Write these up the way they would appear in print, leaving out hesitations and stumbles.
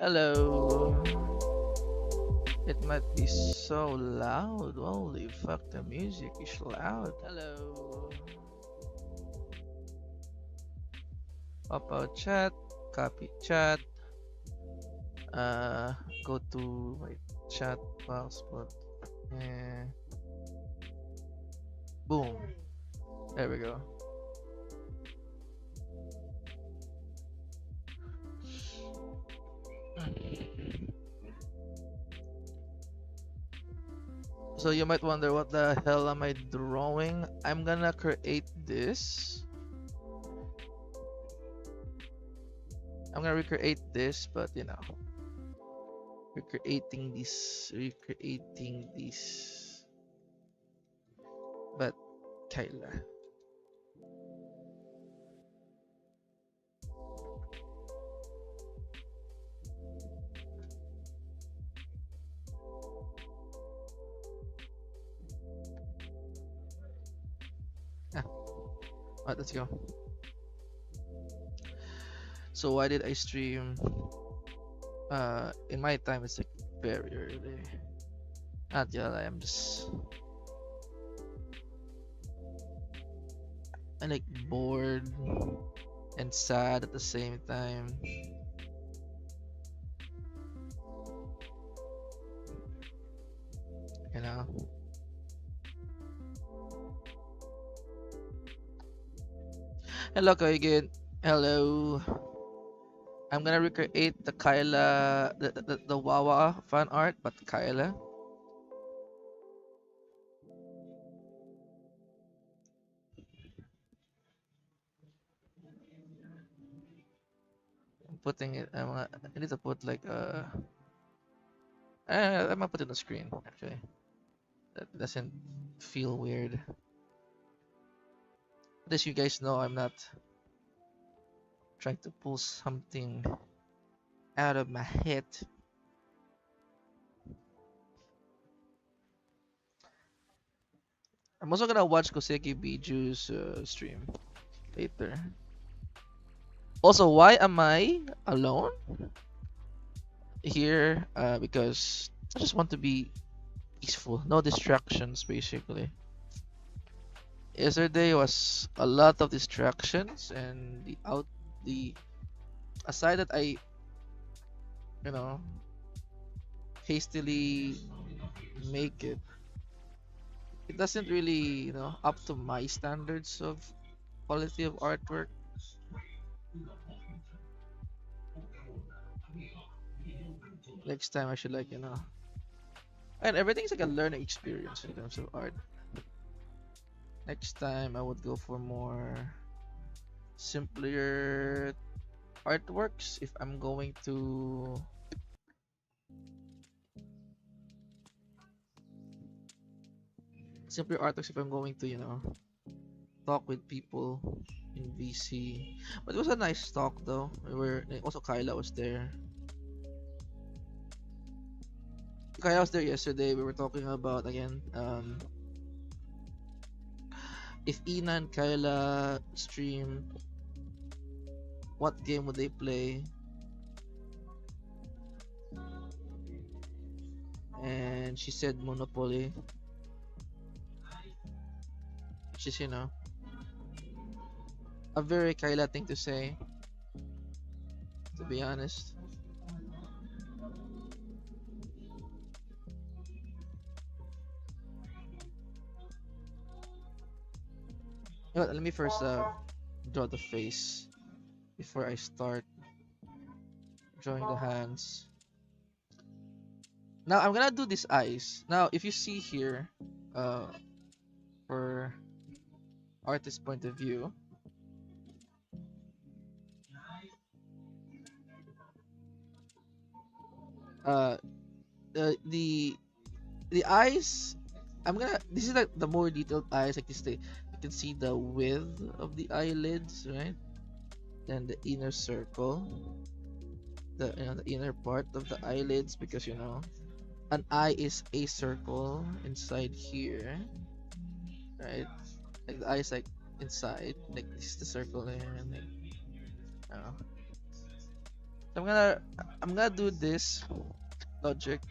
Hello. It might be so loud. Holy fuck, the music is loud. Hello. Pop out chat, copy chat, uh, go to my chat box, but boom. There we go. So you might wonder what the hell am I drawing? I'm gonna create this. I'm gonna recreate this, but you know, recreating this. But Kaela. Ah, alright, let's go. So why did I stream? In my time, it's like very early. Not yet. I'm just like bored and sad at the same time. You know. Hello, Koigin. Hello. I'm gonna recreate the Kaela, the Wawa fan art, but Kaela. I'm putting it. I need to put like I'm gonna put it on the screen actually. That doesn't feel weird. As you guys know, I'm not trying to pull something out of my head. I'm also gonna watch Koseki Biju's stream later. Also, why am I alone here? Because I just want to be peaceful, no distractions, basically. Yesterday was a lot of distractions, and the aside that I, you know, hastily make it, it doesn't really, up to my standards of quality of artwork. Next time I should and everything's like a learning experience in terms of art. Next time I would go for more simpler artworks if I'm going to simpler artworks if I'm going to, talk with people in VC. But it was a nice talk though. We were also Kaela was there. Kaela was there yesterday. We were talking about again if Ina and Kaela stream, what game would they play? And she said Monopoly, which is a very Kaela thing to say, to be honest. Let me first draw the face before I start drawing the hands. Now I'm gonna do these eyes. Now if you see here, for artist point of view, uh, the eyes. This is like the more detailed eyes, like this. You can see the width of the eyelids, right? Then the inner circle, the inner part of the eyelids, because an eye is a circle inside here, right? Like the eyes like inside, like this is the circle there, and like, So I'm gonna do this logic.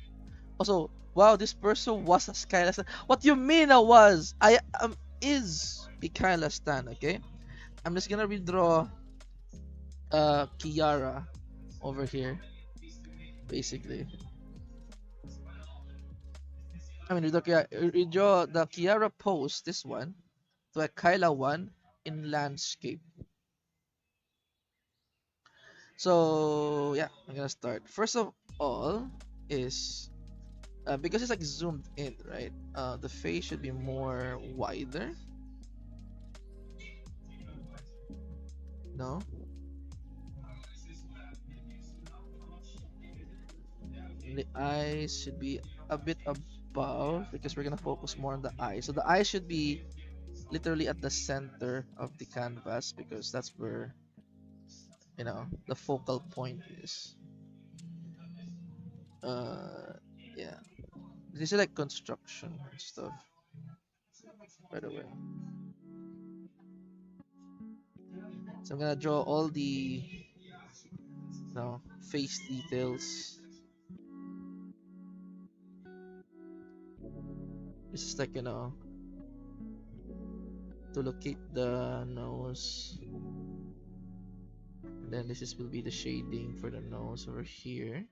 Also, wow, this person was a Skyla Stan. What do you mean I was? I am is a Kyla Stan, okay? I'm just gonna redraw Kiara over here, basically. I mean, redraw the Kiara pose, this one, to a Kyla one in landscape. So yeah, I'm gonna start. First of all, is because it's like zoomed in, right? The face should be more wider. No, the eyes should be a bit above because we're gonna focus more on the eyes. So the eyes should be literally at the center of the canvas because that's where the focal point is. Uh, yeah. This is like construction and stuff, by the way. So I'm gonna draw all the face details. This is like to locate the nose. And then this will be the shading for the nose over here.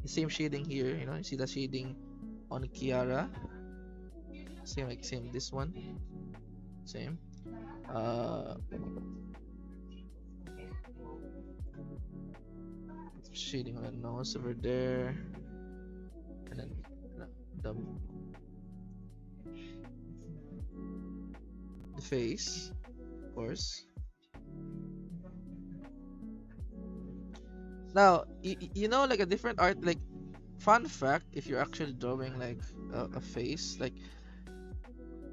The same shading here, you see the shading on Kiara. Same this one. Same. Uh, Shading on the nose over there, and then the face, of course. Now, like a different art, like fun fact, if you're actually drawing like a face, like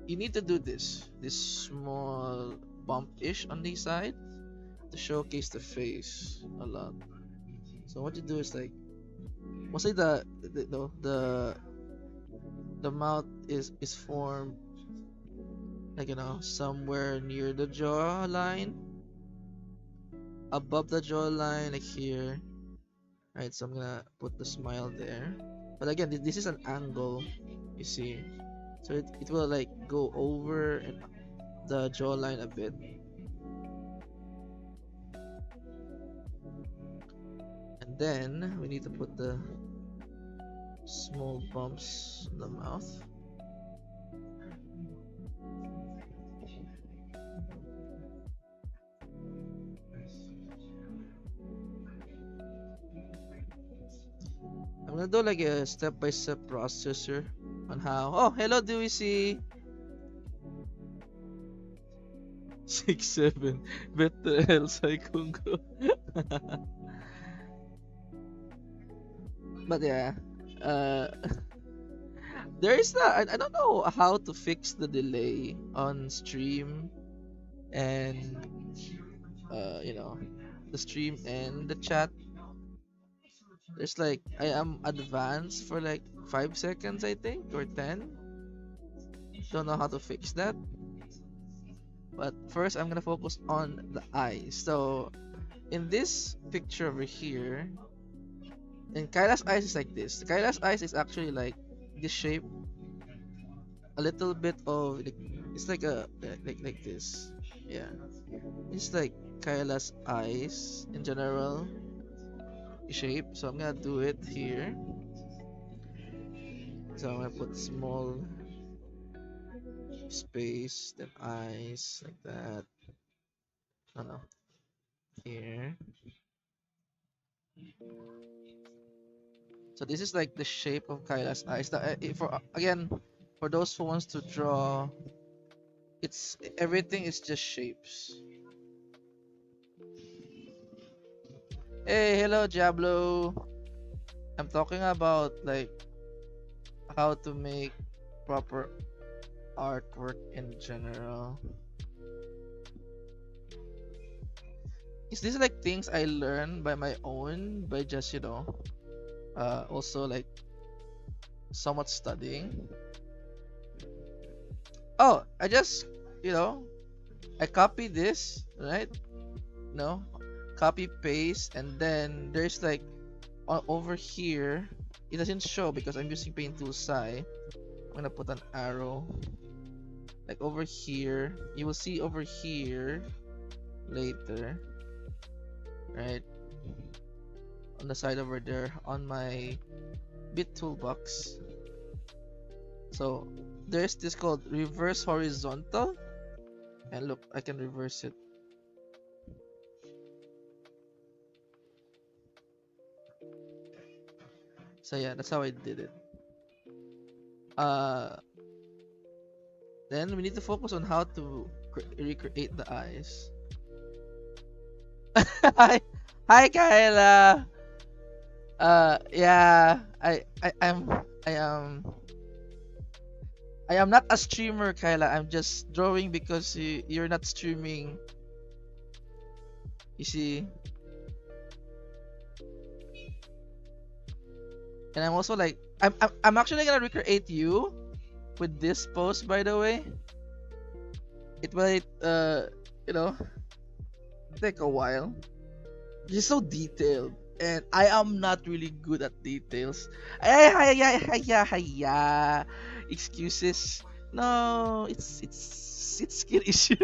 you need to do this small bump-ish on the side to showcase the face a lot. So what you do is like, mostly the mouth is formed like somewhere near the jawline, above the jawline, like here. Right, so I'm gonna put the smile there. But again, this is an angle, you see. So it will like go over the jawline a bit. And then we need to put the small bumps in the mouth. I'm gonna do like a step-by-step processor on how. Oh, hello, do we see 6-7 better else I kung go. But yeah, there is I don't know how to fix the delay on stream and the stream and the chat. There's like I am advanced for like 5 seconds, I think, or 10. Don't know how to fix that. But first I'm gonna focus on the eyes. So in this picture over here, and Kyla's eyes is like this. Kyla's eyes is actually like this shape, a little bit of like, it's like a like this. Yeah, it's like Kyla's eyes in general shape. So I'm gonna do it here. So I'm gonna put small space, then eyes like that. Oh no, here. So this is like the shape of Kyla's eyes. For those who wants to draw, it's everything is just shapes. Hey, hello Diablo. I'm talking about like how to make proper artwork in general. Is this like things I learned by my own by just also like somewhat studying? Oh, I just I copy this, right? No, copy paste, and then there's like over here. It doesn't show because I'm using Paint Tool Sai. I'm gonna put an arrow like over here. You will see over here later, right? On the side over there on my bit toolbox. So there's this called reverse horizontal, and look, I can reverse it. So yeah, that's how I did it. Uh, then we need to focus on how to recreate the eyes. Hi, hi, Kaela. Yeah, I am not a streamer, Kyla. I'm just drawing because you're not streaming. You see, and I'm also like, I'm actually gonna recreate you with this pose, by the way. It might you know take a while. You're so detailed, and I am not really good at details. Ay. Excuses. No, it's skill issue.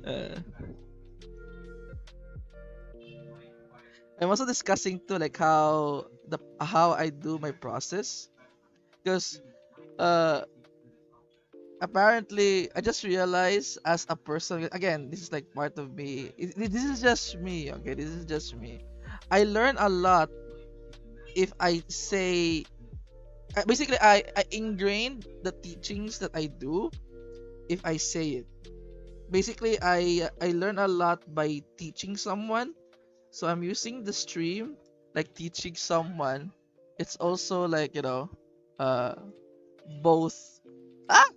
uh, I'm also discussing too, like how I do my process, because uh apparently I just realized as a person, again, this is like part of me. This is just me, okay? This is just me. I learn a lot if I say, basically I ingrained the teachings that I do if I say it. Basically I learn a lot by teaching someone. So I'm using the stream like teaching someone. It's also like, uh both. Ah,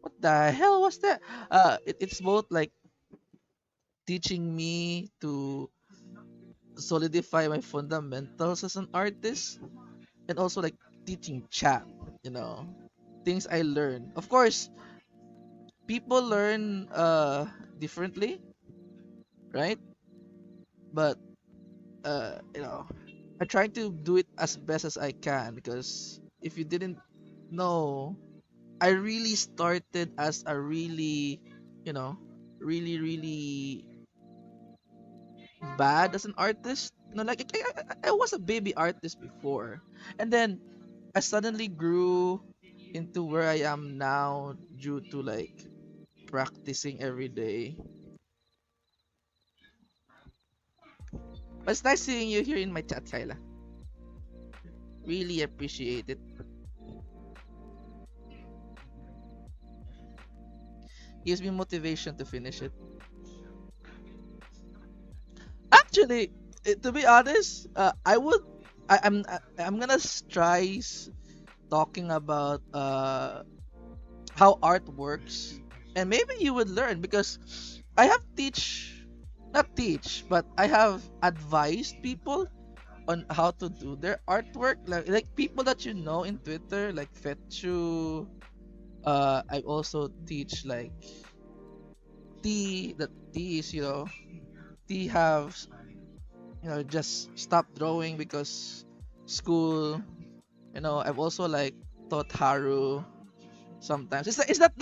what the hell was that? It's both like teaching me to solidify my fundamentals as an artist, and also like teaching chat, you know, things I learn. Of course, people learn differently, right? But I try to do it as best as I can, because if you didn't know, I really started as a really, you know, really bad as an artist. Like I was a baby artist before, and then I suddenly grew into where I am now due to like practicing every day. But it's nice seeing you here in my chat, Kyla. Really appreciate it. Gives me motivation to finish it. Actually, to be honest, I would. I'm gonna try talking about how art works, and maybe you would learn, because I have not teach, but I have advised people on how to do their artwork, like people that you know in Twitter, like Fetchu. I also teach like T. That T is, T have, just stopped drawing because school. I've also like taught Haru sometimes. It's not,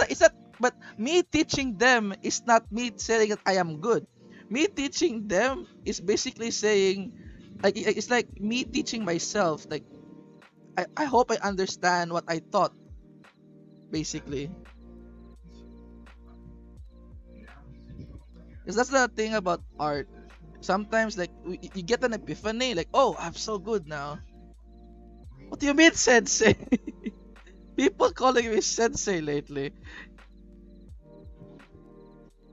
but me teaching them is not me saying that I am good. Me teaching them is basically saying, like, it's like me teaching myself. Like, I hope I understand what I taught, basically. Because that's the thing about art. Sometimes, like, you get an epiphany, like, oh, I'm so good now. What do you mean, sensei? People calling me sensei lately.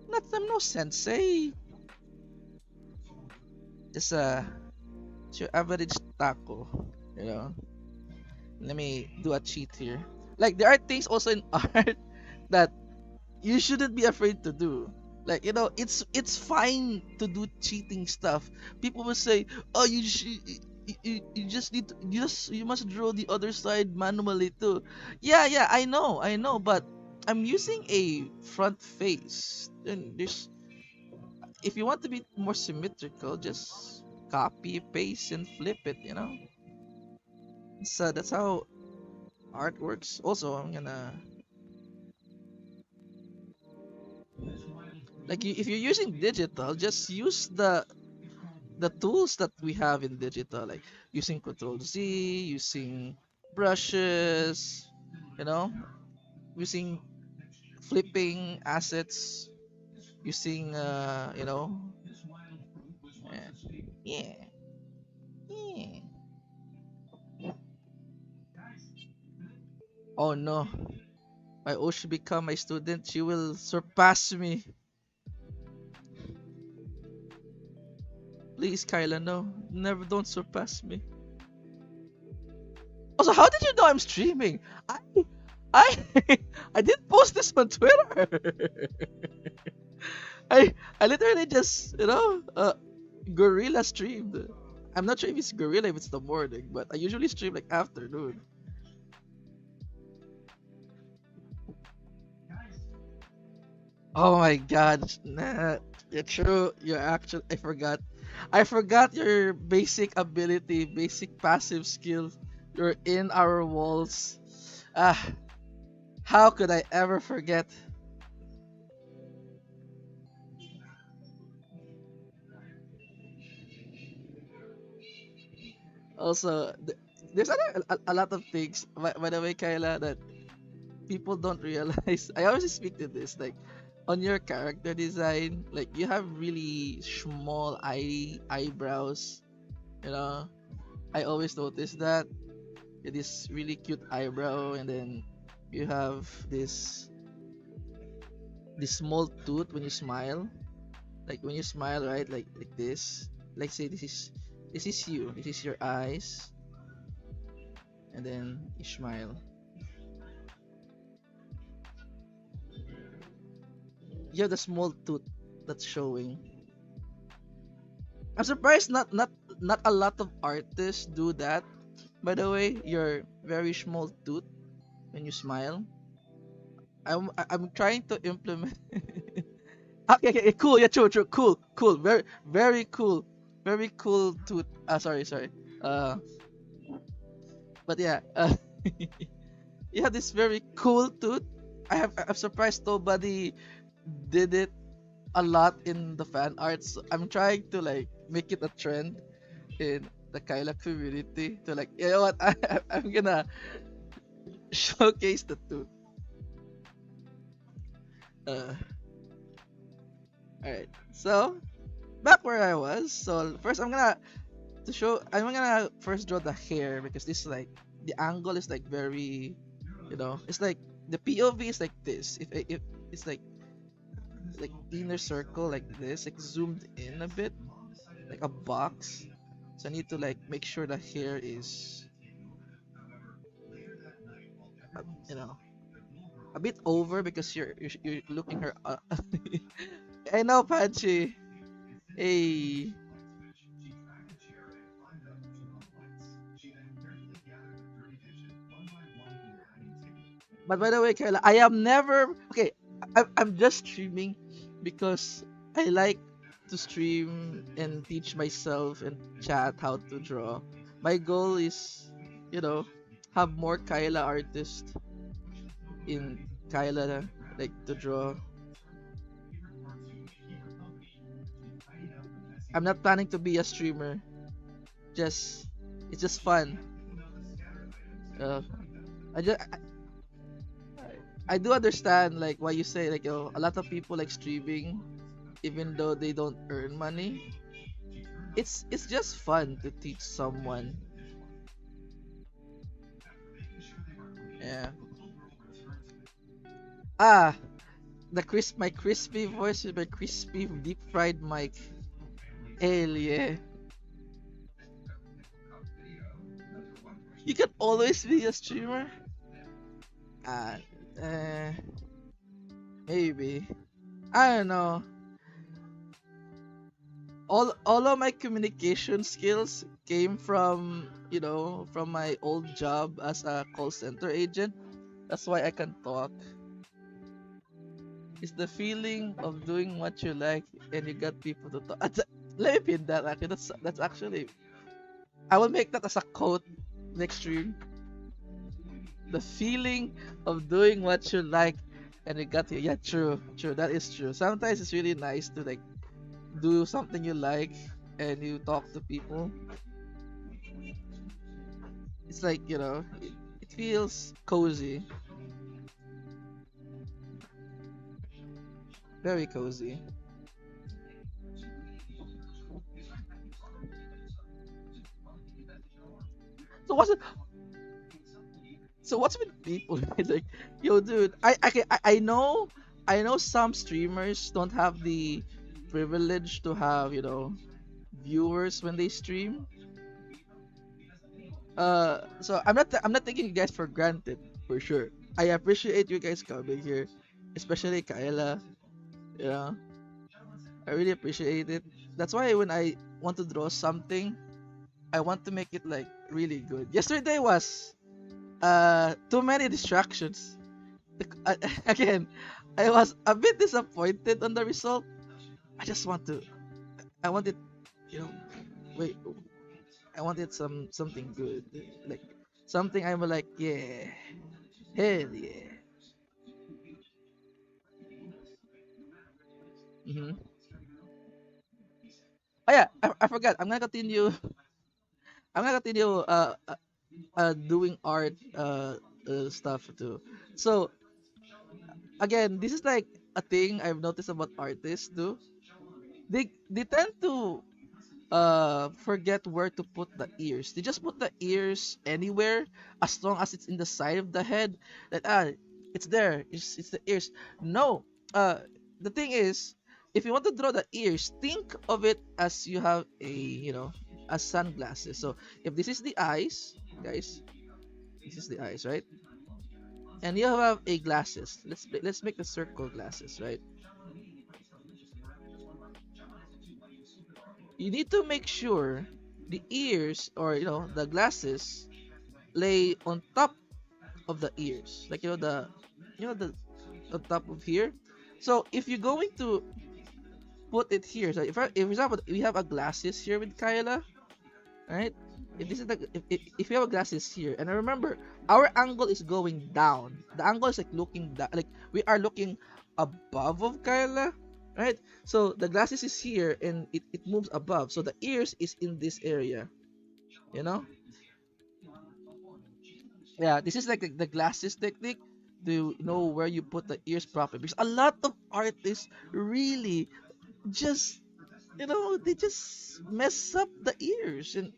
I'm no sensei. Just it's your average taco, you know. Let me do a cheat here. Like, there are things also in art that you shouldn't be afraid to do. Like, it's fine to do cheating stuff. People will say, "Oh, you just need to, you must draw the other side manually too." Yeah, I know, but I'm using a front face. And there's if you want to be more symmetrical, just copy, paste, and flip it. So that's how art works. Also, I'm gonna if you're using digital, just use the tools that we have in digital, like using Control Z, using brushes, you know, using flipping assets, using yeah, yeah. Oh no, my OSHI become my student, she will surpass me. Please, Kyla, no, never, don't surpass me. Also, how did you know I'm streaming? I I I didn't post this on Twitter. I literally just gorilla streamed. I'm not sure if it's gorilla if it's the morning, but I usually stream like afternoon. Oh my god, nah, you're true. You're actually I forgot your basic ability, basic passive skill. You're in our walls. Ah, how could I ever forget? Also, there's a lot of things. By the way, Kyla, that people don't realize. I always speak to this, like on your character design, like you have really small eyebrows. You know, I always notice that it is really cute eyebrow, and then you have this small tooth when you smile. Like when you smile, right? Like this. Like say this is you. This is your eyes, and then you smile. You have the small tooth that's showing. I'm surprised not a lot of artists do that. By the way, your very small tooth when you smile. I'm trying to implement. Okay, cool. Yeah, true. Cool. Very cool. Very cool tooth. Sorry. Uh, but yeah. You have this very cool tooth. I'm surprised nobody did it a lot in the fan arts. I'm trying to like make it a trend in the Kaela community to like, you know what, I'm gonna showcase the two. Uh, all right. So back where I was. So first I'm gonna first draw the hair because this is like the angle is like very, it's like the POV is like this. If it's like inner circle like this, like zoomed in a bit, like a box. So I need to like make sure the hair is, you know, a bit over because you're looking her up. I know, Pachi. Hey. But by the way, Kayla, I am never okay. I'm just streaming because I like to stream and teach myself and chat how to draw. My goal is, you know, have more Kyla artists in Kyla like to draw. I'm not planning to be a streamer. Just it's just fun. Uh, I just I do understand like why you say like a lot of people like streaming even though they don't earn money. It's just fun to teach someone. Yeah. Ah, my crispy voice with my crispy deep fried mic. Hell yeah. You can always be a streamer. Ah, uh, maybe. I don't know. All of my communication skills came from from my old job as a call center agent. That's why I can talk. It's the feeling of doing what you like and you got people to talk. Let me pin that actually. That's actually I will make that as a quote next stream. The feeling of doing what you like and you got you. Yeah, true, true. That is true. Sometimes it's really nice to like do something you like and you talk to people. It's like, it feels cozy. Very cozy. So what's with people? Like, yo, dude, I know some streamers don't have the privilege to have, viewers when they stream. So I'm not taking you guys for granted for sure. I appreciate you guys coming here, especially Kaela. You know, I really appreciate it. That's why when I want to draw something, I want to make it like really good. Yesterday was too many distractions. Again, I was a bit disappointed on the result. I just want to I wanted you know wait I wanted something good. Like something I'm like, yeah, hell yeah. Hmm. Oh yeah, I forgot. I'm gonna continue doing art stuff too. So again, this is like a thing I've noticed about artists too. They tend to forget where to put the ears. They just put the ears anywhere as long as it's in the side of the head. That it's there. It's the ears. No. The thing is, if you want to draw the ears, think of it as you have a sunglasses. So if this is the eyes, guys, this is the eyes, right? And you have a glasses. Let's make the circle glasses, right? You need to make sure the ears or the glasses lay on top of the ears, like the on top of here. So if you're going to put it here, so if for example we have a glasses here with Kyla, right? If this is if you have a glasses here, and I remember our angle is going down. The angle is like looking down, like we are looking above of Kyla, right? So the glasses is here and it moves above. So the ears is in this area, you know? Yeah, this is like the glasses technique to know where you put the ears properly. Because a lot of artists really just they just mess up the ears, and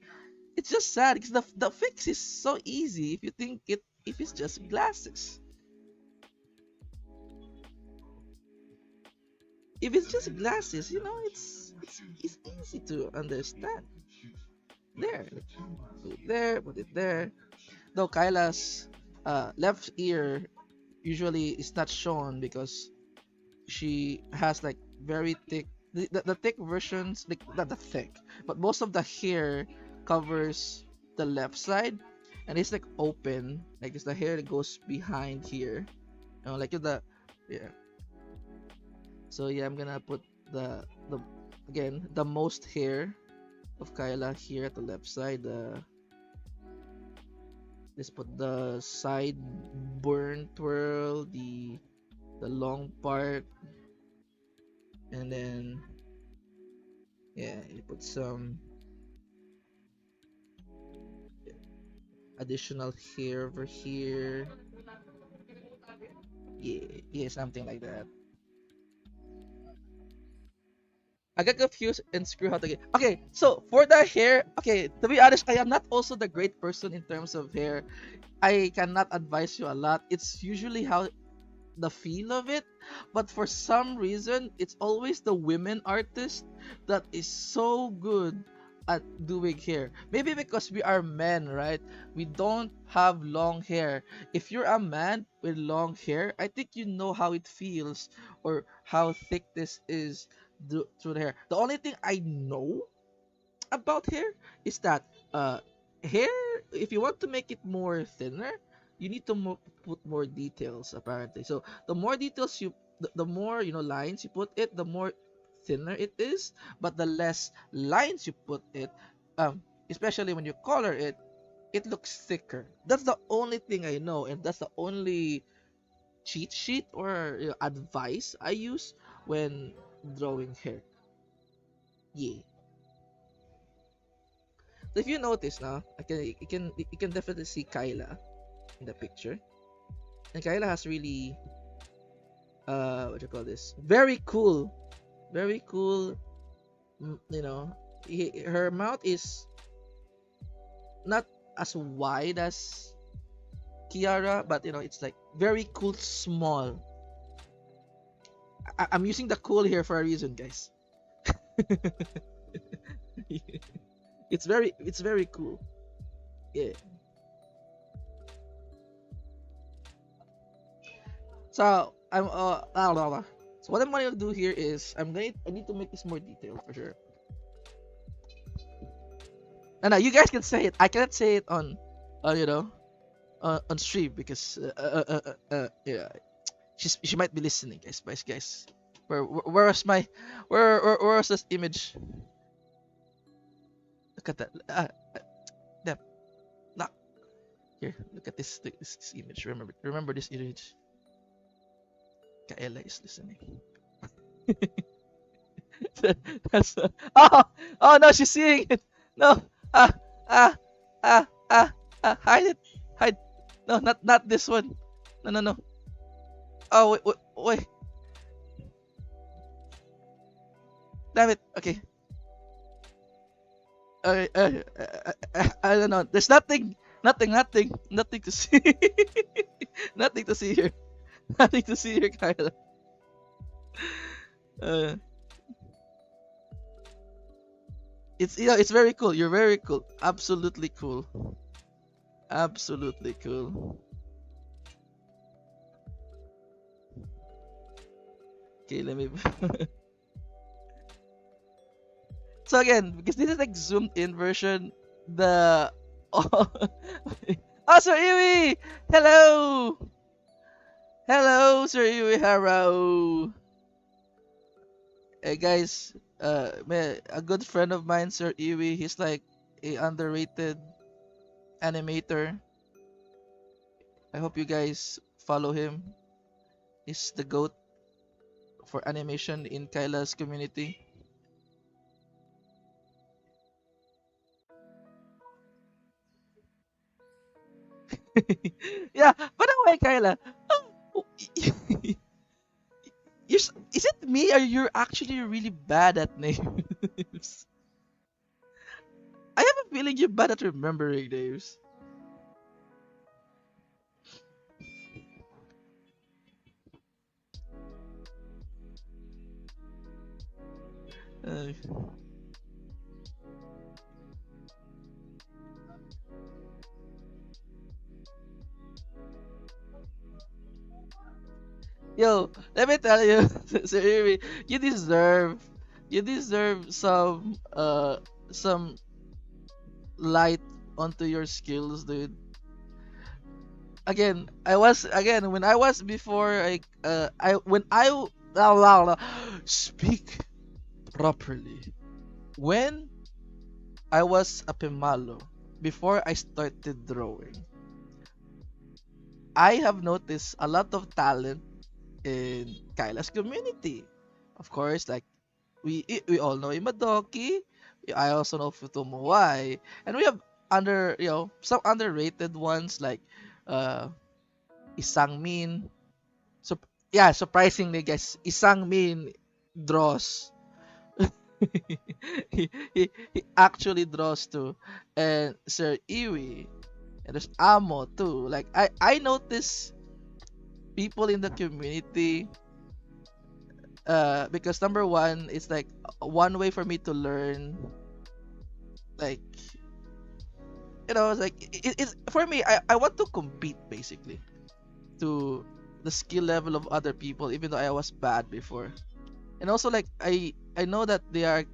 it's just sad because the fix is so easy if you think if it's just glasses. If it's just glasses, it's easy to understand. There, put it there. Though Kyla's left ear usually is not shown because she has like very thick the thick versions, like not the thick, but most of the hair covers the left side, and it's like open, like it's the hair that goes behind here, like the yeah. So yeah, I'm gonna put the again the most hair of Kyla here at the left side. Let's put the side burn twirl, the long part, and then yeah, you put some additional hair over here. Yeah, yeah, something like that. I got confused and screw out again. Okay, so for the hair, okay, to be honest, I am not also the great person in terms of hair. I cannot advise you a lot. It's usually how the feel of it, but for some reason it's always the women artist that is so good at doing hair. Maybe because we are men, right? We don't have long hair. If you're a man with long hair, I think you know how it feels or how thick this is through the hair. The only thing I know about hair is that hair, if you want to make it more thinner, you need to put more details apparently. So the more details you the more lines you put it, the more thinner it is. But the less lines you put it, especially when you color it, it looks thicker. That's the only thing I know, and that's the only cheat sheet or advice I use when drawing hair. Yeah. So if you notice now, you can definitely see Kyla in the picture, and Kyla has really what do you call this? Very cool. You know, her mouth is not as wide as Kiara, but it's like very cool, small. I'm using the cool here for a reason, guys. It's very cool. Yeah. So so what I'm going to do here is I need to make this more detailed for sure. And you guys can say it. I cannot say it on, on stream because yeah, she might be listening, guys. Where was my where was this image? Look at that. Damn. Nah. Here, look at this image. Remember this image. Kaela is listening. That's oh no, she's seeing it. No. Ah ah hide it. Hide. No, not this one. No. Oh wait. Damn it. Okay. I don't know. There's nothing to see. Nothing to see here. Nothing to see here, Kyla. Uh, it's very cool. You're very cool. Absolutely cool. Absolutely cool. Okay, let me. So again, because this is like zoomed in version, the oh, Sir Iwi! Hello! Hello, Sir Iwi Hello! Hey guys, a good friend of mine, Sir Iwi, he's like a underrated animator. I hope you guys follow him. He's the GOAT for animation in Kaila's community. Yeah, by the way, Kyla, is it me or you're actually really bad at names? I have a feeling you're bad at remembering names. Uh, Yo, let me tell you, Sir Iri, you deserve, you deserve some light onto your skills, dude. Again when I was before I when I la, la, la, speak properly. When I was a Pimalo, before I started drawing, I have noticed a lot of talent in Kyla's community. Of course, like we all know Imadoki. I also know Futomowai, and we have some underrated ones like uh Isangmin. So yeah, surprisingly, guys, Isangmin draws. He actually draws too, and Sir Iwi, and there's Amo too. Like I notice people in the community because number one, it's like one way for me to learn, like it's like it's for me. I want to compete basically to the skill level of other people, even though I was bad before. And also like I know that they are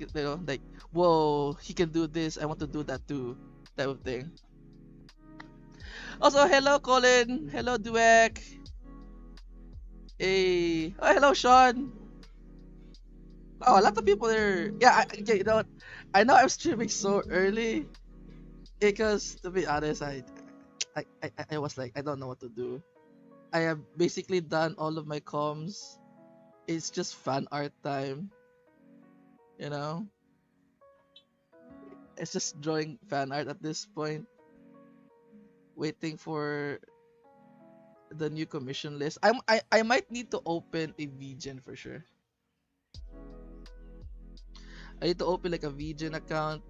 like, whoa, he can do this, I want to do that too, type of thing. Also, hello Colin, hello Duek. Hey, oh, hello, Sean. Oh, a lot of people there. Yeah, yeah, you know what? I know I'm streaming so early because, to be honest, I was like, I don't know what to do. I have basically done all of my comms. It's just fan art time, you know. It's just drawing fan art at this point, waiting for the new commission list. I might need to open a VGen for sure. I need to open like a VGen account.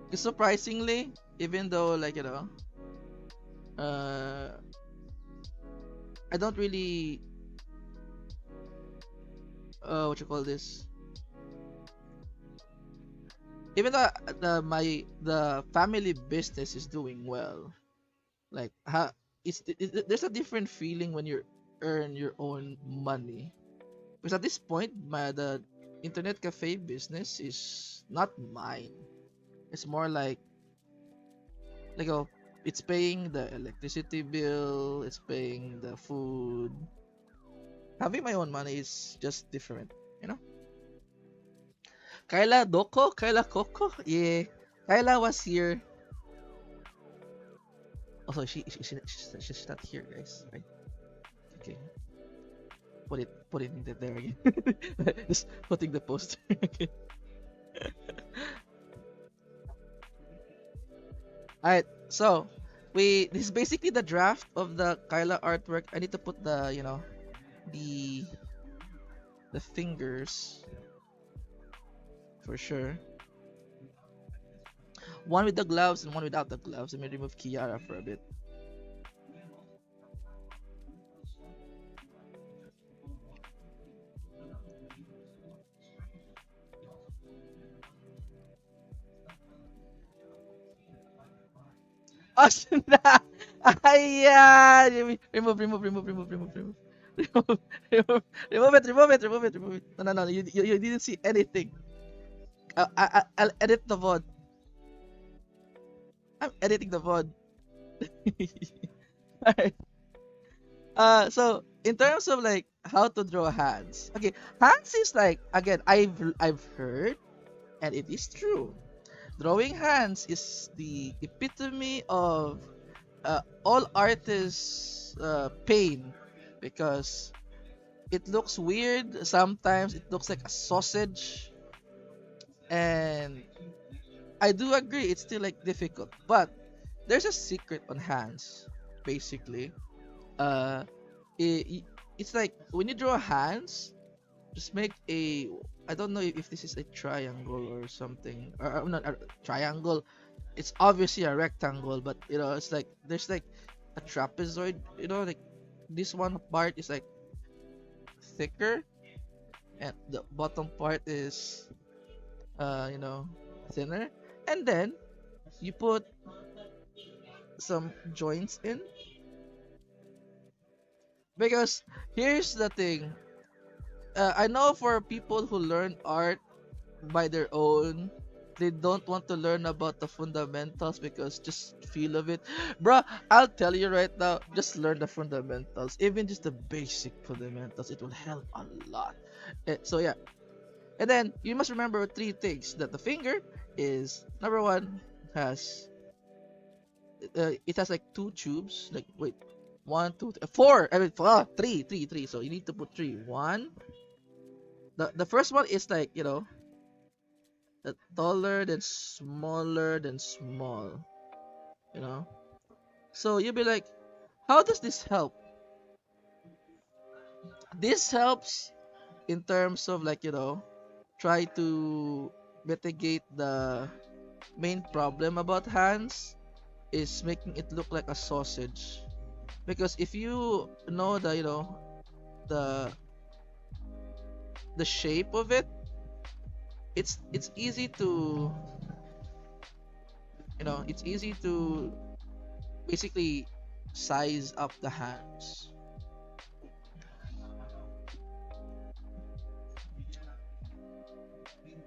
'Cause surprisingly, even though like uh, I don't really what you call this. Even though the family business is doing well, like there's a different feeling when you earn your own money. Because at this point, the internet cafe business is not mine. It's more like oh, it's paying the electricity bill, it's paying the food. Having my own money is just different, you know. Kaela Doko, Kaela Koko, yeah. Kaela was here. Also, she's not here, guys. Right? Okay, put it in there again. Just putting the poster. Okay. All right. So this is basically the draft of the Kyla artwork. I need to put the the fingers for sure. One with the gloves and one without the gloves. Let me remove Kiara for a bit. Oh, na! Ayan! Remove. Remove, remove it. No. You didn't see anything. I'll edit the VOD. I'm editing the VOD. Alright. So in terms of like how to draw hands, okay, hands is like again I've heard and it is true. Drawing hands is the epitome of all artists' pain because it looks weird. Sometimes it looks like a sausage, and I do agree it's still like difficult. But there's a secret on hands, basically. Uh, it, it's like when you draw hands, just make a. I don't know if this is a triangle or something, or not a triangle. It's obviously a rectangle, but it's like there's like a trapezoid. Like this one part is like thicker, and the bottom part is thinner, and then you put some joints in because here's the thing. I know for people who learn art by their own, they don't want to learn about the fundamentals because just feel of it. Bruh, I'll tell you right now, just learn the fundamentals. Even just the basic fundamentals, it will help a lot. So yeah. And then you must remember three things. That the finger is number one has it has like two tubes. Like wait, one, two, four. I mean three. So you need to put three. One. The first one is like taller then smaller then small. You know. So you'll be like, how does this help? This helps in terms of like try to mitigate the main problem about hands is making it look like a sausage. Because if you know the the shape of it, it's easy to it's easy to basically size up the hands.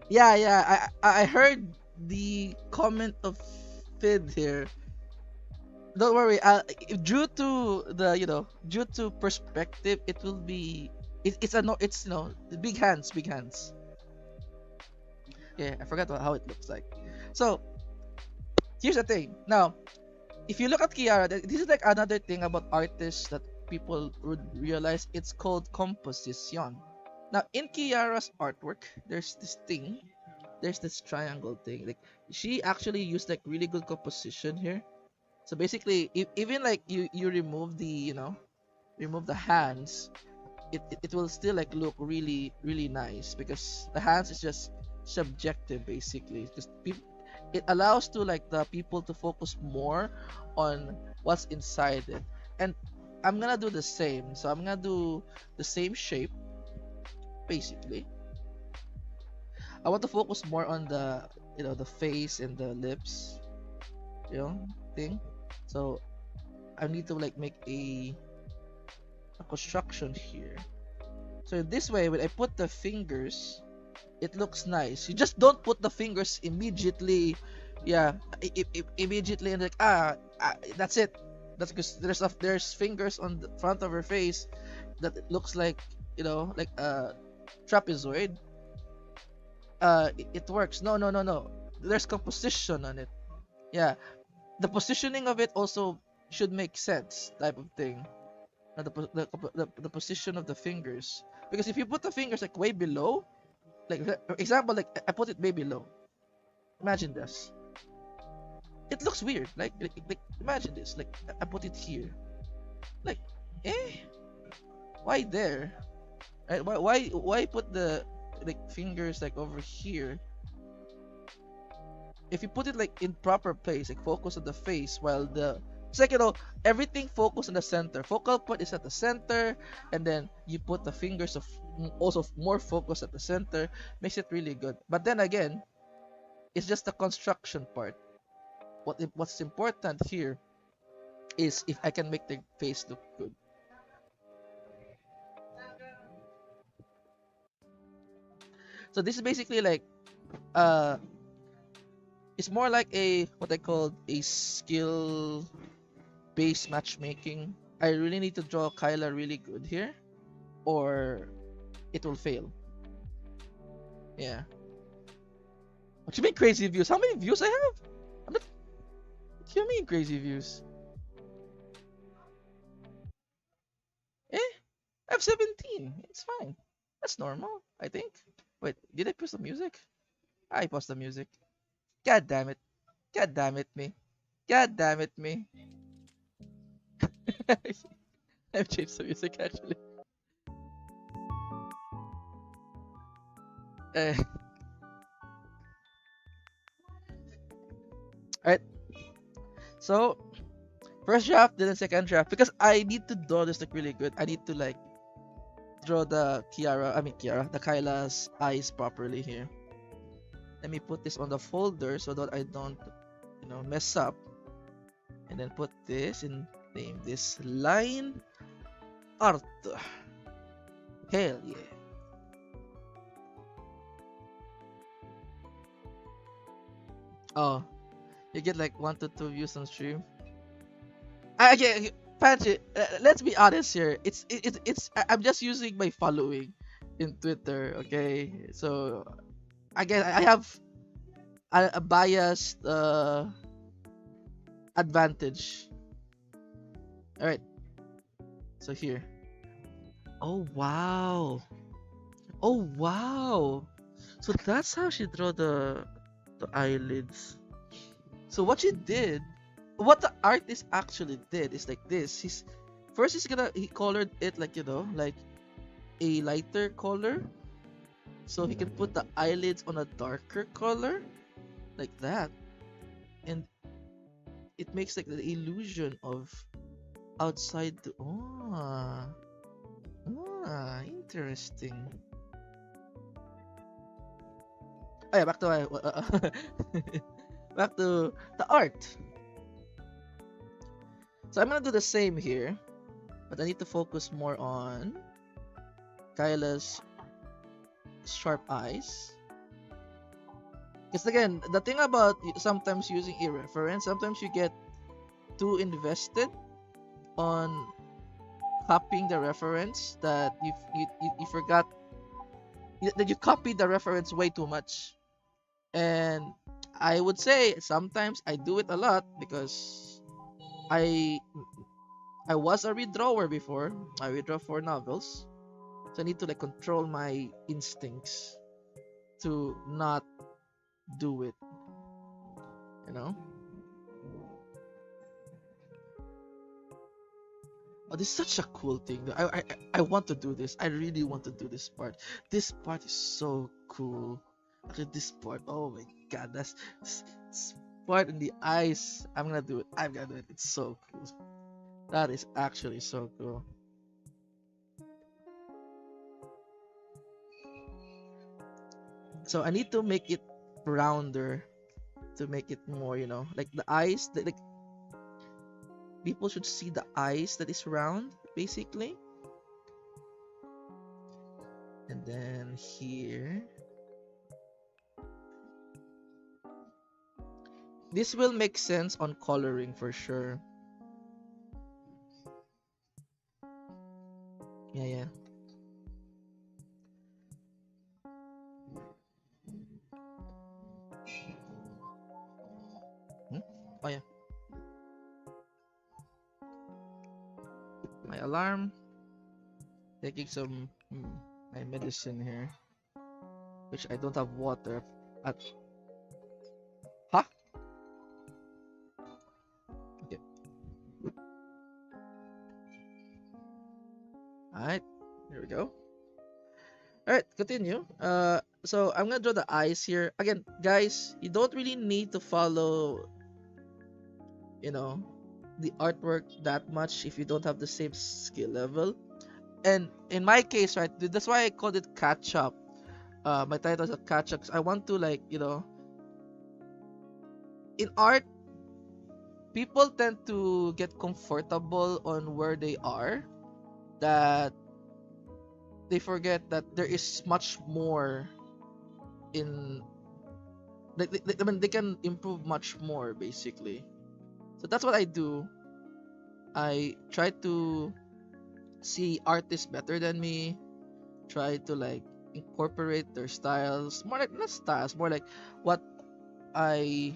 Yeah, I heard the comment of Fid here. don't worry. Due to the due to perspective, it will be it's a no it's big hands, big hands. Yeah, I forgot how it looks like. So here's the thing. Now, if you look at Kiara, this is like another thing about artists that people would realize. It's called composition. Now, in Kiara's artwork, there's this thing. There's this triangle thing. Like she actually used like really good composition here. So basically, even like you remove the remove the hands, it will still like look really really nice because the hands is just subjective basically. Just people, it allows to like the people to focus more on what's inside it. And I'm gonna do the same. So I'm gonna do the same shape basically. I want to focus more on the the face and the lips, thing. So I need to like make a construction here. So this way, when I put the fingers, it looks nice. You just don't put the fingers immediately, yeah, immediately and like that's it. That's because there's fingers on the front of her face that it looks like like a trapezoid. It works. No, no, no, no. There's composition on it. Yeah, the positioning of it also should make sense, type of thing. The position of the fingers, because if you put the fingers like way below, like for example, like I put it way below. Imagine this. It looks weird. Like imagine this. Like I put it here. Like, eh? Why there? Right? Why put the like fingers like over here? If you put it like in proper place, like focus on the face, while the it's like everything focus on the center. Focal point is at the center, and then you put the fingers of also more focus at the center, makes it really good. But then again, it's just the construction part. What's important here is if I can make the face look good. So this is basically like uh it's more like a what I call a skill based matchmaking. I really need to draw Kaela really good here, or it will fail. Yeah. What you mean crazy views? How many views I have? I'm not, what do you mean crazy views? Eh? I have 17. It's fine. That's normal, I think. Wait, did I pause the music? I paused the music. God damn it. God damn it, me. God damn it, me. I've changed the music actually. Uh, Alright, so first draft, then the second draft. Because I need to draw this like really good. I need to like draw the the Kyla's eyes properly here. Let me put this on the folder so that I don't, mess up. And then put this and name this line art. Hell yeah. Oh, you get like 1 to 2 views on stream. Okay, Panchi, let's be honest here. I'm just using my following in Twitter. Okay, so again, I have a biased advantage. All right, so here. Oh wow. Oh wow. So that's how she draw the eyelids. So what the artist actually did is like this. He colored it like like a lighter color, so he can put the eyelids on a darker color, like that, and it makes like the illusion of outside the interesting. Oh yeah, back to back to the art. So I'm gonna do the same here, but I need to focus more on Kyla's sharp eyes. Because again, the thing about sometimes using a reference, sometimes you get too invested on copying the reference that you forgot that you copied the reference way too much. And I would say sometimes I do it a lot because I I was a redrawer before. I redraw for novels, so I need to like control my instincts to not do it. You know. Oh, this is such a cool thing. I want to do this. I really want to do this part. This part is so cool. Look at this part. Oh my god, that's this part in the ice. I'm gonna do it. I'm gonna do it. It's so cool. That is actually so cool. So I need to make it rounder to make it more, like the eyes. Like people should see the eyes that is round, basically. And then here, this will make sense on coloring for sure. Yeah, yeah. Hmm? Oh yeah, my alarm. Taking some my medicine here, which I don't have water at. Huh? Okay. All right. Here we go. All right, continue. So I'm gonna draw the eyes here. Again, guys, you don't really need to follow, you know, the artwork that much if you don't have the same skill level. And in my case, right, that's why I called it catch up. My title is a catch up. 'Cause I want to like, in art, people tend to get comfortable on where they are. That they forget that there is much more in I mean they can improve much more basically. So that's what I do. I try to see artists better than me, try to like incorporate their styles, more like not styles, more like what I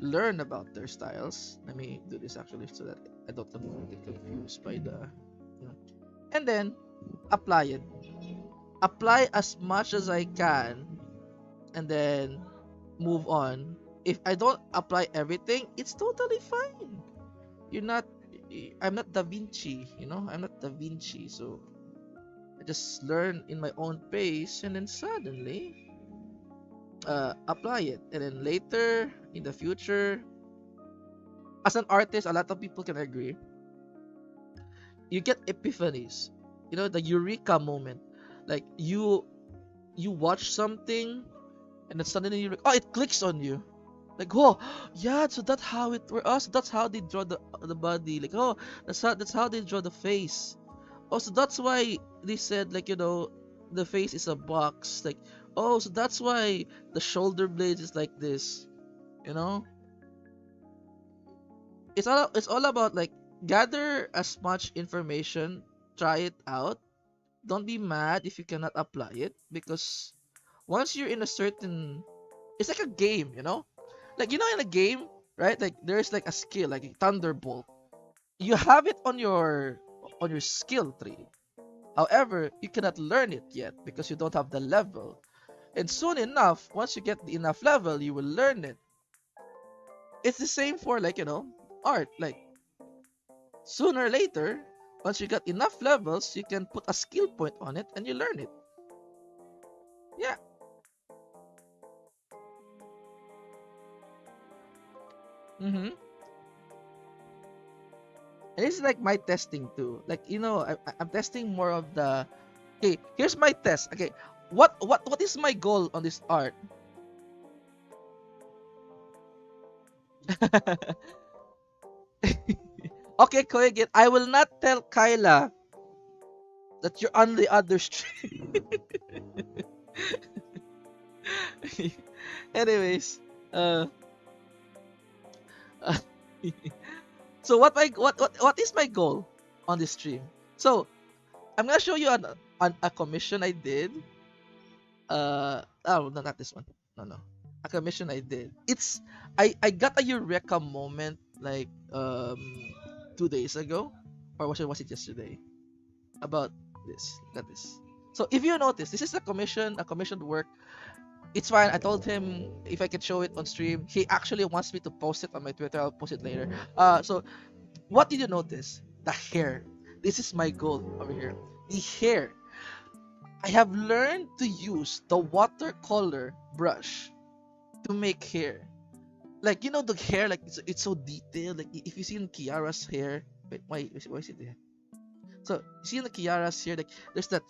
learn about their styles. Let me do this actually so that I don't get confused by and then apply it. Apply as much as I can and then move on. If I don't apply everything, it's totally fine. You're not I'm not Da Vinci, I'm not Da Vinci, so I just learn in my own pace and then suddenly apply it. And then later in the future, as an artist, a lot of people can agree, you get epiphanies, the eureka moment. Like you watch something and then suddenly you're like, oh, it clicks on you. Like, oh, yeah, so that's how it works. Oh, so that's how they draw the body. Like, oh, that's how they draw the face. Oh, so that's why they said like, the face is a box. Like, oh, so that's why the shoulder blades is like this. You know, it's all about like gather as much information, try it out. Don't be mad if you cannot apply it because once you're in a certain, it's like a game, like in a game, right? Like there's like a skill, like a thunderbolt. You have it on your skill tree. However, you cannot learn it yet because you don't have the level. And soon enough, once you get the enough level, you will learn it. It's the same for like, art. Like sooner or later, once you got enough levels, you can put a skill point on it and you learn it. Yeah. Mm-hmm. And it's like my testing too. Like, I'm testing more of the. Okay, here's my test. Okay, what is my goal on this art? Okay, Koyagit, I will not tell Kyla that you're on the other stream. Anyways, uh, uh So what is my goal on this stream? So I'm gonna show you a commission I did. Oh no, not this one. No, no, a commission I did. It's I got a eureka moment like 2 days ago, or was it yesterday? About this. Look at this. So if you notice, this is a commissioned work. It's fine. I told him if I could show it on stream. He actually wants me to post it on my Twitter. I'll post it later. So what did you notice? The hair. This is my goal over here. The hair. I have learned to use the watercolor brush to make hair. Like the hair, like it's so detailed. Like if you see in Kiara's hair, wait, why is it there? So you see in the Kiara's hair, like there's that,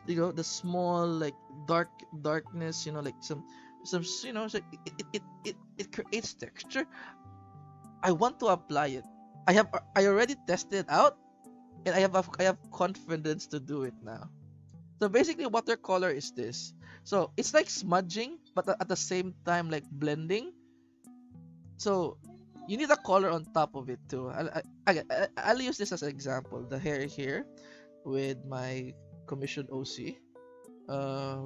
the small like darkness, like some it's like it creates texture. I want to apply it. I already tested it out, and I have confidence to do it now. So basically, watercolor is this. So it's like smudging, but at the same time like blending. So you need a color on top of it too. I'll use this as an example. The hair here with my commissioned OC.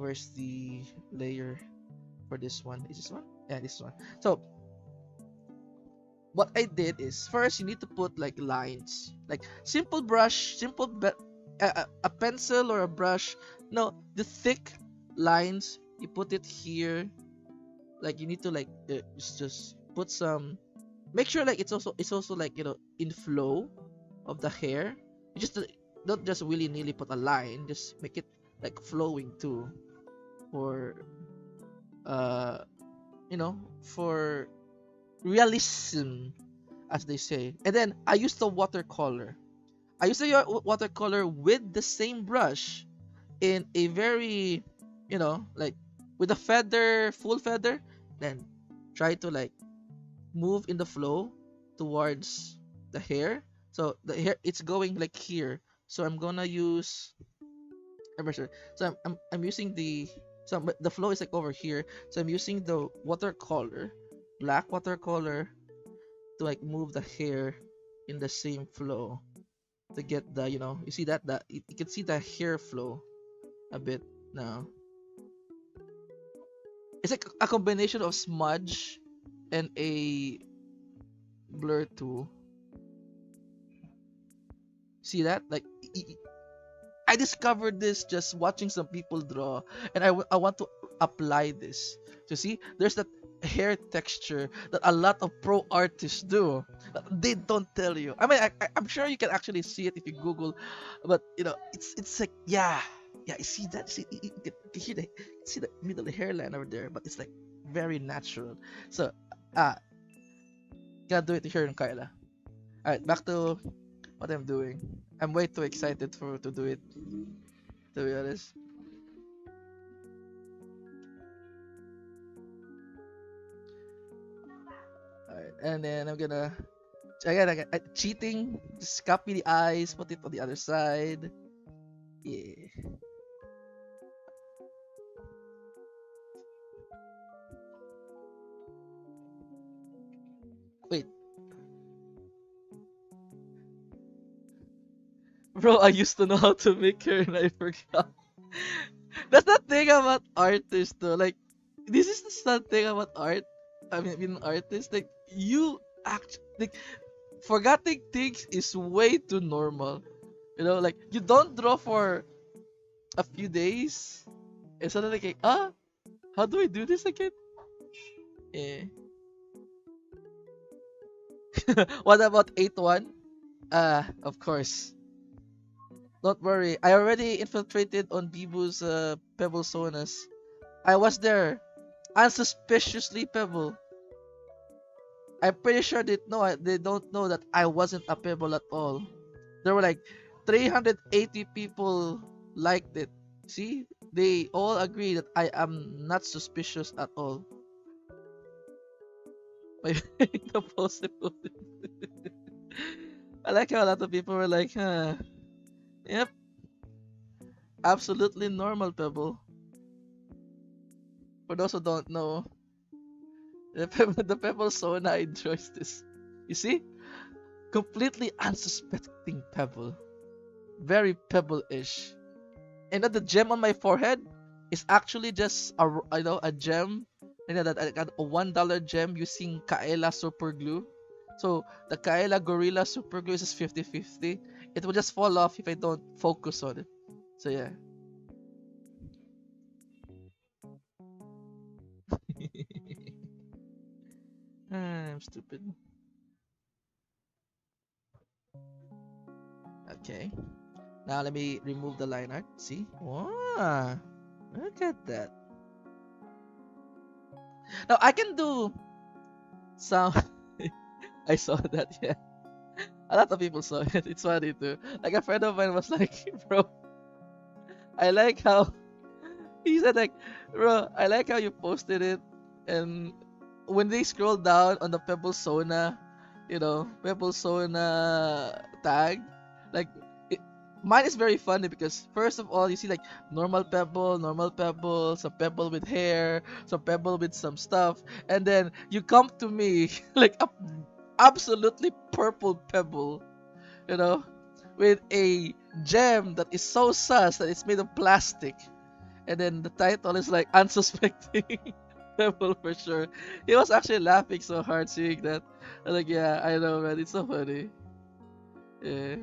Where's the layer for this one? Is this one? Yeah, this one. So what I did is first you need to put like lines, like simple brush, a pencil or a brush. No, the thick lines. You put it here. Like you need to like just put some. Make sure like it's also like in flow of the hair. You just don't just willy nilly put a line. Just make it like flowing too, for for realism, as they say. And then I use the watercolor. I use the watercolor with the same brush in a very, like with a feather, full feather. Then try to like move in the flow towards the hair. So the hair, it's going like here. So I'm gonna use. I'm sorry. So I'm using the flow is like over here. So I'm using the watercolor, black watercolor, to like move the hair in the same flow to get the you see that you can see the hair flow a bit now. It's like a combination of smudge and a blur too. See that? Like I discovered this just watching some people draw, and I want to apply this. So see, there's that hair texture that a lot of pro artists do. But they don't tell you. I mean, I'm sure you can actually see it if you Google, but it's like yeah. You see that? You hear see the middle hairline over there, but it's like very natural. So gotta do it here in Kaela. All right, back to what I'm doing. I'm way too excited to do it, to be honest. Alright, and then cheating. Just copy the eyes, put it on the other side. Yeah. Wait, bro, I used to know how to make hair and I forgot. That's the thing about artists though. Like, this is the sad thing about art. I mean, being an artist, like you act like forgetting things is way too normal. Like you don't draw for a few days, and suddenly like, how do I do this again? Eh. What about 8-1? Of course. Don't worry. I already infiltrated on Bibu's Pebble Sonas. I was there. Unsuspiciously Pebble. I'm pretty sure they don't know that I wasn't a Pebble at all. There were like 380 people liked it. See? They all agree that I am not suspicious at all. The possible. I like how a lot of people were like, huh. Yep. Absolutely normal, Pebble. For those who don't know, the Pebble Sona enjoys this. You see? Completely unsuspecting pebble. Very pebble-ish. And then the gem on my forehead is actually just a gem. You know that I got a $1 gem using Kaela super glue. So the Kaela Gorilla super glue is 50-50. It will just fall off if I don't focus on it. So yeah. I'm stupid. Okay. Now let me remove the line art. See? Wow. Look at that. Now I can do some. I saw that. Yeah. A lot of people saw it. It's funny too. Like a friend of mine was like, "Bro, I like how," he said like, "Bro, I like how you posted it." And when they scroll down on the Pebble Sona, Pebble Sona tag, like it, mine is very funny because first of all you see like normal pebble, some pebble with hair, some pebble with some stuff, and then you come to me like a absolutely purple pebble, you know, with a gem that is so sus that it's made of plastic. And then the title is like unsuspecting pebble for sure. He was actually laughing so hard seeing that. I'm like, yeah, I know, man. It's so funny. Yeah.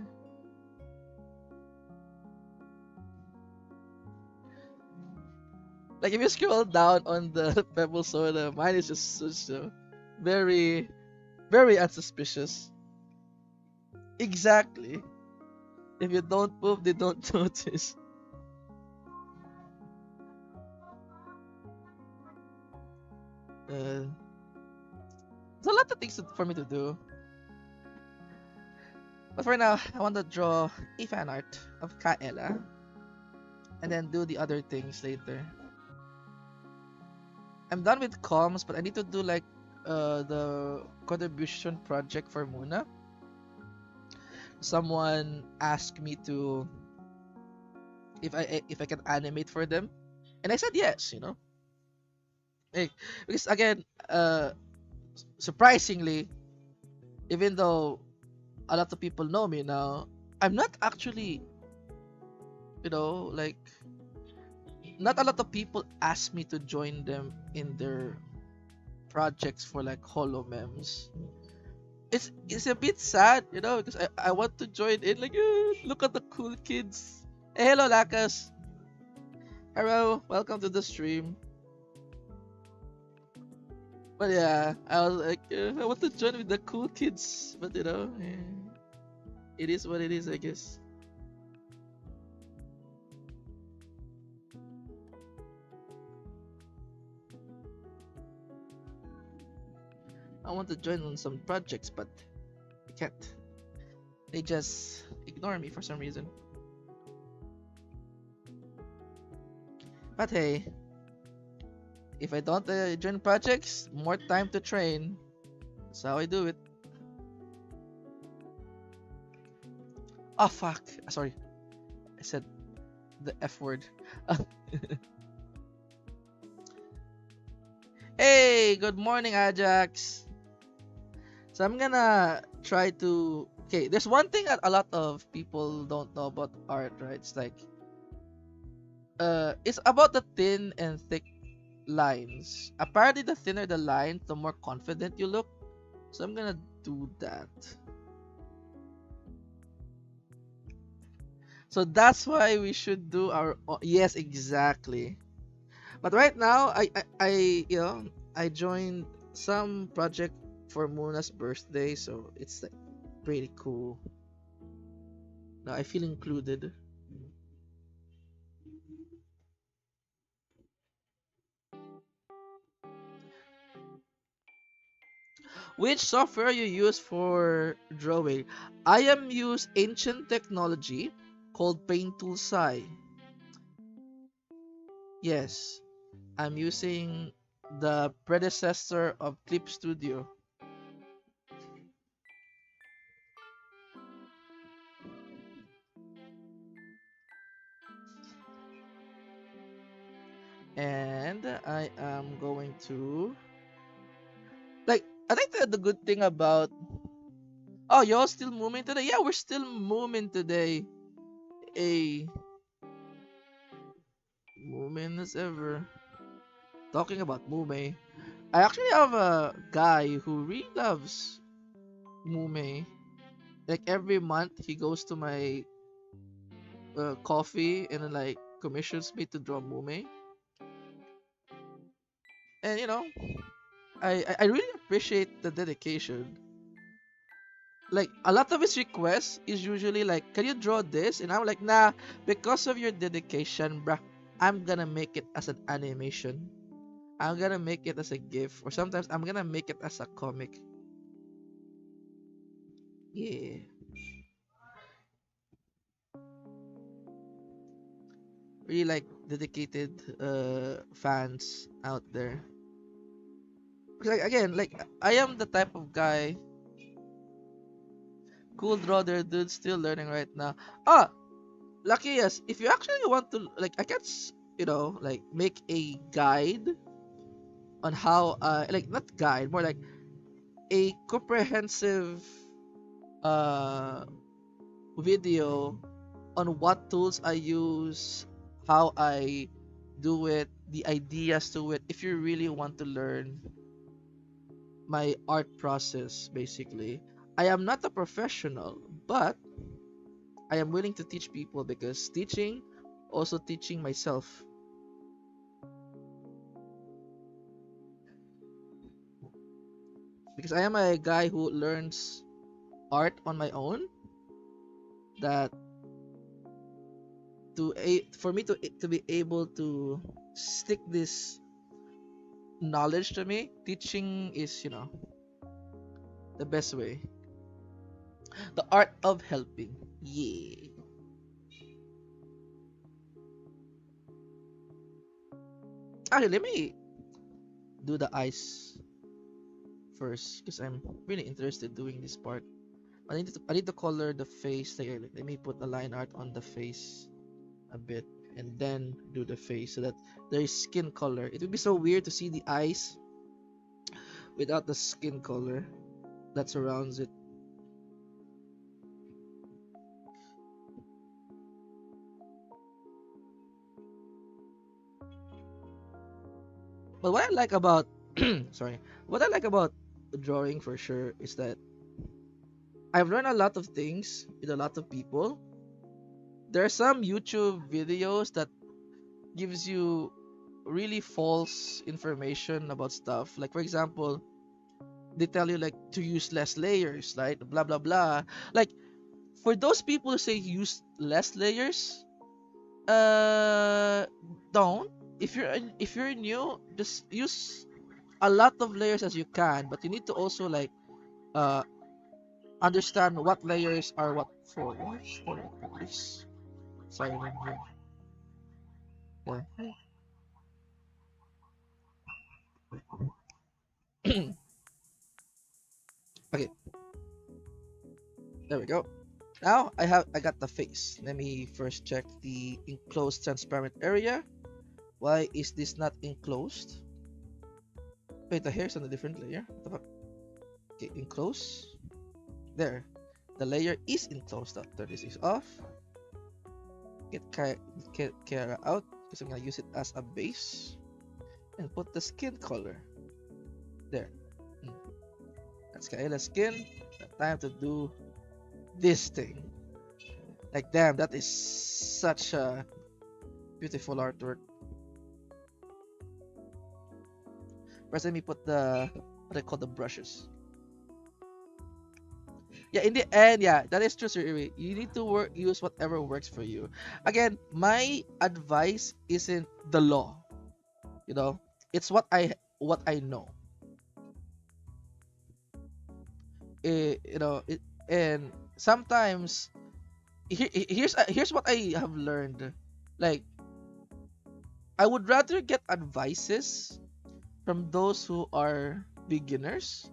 Like if you scroll down on the pebble soda, mine is just very, very unsuspicious. Exactly. If you don't move, they don't notice. Uh, there's a lot of things for me to do. But for now, I want to draw a fan art of Kaela and then do the other things later. I'm done with comms, but I need to do like the contribution project for Muna. Someone asked me to if I can animate for them, and I said yes. Like, because again, surprisingly, even though a lot of people know me now, I'm not actually, like not a lot of people ask me to join them in their projects for like holo memes. It's a bit sad, because I want to join in like look at the cool kids. Hey, hello Lakas. Hello, welcome to the stream. But yeah, I was like I want to join with the cool kids, but it is what it is, I guess. I want to join on some projects, but I can't. They just ignore me for some reason. But hey, if I don't join projects, more time to train. That's how I do it. Oh fuck! Sorry, I said the F word. Hey, good morning, Ajax. So I'm gonna try to. Okay, there's one thing that a lot of people don't know about art, right? It's like, it's about the thin and thick lines. Apparently, the thinner the line, the more confident you look. So I'm gonna do that. So that's why we should do our. Yes, exactly. But right now, I joined some project for Muna's birthday, so it's like pretty cool. Now I feel included. Which software you use for drawing? I am use ancient technology called Paint Tool Sai. Yes, I'm using the predecessor of Clip Studio. And I am going to, like, I think that the good thing about Oh, y'all still moving today? Yeah, we're still moving today. A moving as ever. Talking about Mume, I actually have a guy who really loves Mume. Like every month, he goes to my coffee and then like commissions me to draw Mume. And I really appreciate the dedication. Like a lot of his requests is usually like, "Can you draw this?" And I'm like, "Nah, because of your dedication, bruh, I'm gonna make it as an animation. I'm gonna make it as a GIF, or sometimes I'm gonna make it as a comic." Yeah, really like dedicated fans out there. Like again, like I am the type of guy, cool draw there, dude, still learning right now. Ah, lucky yes. If you actually want to, like, I can, like make a guide on how, like not guide, more like a comprehensive uh video on what tools I use, how I do it, the ideas to it. If you really want to learn my art process, basically, I am not a professional, but I am willing to teach people because teaching, also teaching myself. Because I am a guy who learns art on my own. That for me to be able to stick this knowledge to me, teaching is the best way. The art of helping. Yeah. Actually, let me do the eyes first because I'm really interested doing this part. I need to color the face layer. Let me put the line art on the face a bit and then do the face so that there is skin color. It would be so weird to see the eyes without the skin color that surrounds it. But what I like about sorry, what I like about drawing for sure is that I've learned a lot of things with a lot of people. There are some YouTube videos that gives you really false information about stuff. Like for example, they tell you like to use less layers, right? Blah blah blah. Like for those people who say use less layers, uh, don't. If you're new, just use a lot of layers as you can, but you need to also like uh understand what layers are what for. Please. Sorry, yeah. Okay, there we go. Now I got the face. Let me first check the enclosed transparent area. Why is this not enclosed? Wait, the hair's on a different layer. What the fuck? Okay, enclose. There. The layer is enclosed. I'll turn this off. Get Kaela out because I'm gonna use it as a base and put the skin color there. Mm. That's Kaela's skin. Time to do this thing. Like damn, that is such a beautiful artwork. First, let me put the what I call the brushes. Yeah, in the end, yeah, that is true, Sir Iri. You need to use whatever works for you. Again, my advice isn't the law. You know, it's what I know. And sometimes here's what I have learned. Like, I would rather get advices from those who are beginners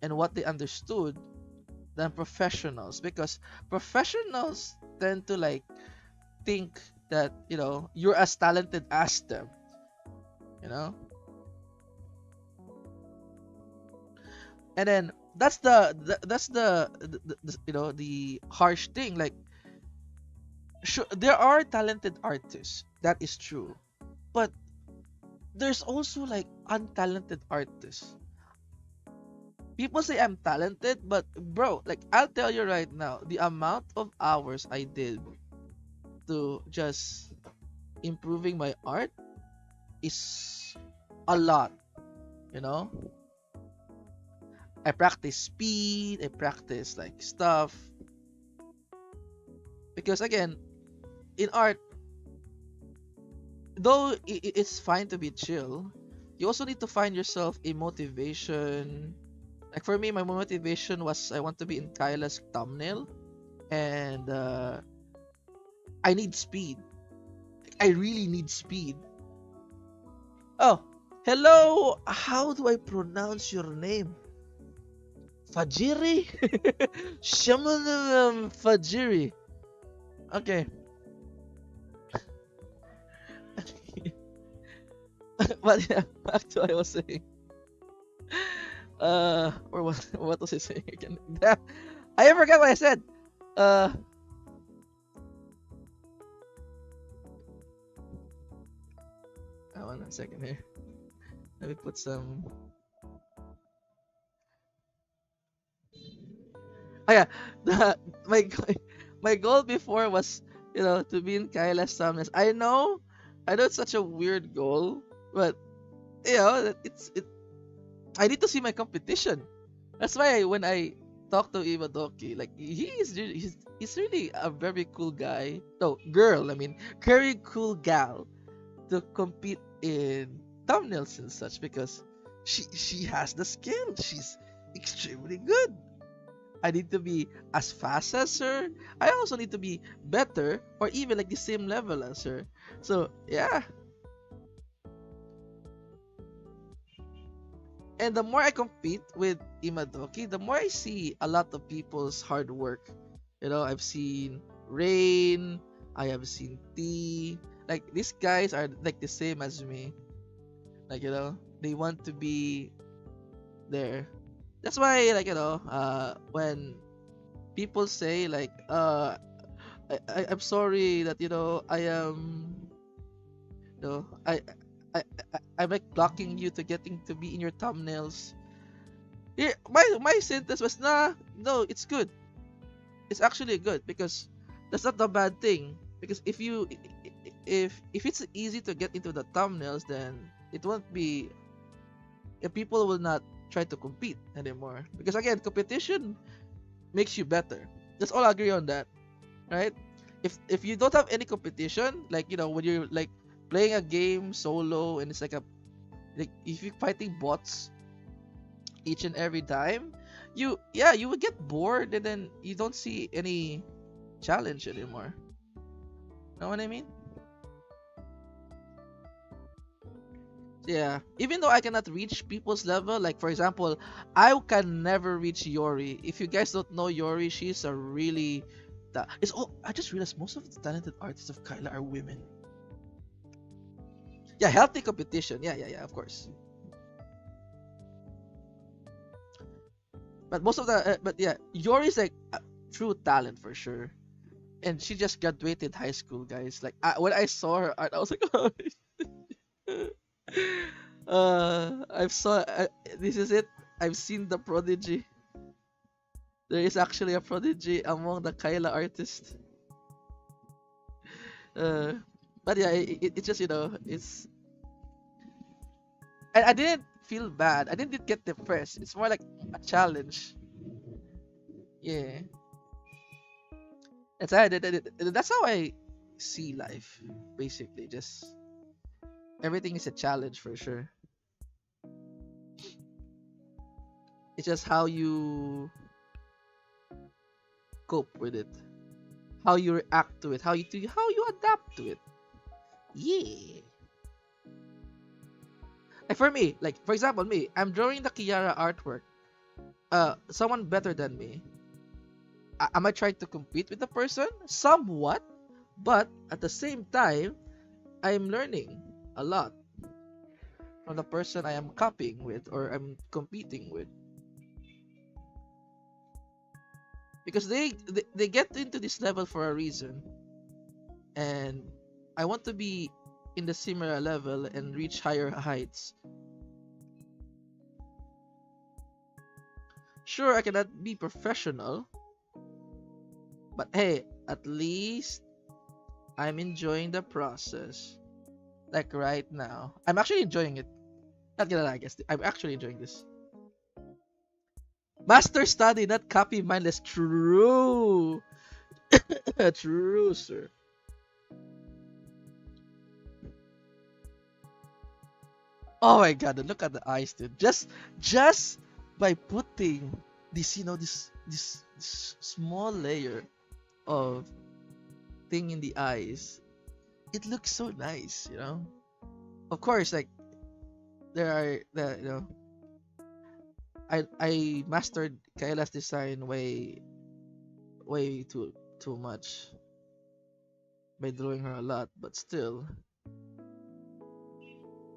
and what they understood than professionals, because professionals tend to like think that you're as talented as them, you know And then that's the the harsh thing. Like, sure, there are talented artists. That is true. But there's also like untalented artists. People say I'm talented, but bro, like I'll tell you right now, the amount of hours I did to just improving my art is a lot, you know? I practice speed, I practice like stuff because again, in art, though it's fine to be chill, you also need to find yourself a motivation. Like for me, my motivation was I want to be in Kaela's thumbnail, and I need speed. I really need speed. Oh, hello. How do I pronounce your name? Fajiri? Shamanam Fajiri. Okay. But yeah, back to what I was saying. Or what was I saying again? I forgot what I said. Uh, Hold on a second here. Let me put some. Oh yeah, the, my my goal before was to be in Kaila's Summits. I know it's such a weird goal, but it's. I need to see my competition. That's why when I talk to Iwadoki, like he's really a very cool guy. No, girl. I mean, very cool gal to compete in thumbnails and such because she has the skill. She's extremely good. I need to be as fast as her. I also need to be better or even like the same level as her. So yeah, and the more I compete with Imadoki, the more I see a lot of people's hard work. I've seen Rain, I have seen T. Like these guys are like the same as me. Like they want to be there. That's why when people say like I'm sorry that I am you know I'm like blocking you to getting to be in your thumbnails. Yeah, my sentence was no, it's good. It's actually good because that's not the bad thing. Because if it's easy to get into the thumbnails, then it won't be people will not try to compete anymore. Because again, competition makes you better. Let's all agree on that, right? If you don't have any competition, like when you're like playing a game solo and it's like if you're fighting bots each and every time, you would get bored and then you don't see any challenge anymore. Know what I mean? Yeah. Even though I cannot reach people's level, like for example, I can never reach Yori. If you guys don't know Yori, she's a really it's all I just realized most of the talented artists of Kyla are women. Yeah, healthy competition. Yeah, of course. But most of but yeah, Yori's like a true talent for sure. And she just graduated high school, guys. Like when I saw her art, I was like, oh, I've saw this is it. I've seen the prodigy. There is actually a prodigy among the Kyla artists. Uh, but yeah, it's just it's. I didn't feel bad. I didn't get depressed. It's more like a challenge. Yeah, that's how I see life. Basically, just everything is a challenge for sure. It's just how you cope with it, how you react to it, how you adapt to it. Yeah. Like for me, like for example, me, I'm drawing the Kiara artwork. Someone better than me. Am I trying to compete with the person? Somewhat, but at the same time, I'm learning a lot from the person I am copying with or I'm competing with. because they get into this level for a reason, and I want to be in the similar level and reach higher heights. Sure, I cannot be professional, but hey, at least I'm enjoying the process. Like right now, I'm actually enjoying it. Not gonna lie, I guess I'm actually enjoying this. Master study, not copy mindless. True. True, sir. Oh my god, look at the eyes, dude. Just by putting this, this small layer of thing in the eyes, it looks so nice. Of course, like there are the. I mastered Kaela's design way too much by drawing her a lot, but still,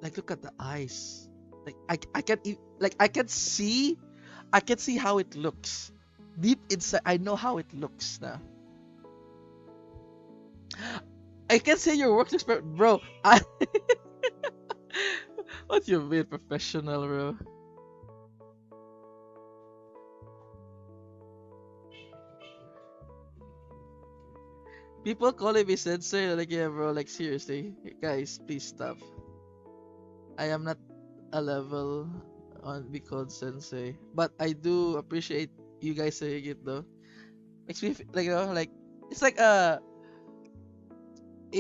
like look at the eyes. Like I can see how it looks deep inside. I know how it looks now. I can say your work looks bro. What you mean professional, bro? People calling me sensei, like yeah, bro. Like seriously, guys, please stop. I am not a level on be called sensei, but I do appreciate you guys saying it though. Makes me like like it's like a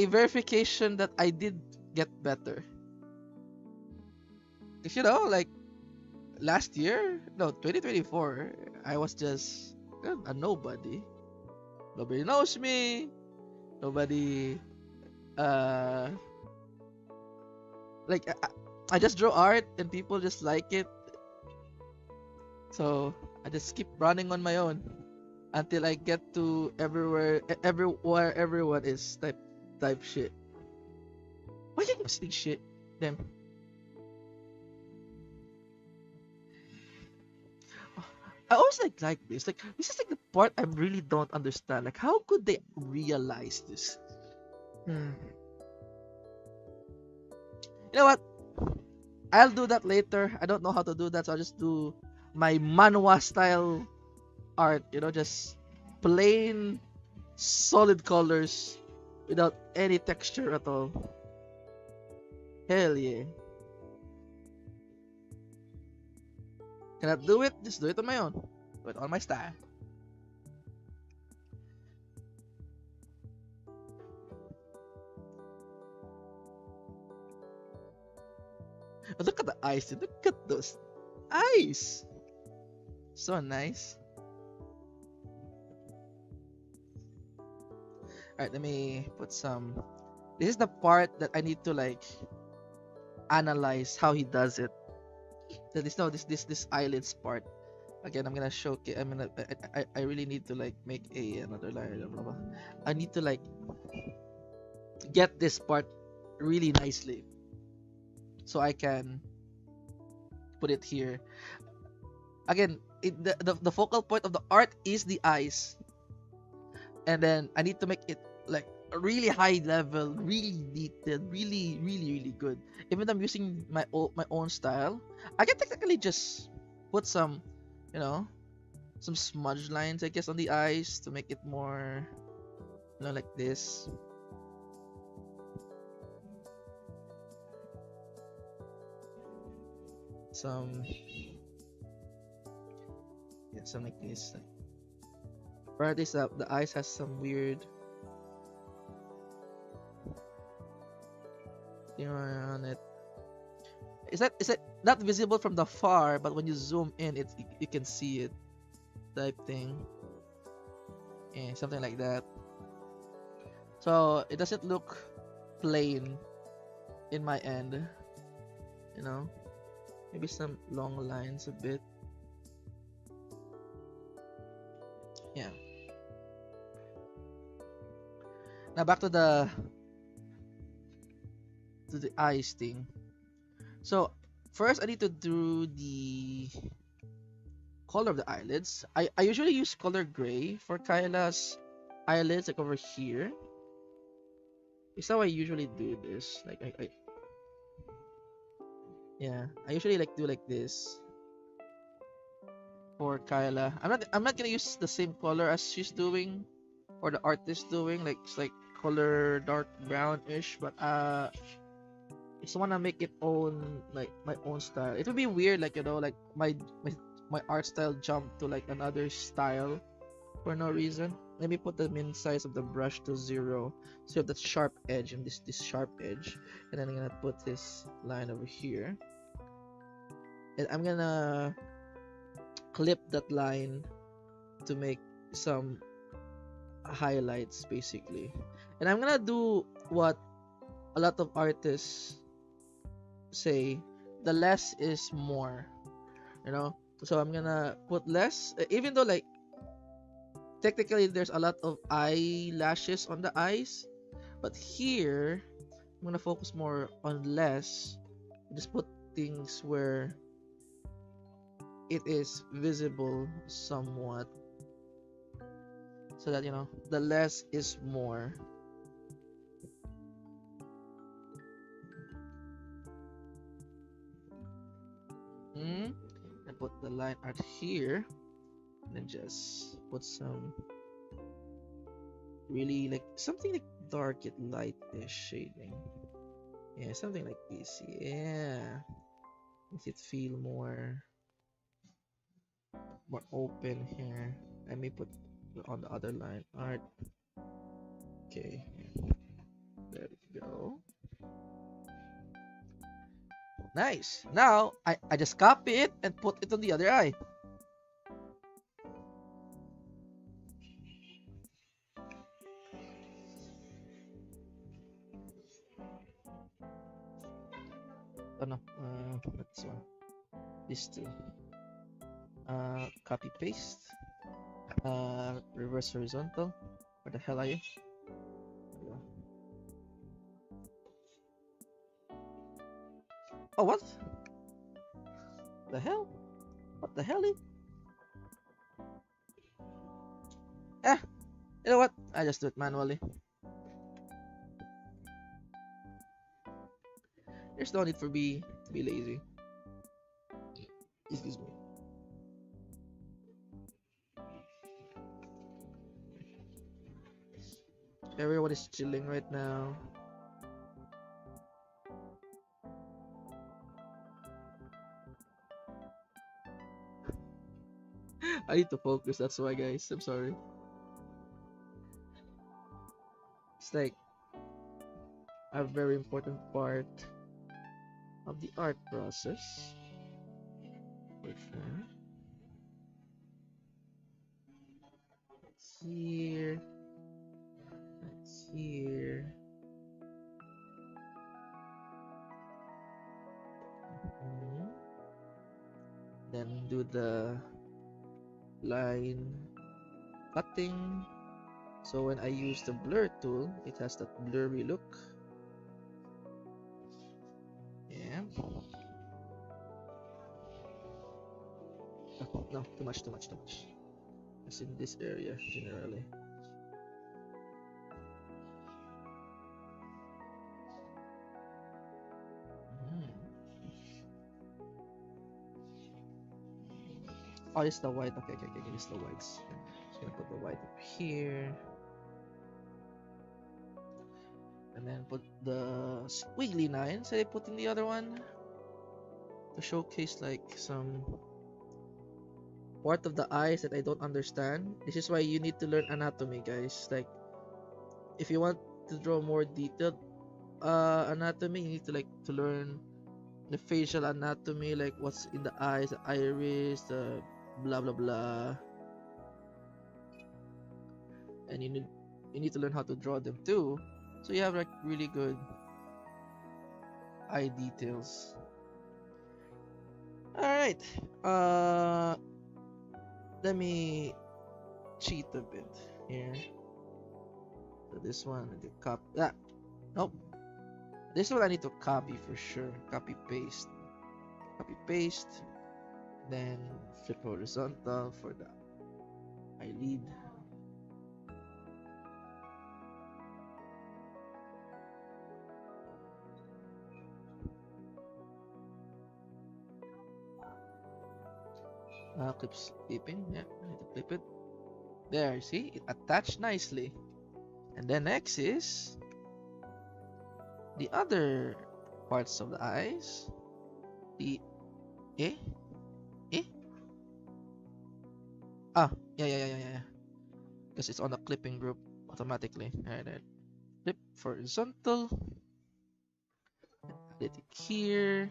verification that I did get better. Cause like last year, no, 2024, I was just a nobody. Nobody knows me. Nobody uh like I just draw art and people just like it. So I just keep running on my own until I get to everywhere everyone is type shit. Why you keep saying shit? Them. I always like this. Like this is like the part I really don't understand. Like how could they realize this? Hmm. You know what? I'll do that later. I don't know how to do that, so I'll just do my manhwa style art. Just plain solid colors without any texture at all. Hell yeah. Cannot do it? Just do it on my own. Do it on my style. But look at the eyes, dude. Look at those eyes. So nice. Alright, let me put some. This is the part that I need to like analyze how he does it. This eyelids part. Again, I'm gonna showcase. I really need to like make another layer. Blah, blah, blah. I need to like get this part really nicely, so I can put it here. Again, the focal point of the art is the eyes, and then I need to make it like a really high level, really detailed, really good. Even though I'm using my own style, I can technically just put some, some smudge lines, I guess, on the eyes to make it more, like this. Something like this. Or this the eyes has some weird thing on it. Is that not visible from the far, but when you zoom in, you can see it, type thing. Yeah, something like that. So it doesn't look plain in my end, maybe some long lines a bit. Yeah. Now back to the eyes thing. So first I need to do the color of the eyelids. I usually use color gray for Kaela's eyelids, like over here. It's how I usually do this. Like yeah, I usually like do like this for Kaela. I'm not gonna use the same color as she's doing or the artist doing. Like it's like color dark brownish, but I just wanna make it own like my own style. It would be weird, like like my art style jump to like another style for no reason. Let me put the min size of the brush to 0, so you have that sharp edge and this sharp edge, and then I'm gonna put this line over here, and I'm gonna clip that line to make some highlights basically, and I'm gonna do what a lot of artists say, the less is more, so I'm gonna put less, even though like technically there's a lot of eyelashes on the eyes, but here I'm gonna focus more on less, just put things where it is visible somewhat, so that the less is more. And put the line art here, and then just put some really like something like dark yet light-ish shading. Yeah, something like this. Yeah, makes it feel more open here. I may put on the other line art. Okay, there we go. Nice. Now I just copy it and put it on the other eye. Oh no, that's one. These two. Copy paste. Reverse horizontal. Where the hell are you? Oh, what? The hell? What the hell? Ah, you know what? I just do it manually. There's no need for me to be lazy. Excuse me. Everyone is chilling right now. I need to focus, that's why, guys. I'm sorry. It's like a very important part of the art process. For sure. It's here. It's here. Then do the line cutting. So when I use the blur tool, it has that blurry look. Yeah. Oh, no, too much. It's in this area generally. Oh, it's the white. Okay, it's the whites. Just gonna put the white up here. And then put the squiggly lines that I put in the other one to showcase like some part of the eyes that I don't understand. This is why you need to learn anatomy, guys. Like, if you want to draw more detailed anatomy, you need to learn the facial anatomy, like what's in the eyes, the iris, the blah blah blah, and you need to learn how to draw them too, so you have like really good eye details. All right, let me cheat a bit here. So this one I need to copy. Nope. This one I need to copy for sure. Copy paste. Then flip horizontal for the eyelid. Clips clipping. Yeah, I need to clip it. There, see, it attached nicely. And then next is the other parts of the eyes. The eh eh yeah. Because it's on the clipping group automatically. Alright, right. Flip horizontal. Edit it here.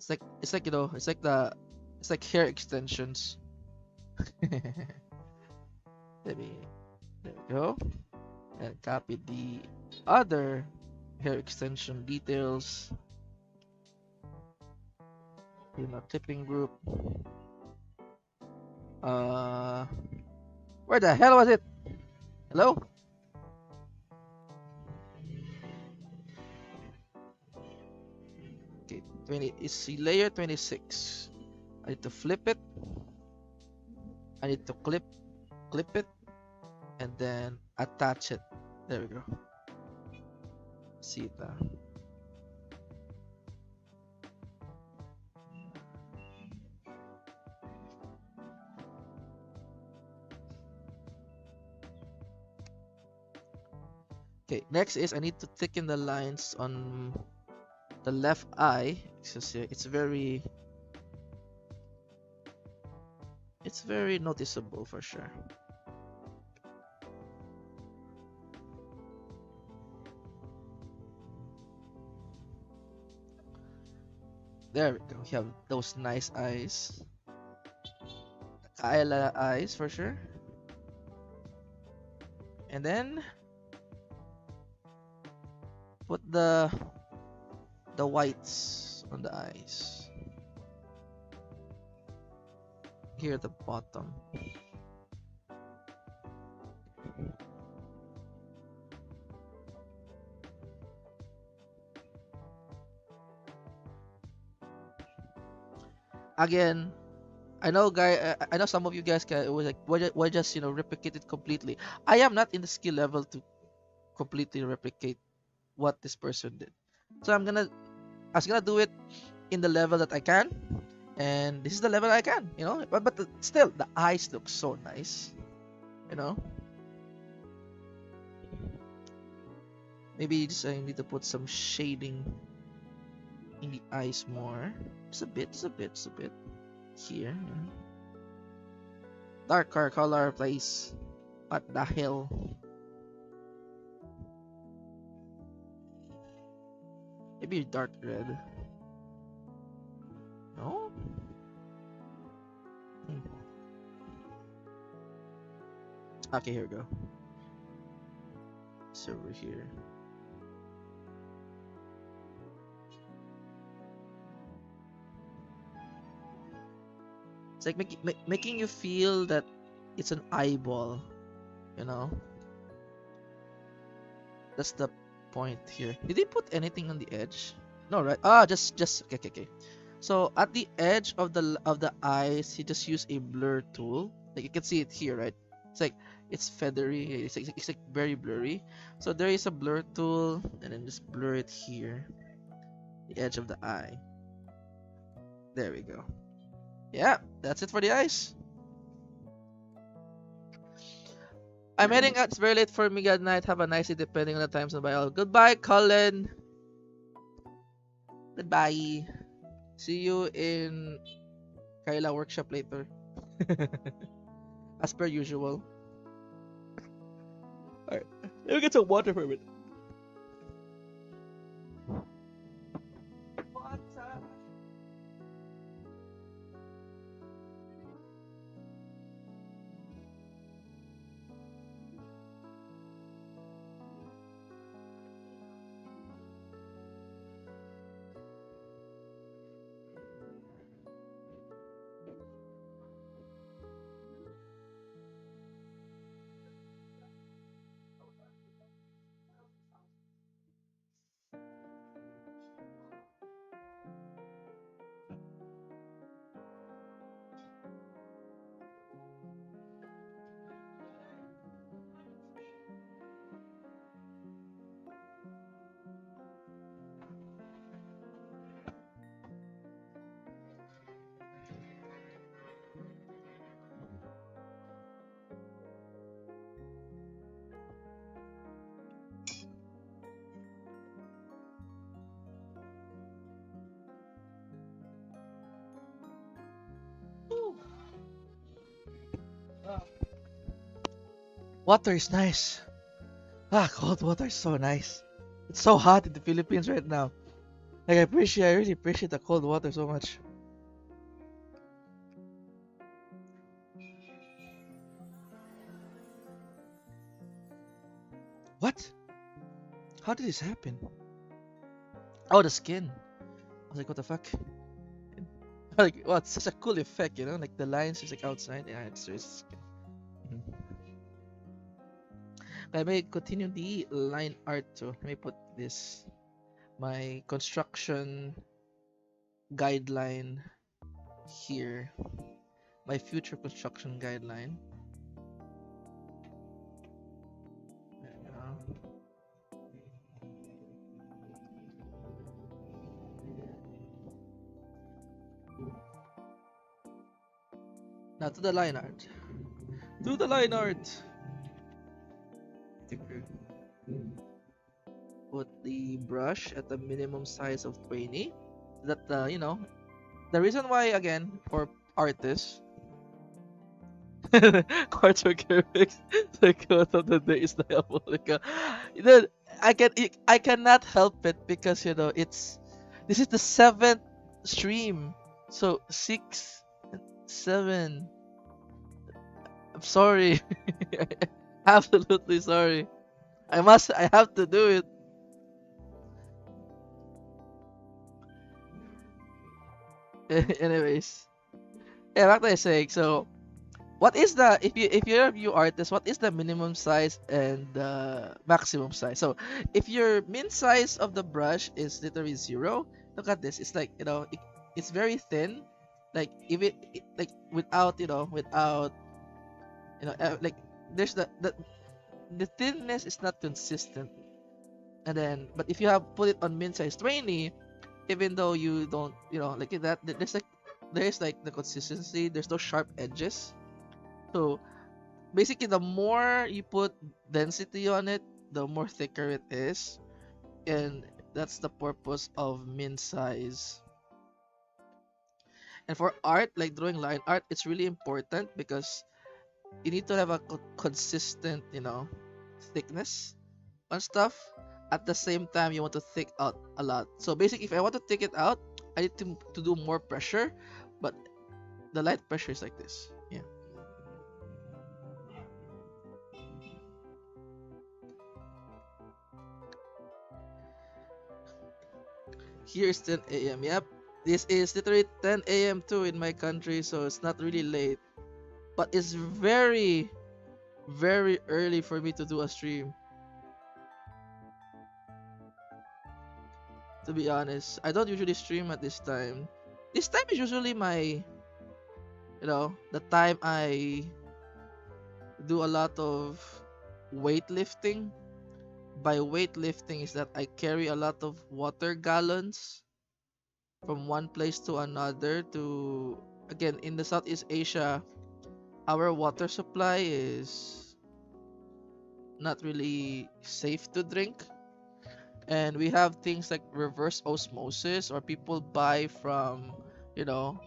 It's like it's like hair extensions. Let me There we go. And copy the other hair extension details in a clipping group. Where the hell was it? Hello? Okay, 20 is layer 26. I need to flip it. I need to clip it, and then attach it. There we go. See it now. Okay, next is I need to thicken the lines on the left eye. It's very noticeable for sure. There we go. We have those nice eyes. Kaela eyes for sure. And then put the whites on the eyes. Here at the bottom. Again, I know I know some of you guys was like, why just replicate it completely. I am not in the skill level to completely replicate what this person did. So I was gonna do it in the level that I can, and this is the level I can, but still the eyes look so nice, maybe just I need to put some shading in the eyes more, just a bit here, darker color, please. What the hell? Maybe dark red. No? Okay, here we go. So over here. It's like making you feel that it's an eyeball, That's the point here. Did he put anything on the edge? No, right? Just okay. So at the edge of the eyes, he just used a blur tool. Like you can see it here, right? It's feathery. It's like very blurry. So there is a blur tool, and then just blur it here, the edge of the eye. There we go. Yeah, that's it for the eyes. I'm heading out. It's very late for me. Good night. Have a nice day, depending on the times of bio. Goodbye, Colin. Goodbye. See you in Kaela workshop later. As per usual. Alright. Let me get some water for a minute. Water is nice. Cold water is so nice. It's so hot in the Philippines right now. Like I really appreciate the cold water so much. What? How did this happen? Oh, the skin. I was like, what the fuck? Like, well, it's such a cool effect, you know? Like the lines is like outside. Yeah, it's just skin. Mhm. I may continue the line art too. Let me put this. My construction guideline here. My future construction guideline. There we go. Now to the line art. To the line art. Put the brush at the minimum size of 20. That you know, the reason why again for artists, quarter cubics, the quote of the day is diabolical. Then I cannot help it because you know this is the seventh stream, so 6, 7. I'm sorry, absolutely sorry. I have to do it. Anyways, yeah, like I say, so what is the if you're a view artist, what is the minimum size and the maximum size? So if your min size of the brush is literally 0, look at this. It's like it's very thin. Like if like without like there's the thinness is not consistent. And then but if you have put it on min size 20, even though you don't like that, there's like the consistency. There's no sharp edges. So basically, the more you put density on it, the more thicker it is, and that's the purpose of min size. And for art, like drawing line art, it's really important because you need to have a consistent, thickness on stuff. At the same time, you want to thick out a lot. So basically, if I want to thick it out, I need to do more pressure, but the light pressure is like this. Yeah. Here's 10 a.m. Yep. This is literally 10 a.m. too in my country, so it's not really late. But it's very, very early for me to do a stream. To be honest, I don't usually stream at this time. This time is usually the time I do a lot of weightlifting. By weightlifting is that I carry a lot of water gallons from one place to another to again in the Southeast Asia our water supply is not really safe to drink, and we have things like reverse osmosis or people buy from you know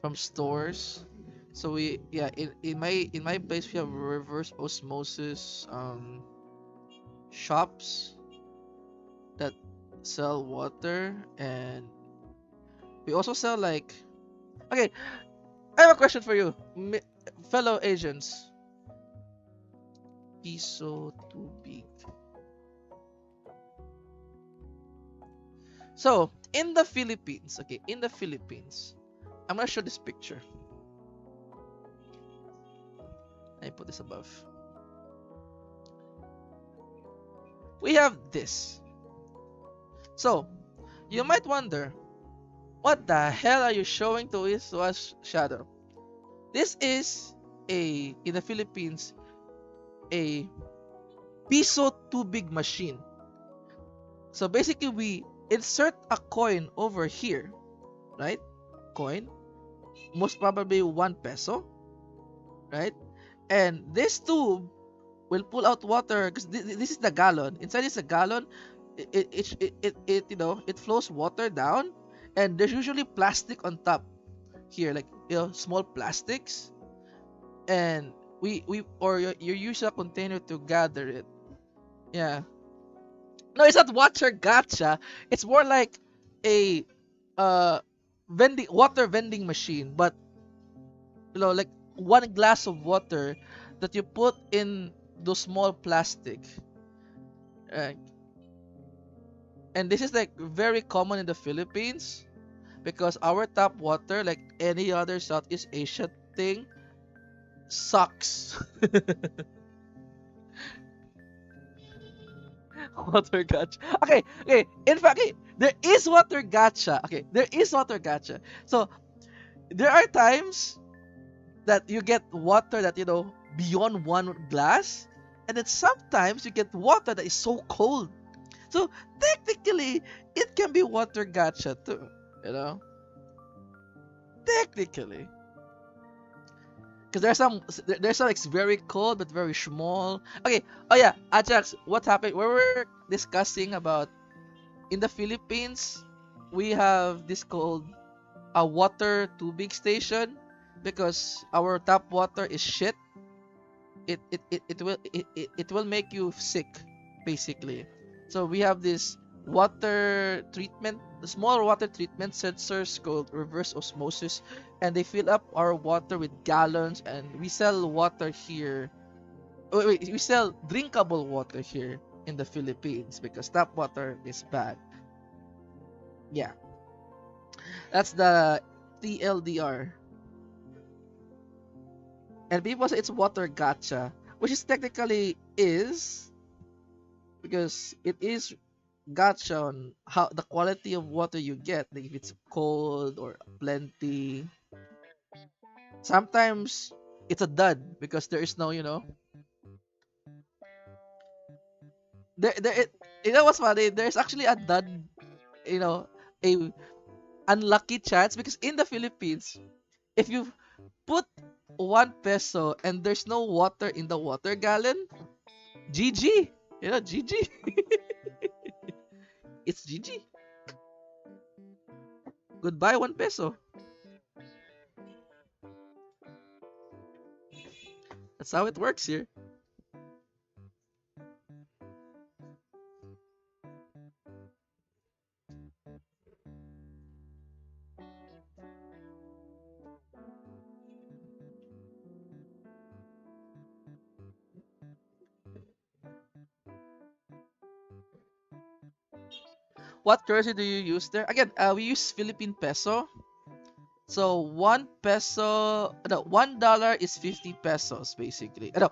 from stores. So in my place we have reverse osmosis shops that sell water, and we also sell like okay, I have a question for you, fellow Asians. Piso too big. So in the Philippines, I'm gonna show this picture. I put this above. We have this. So you might wonder, what the hell are you showing to us, Shadow? This is in the Philippines, a piso too big machine. So basically, we insert a coin over here, right? Coin, most probably 1 peso, right? And this tube will pull out water because this is the gallon. Inside is a gallon. It flows water down, and there's usually plastic on top here, like small plastics. and you use a container to gather it. Yeah. No, it's not water gacha. It's more like a uh vending water vending machine, but like one glass of water that you put in those small plastic. Right? And this is like very common in the Philippines because our tap water, like any other Southeast Asia thing, sucks. Water gacha. Okay, okay. In fact, okay, there is water gacha. Okay, there is water gacha. So there are times that you get water that beyond one glass, and then sometimes you get water that is so cold. So technically, it can be water gacha too. You know, technically, because there's some like very cold but very small. Okay. Oh yeah, Ajax, what happened? We were discussing about in the Philippines, we have this called a water tubing station because our tap water is shit. It will make you sick, basically. So we have this water treatment, small water treatment sensors called reverse osmosis, and they fill up our water with gallons, and we sell water here. Wait, we sell drinkable water here in the Philippines because tap water is bad. Yeah, that's the TLDR. And people say it's water gacha, which is technically is because it is gacha on how the quality of water you get, like if it's cold or plenty. Sometimes it's a dud because there is no, there what's funny? There's actually a dud, you know, a unlucky chance because in the Philippines, if you put 1 peso and there's no water in the water gallon, GG. GG. It's GG. Goodbye 1 peso. That's how it works here. What currency do you use there? Again, we use Philippine peso. So 1 peso, no, $1 is 50 pesos basically. No,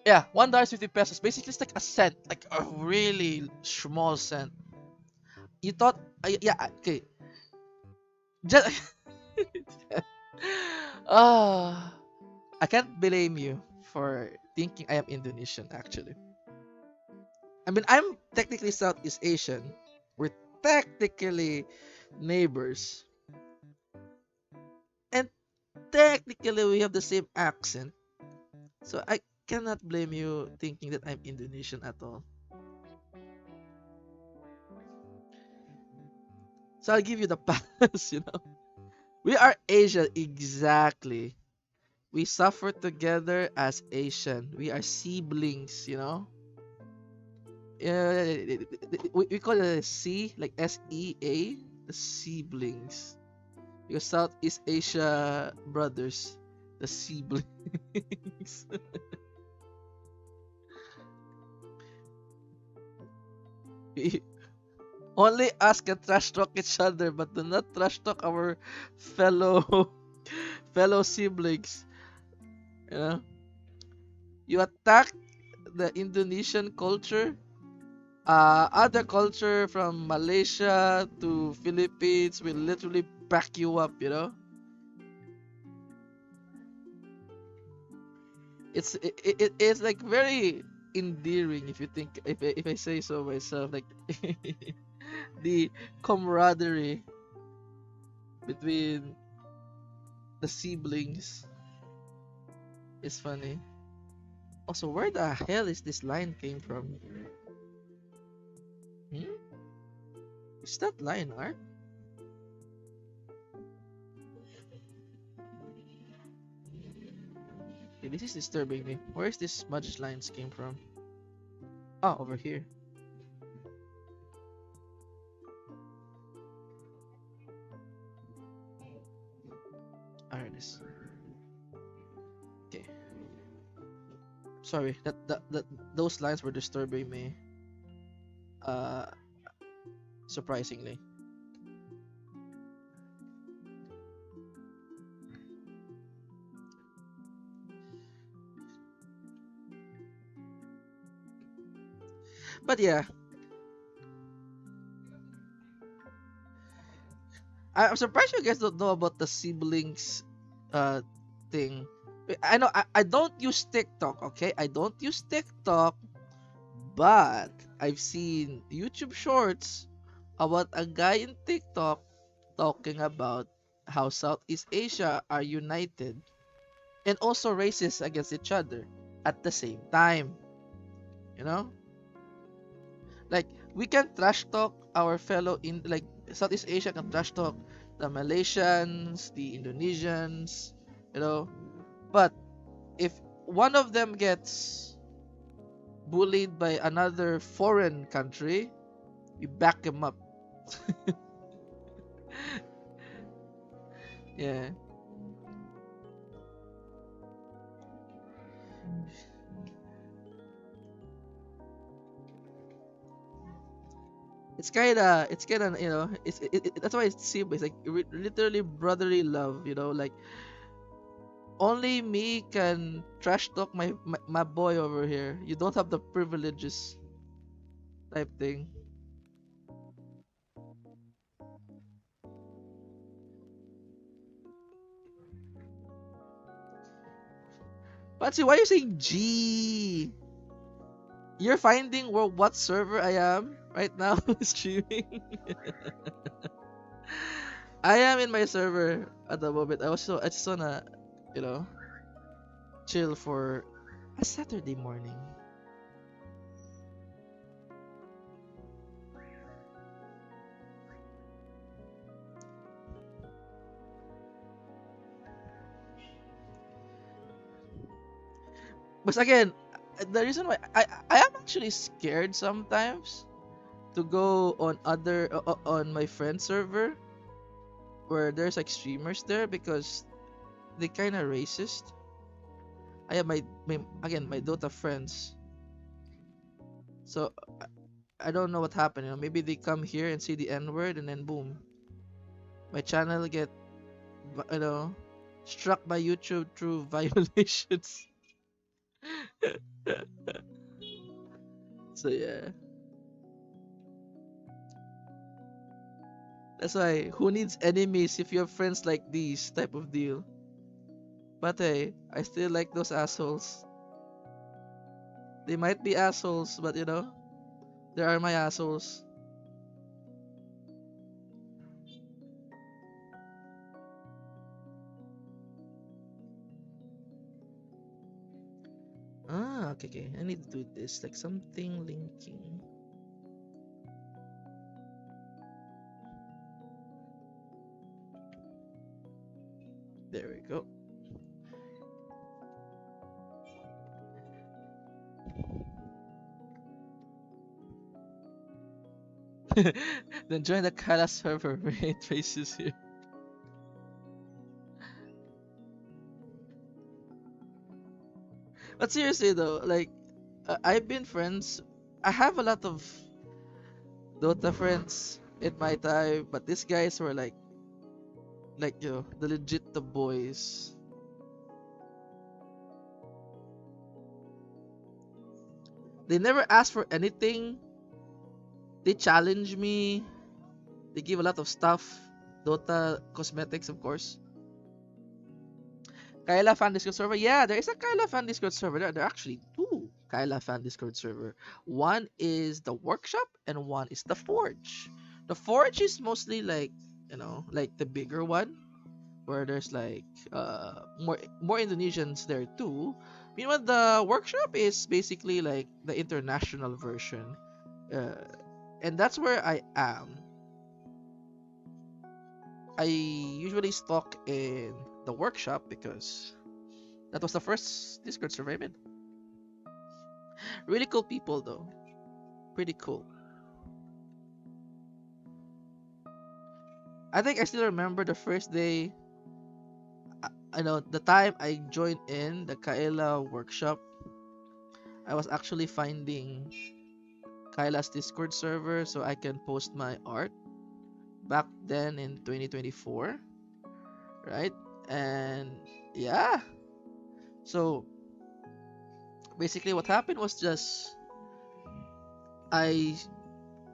yeah, $1 is 50 pesos. Basically, it's like a cent, like a really small cent. You thought, yeah, okay. Just, ah, I can't blame you for thinking I am Indonesian. Actually, I mean I'm technically Southeast Asian. We're technically neighbors, and technically we have the same accent. So I cannot blame you thinking that I'm Indonesian at all. So I'll give you the pass. We are Asian, exactly. We suffer together as Asian. We are siblings. We call it a C, like SEA, the siblings. Because Southeast Asia brothers, the siblings. We only us can trash talk each other, but do not trash talk our fellow fellow siblings. You know, you attack the Indonesian culture, other culture from Malaysia to Philippines will literally back you up. It's like very endearing if you think if I say so myself, like the camaraderie between the siblings is funny. Also, where the hell is this line came from? Hmm? Is that line art? Okay, this is disturbing me. Where's this smudged lines came from? Oh, over here. There it is. Okay. Sorry, that those lines were disturbing me. Uh, Surprisingly. But yeah, I'm surprised you guys don't know about the siblings uh thing. I know I don't use TikTok, okay? I don't use TikTok, but I've seen YouTube shorts about a guy in TikTok talking about how Southeast Asia are united and also racist against each other at the same time. You know? Like we can trash talk our fellow in like Southeast Asia can trash talk the Malaysians, the Indonesians, you know. But if one of them gets bullied by another foreign country, we back him up. Yeah. It's kinda that's why it's simple. It's like literally brotherly love, like only me can trash talk my boy over here. You don't have the privileges type thing. Patsy, why are you saying G? You're finding what server I am right now streaming. I am in my server at the moment. I just wanna, you know, chill for a Saturday morning. But again, the reason why I am actually scared sometimes to go on on my friend server where there's like streamers there because they kind of racist. I have my Dota friends, so I don't know what happened. Maybe they come here and say the N word and then boom, my channel get you know struck by YouTube through violations. So yeah, that's why who needs enemies if you have friends like these type of deal. But hey, I still like those assholes. They might be assholes, but they are my assholes. Ah, okay, okay. I need to do this, like something linking. There we go. Then join the Kala server where it traces here. But seriously though, like I've been friends. I have a lot of Dota friends in my time, but these guys were like the legit the boys. They never ask for anything. They challenge me. They give a lot of stuff. Dota cosmetics, of course. Kaela fan Discord server. Yeah, there is a Kaela fan Discord server. There are actually two Kaela fan Discord server. One is the workshop and one is the forge. The forge is mostly like like the bigger one where there's like more Indonesians there too. Meanwhile, the workshop is basically like the international version, uh, and that's where I am. I usually stock in the workshop because That was the first Discord server I made. Really cool people though. Pretty cool. I think I still remember the first day. I know the time I joined in the Kaela workshop. I was actually finding Kaela's Discord server so I can post my art back then in 2024, right? And yeah, so basically what happened was just I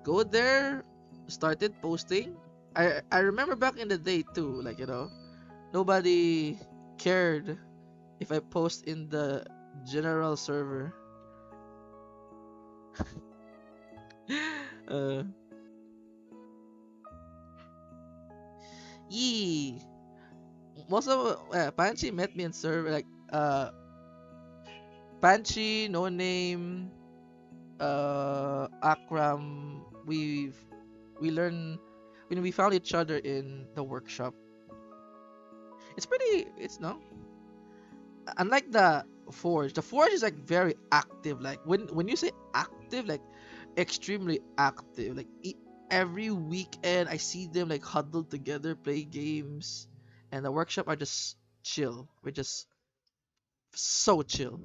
go there, started posting. I remember back in the day too, like nobody cared if I post in the general server. uh, Yee. Most of Panchi met me in server like Panchi, No Name, Akram. We learn when we found each other in the workshop. It's pretty. It's no unlike the Forge. The Forge is like very active. Like when you say active, like extremely active. Like every weekend, I see them like huddled together, play games, and the workshop are just chill. We're just so chill.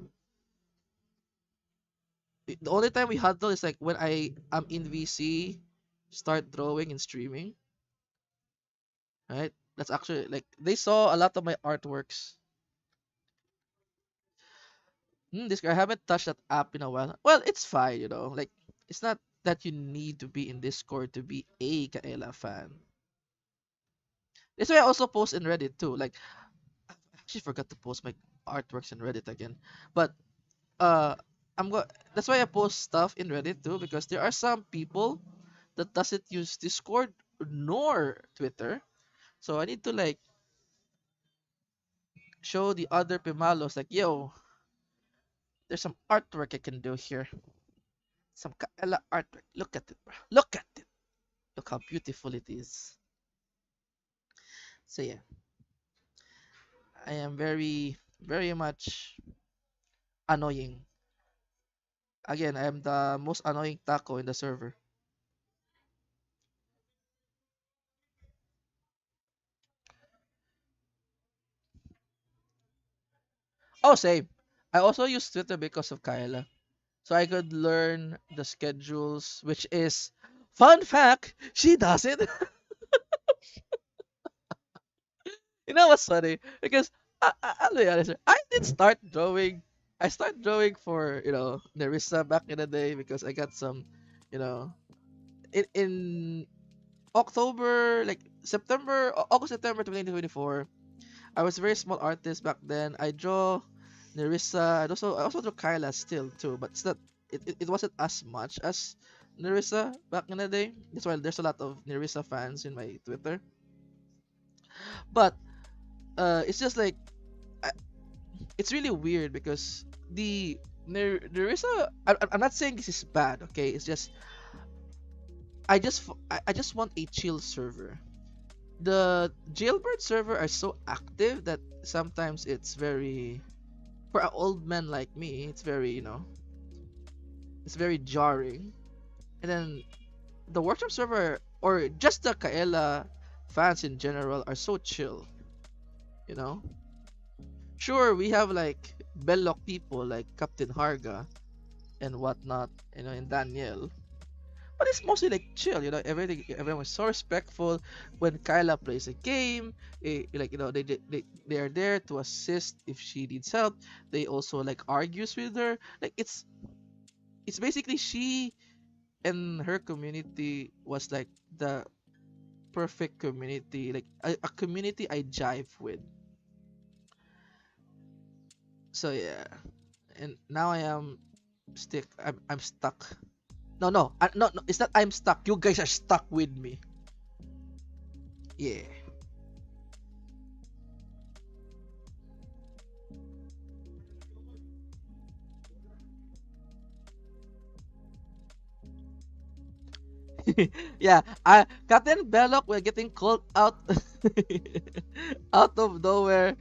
The only time we huddle is like when I'm in VC, start drawing and streaming. Right? That's actually like they saw a lot of my artworks. This I haven't touched that app in a while. Well, it's fine, Like it's not that you need to be in Discord to be a Kaela fan. That's why I also post in Reddit too. Like I actually forgot to post my artworks in Reddit again. But uh I'm go that's why I post stuff in Reddit too because there are some people that doesn't use Discord nor Twitter. So I need to like show the other Pimalos like, yo, there's some artwork I can do here. Some Kaela artwork. Look at it, bro. Look at it. Look how beautiful it is. So yeah, I am very, very much annoying. Again, I am the most annoying taco in the server. Oh, same. I also use Twitter because of Kyla. So I could learn the schedules, which is fun fact, she does it. You know what's funny? Because I'll be honest, I did start drawing. I started drawing for Nerissa back in the day because I got some, you know, in October, like August September 2024. I was a very small artist back then. I draw Nerissa. I also draw Kyla still too, but it's not. It wasn't as much as Nerissa back in the day. That's why there's a lot of Nerissa fans in my Twitter. But it's just like I, it's really weird because Nerissa. I'm not saying this is bad. Okay, it's just I just want a chill server. The jailbird server are so active that sometimes it's very for an old man like me, it's very jarring. And then the workshop server or just the Kaela fans in general are so chill, you know. Sure, we have like Belloc people like Captain Harga and whatnot, and Daniel. But it's mostly like chill, everyone was so respectful when Kyla plays a game. Like they are there to assist if she needs help. They also like argues with her. Like it's basically she and her community was like the perfect community, like a community I jive with. So yeah, and now I'm stuck. No, no, no, it's not I'm stuck. You guys are stuck with me. Yeah. Yeah, Captain Belloc were getting called out out of nowhere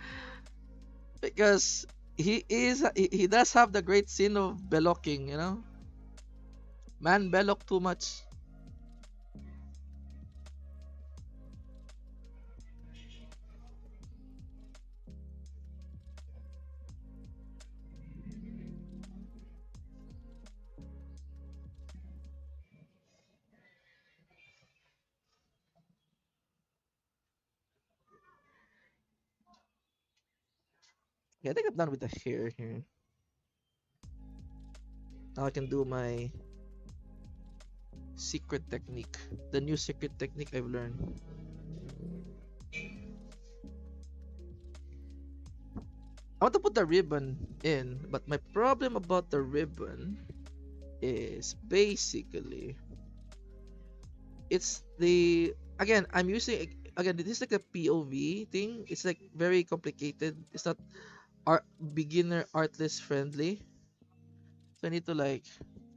because he does have the great sin of bellocking, you know. Man belloc too much. Okay, I think I'm done with the hair here. Now I can do my secret technique. The new secret technique I've learned. I want to put the ribbon in, but my problem about the ribbon is basically it's the again I'm using again this is like a POV thing. It's like very complicated. It's not art beginner artlist friendly. So I need to like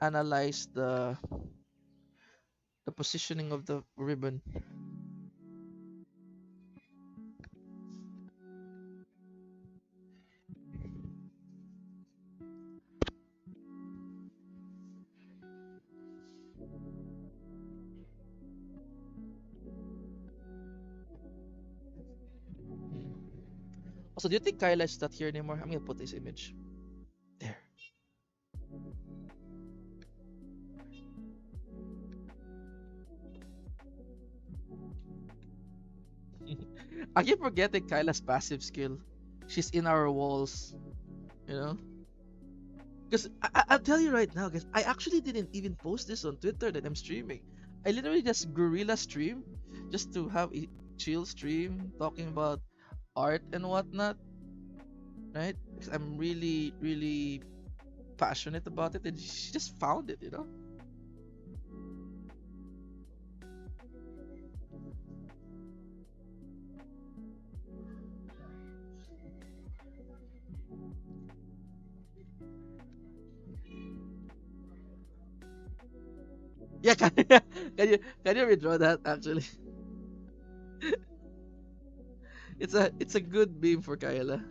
analyze the positioning of the ribbon. Also, do you think Kyla is not here anymore? I'm gonna put this image there. I keep forgetting Kyla's passive skill. She's in our walls, you know. Because I'll tell you right now, guys, I actually didn't even post this on Twitter that I'm streaming. I literally just guerrilla stream just to have a chill stream talking about art and whatnot, right? Because I'm really, really passionate about it, and she just found it, you know. Yeah, can you withdraw that actually? It's a good beam for Kaela.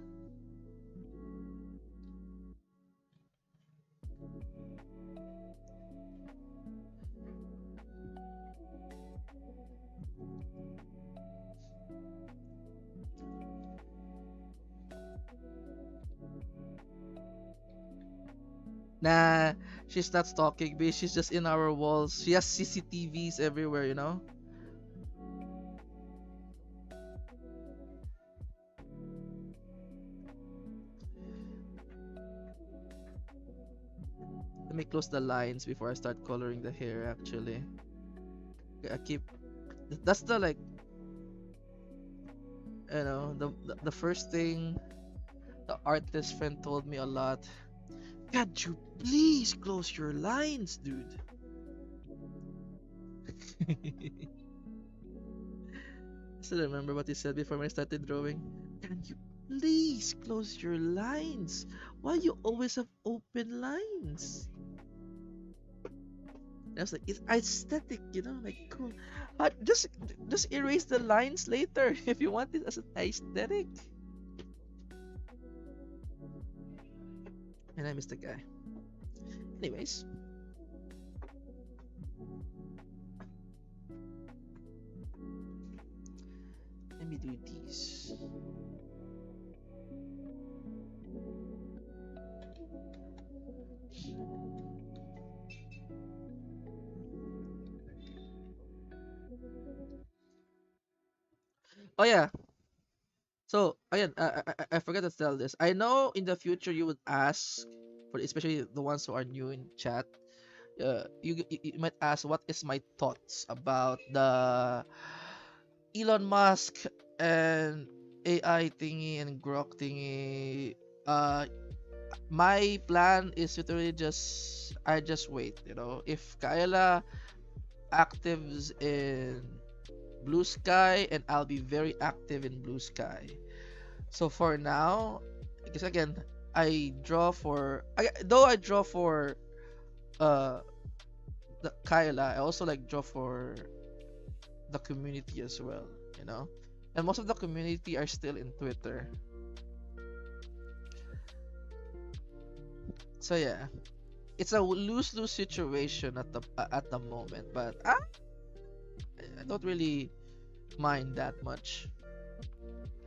Nah, she's not stalking me. She's just in our walls. She has CCTVs everywhere, you know. Let me close the lines before I start coloring the hair. Actually, I keep. That's the like, you know, the first thing the artist friend told me a lot. Can't you please close your lines, dude? Still remember what he said before I started drawing. Can you please close your lines? Why you always have open lines? And I was like, it's aesthetic, you know, like cool. Just erase the lines later if you want it as an aesthetic. And I missed the guy. Anyways, let me do these. Oh yeah. So again, I forgot to tell this. I know in the future you would ask, for especially the ones who are new in chat, you might ask what is my thoughts about the Elon Musk and AI thingy and Grok thingy. My plan is literally just I just wait. You know, if Kaela actives in Blue Sky, and I'll be very active in Blue Sky. So for now, because again, though I draw for uh the Kyla, I also like draw for the community as well, you know. And most of the community are still in Twitter. So yeah, it's a lose-lose situation at the moment, but I don't really mind that much.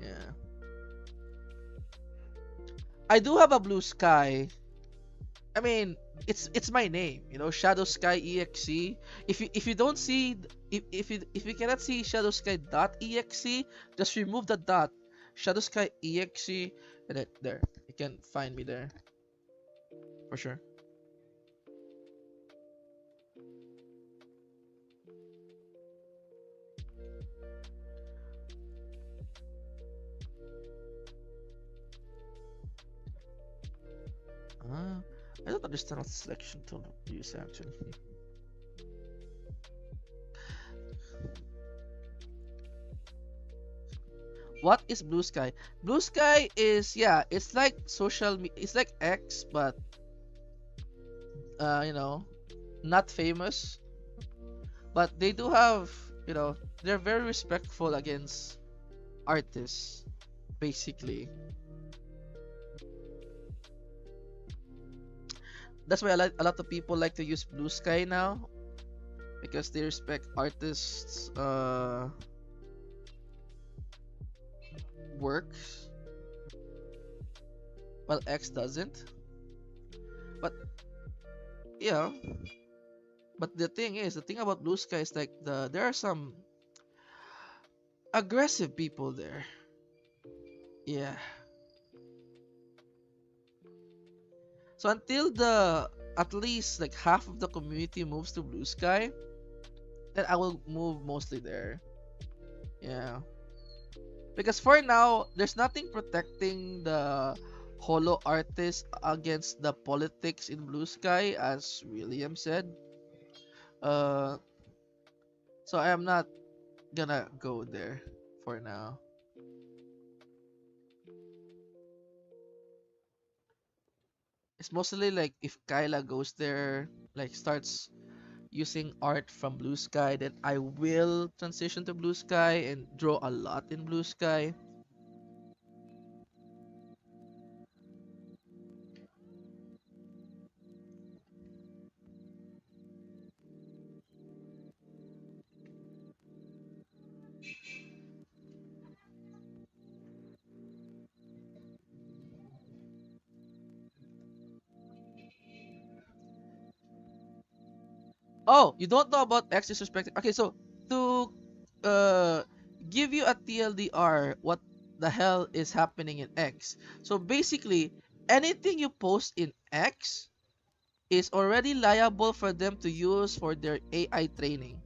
Yeah, I do have a blue sky. I mean, it's my name, Shadow Sky EXE. If you don't see if you cannot see Shadow Sky dot exe, just remove the dot. Shadow Sky EXE, and then there you can find me there for sure. I don't understand what selection tool to use actually. What is Blue Sky? Blue Sky is, yeah, it's like it's like X, but uh, you know, not famous. But they do have, they're very respectful against artists, basically. That's why a lot of people like to use Blue Sky now because they respect artists' works, while X doesn't. But yeah, but the thing about Blue Sky is like there are some aggressive people there. Yeah. So until the at least like half of the community moves to Blue Sky, then I will move mostly there. Yeah. Because for now, there's nothing protecting the holo artist against the politics in Blue Sky, as William said. Uh, so I am not gonna go there for now. It's mostly like if Kyla goes there, like starts using art from Blue Sky, then I will transition to Blue Sky and draw a lot in Blue Sky. Oh, you don't know about X disrespect? Okay, so to uh give you a TLDR, what the hell is happening in X? So basically, anything you post in X is already liable for them to use for their AI training.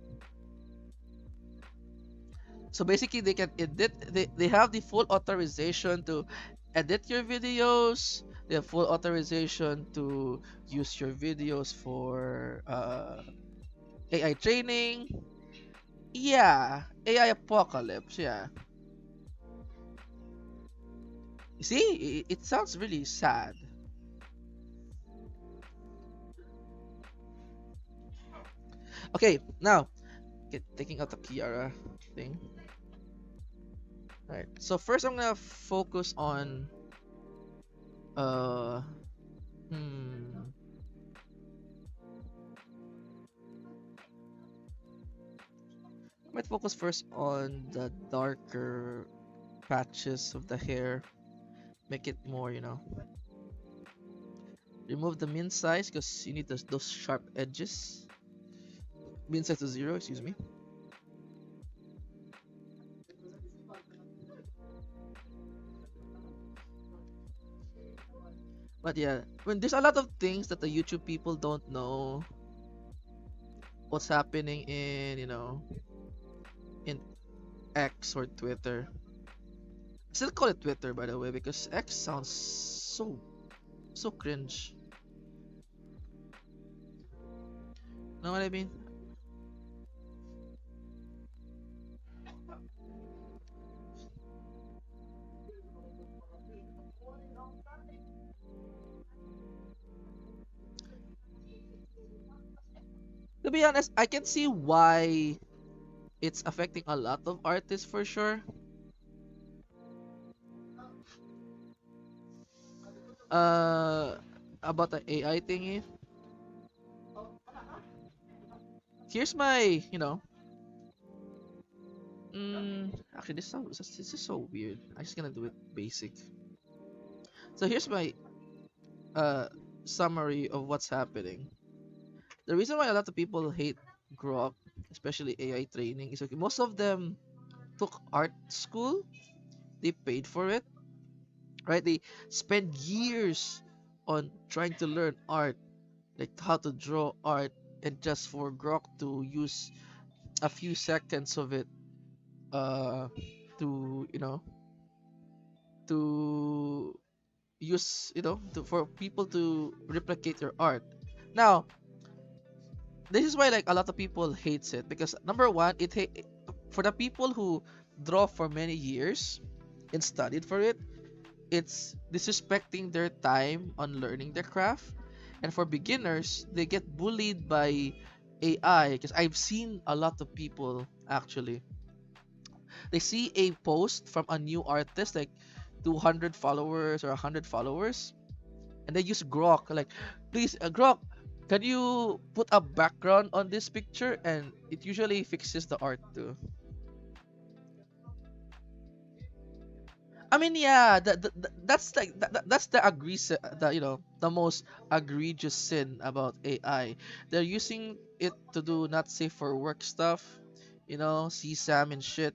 So basically, they can edit. They have the full authorization to edit your videos. They have full authorization to use your videos for AI training. Yeah, AI apocalypse. Yeah. You see, it sounds really sad. Okay, now taking out the Kiara thing. All right. So first, I'm gonna focus on uh hmm. I might focus first on the darker patches of the hair. Make it more, remove the min size because you need those sharp edges. Min size to 0, excuse me. But yeah, when there's a lot of things that the YouTube people don't know what's happening in X or Twitter. I still call it Twitter by the way because X sounds so cringe. Know what I mean? To be honest, I can see why it's affecting a lot of artists for sure. Uh, about the AI thingy. Here's my, actually this is so weird. I'm just gonna do it basic. So here's my uh summary of what's happening. The reason why a lot of people hate Grok, especially AI training, is okay. Most of them took art school. They paid for it, right? They spend years on trying to learn art, like how to draw art, and just for Grok to use a few seconds of it, uh, to to use for people to replicate your art. Now, this is why like a lot of people hates it because number one, for the people who draw for many years and studied for it, it's disrespecting their time on learning their craft. And for beginners, they get bullied by AI because I've seen a lot of people actually. They see a post from a new artist like 200 followers or 100 followers, and they use Grok like, please, Grok, can you put a background on this picture? And it usually fixes the art too. I mean, yeah, that's like that's the the most egregious sin about AI. They're using it to do not safe for work stuff, CSAM and shit.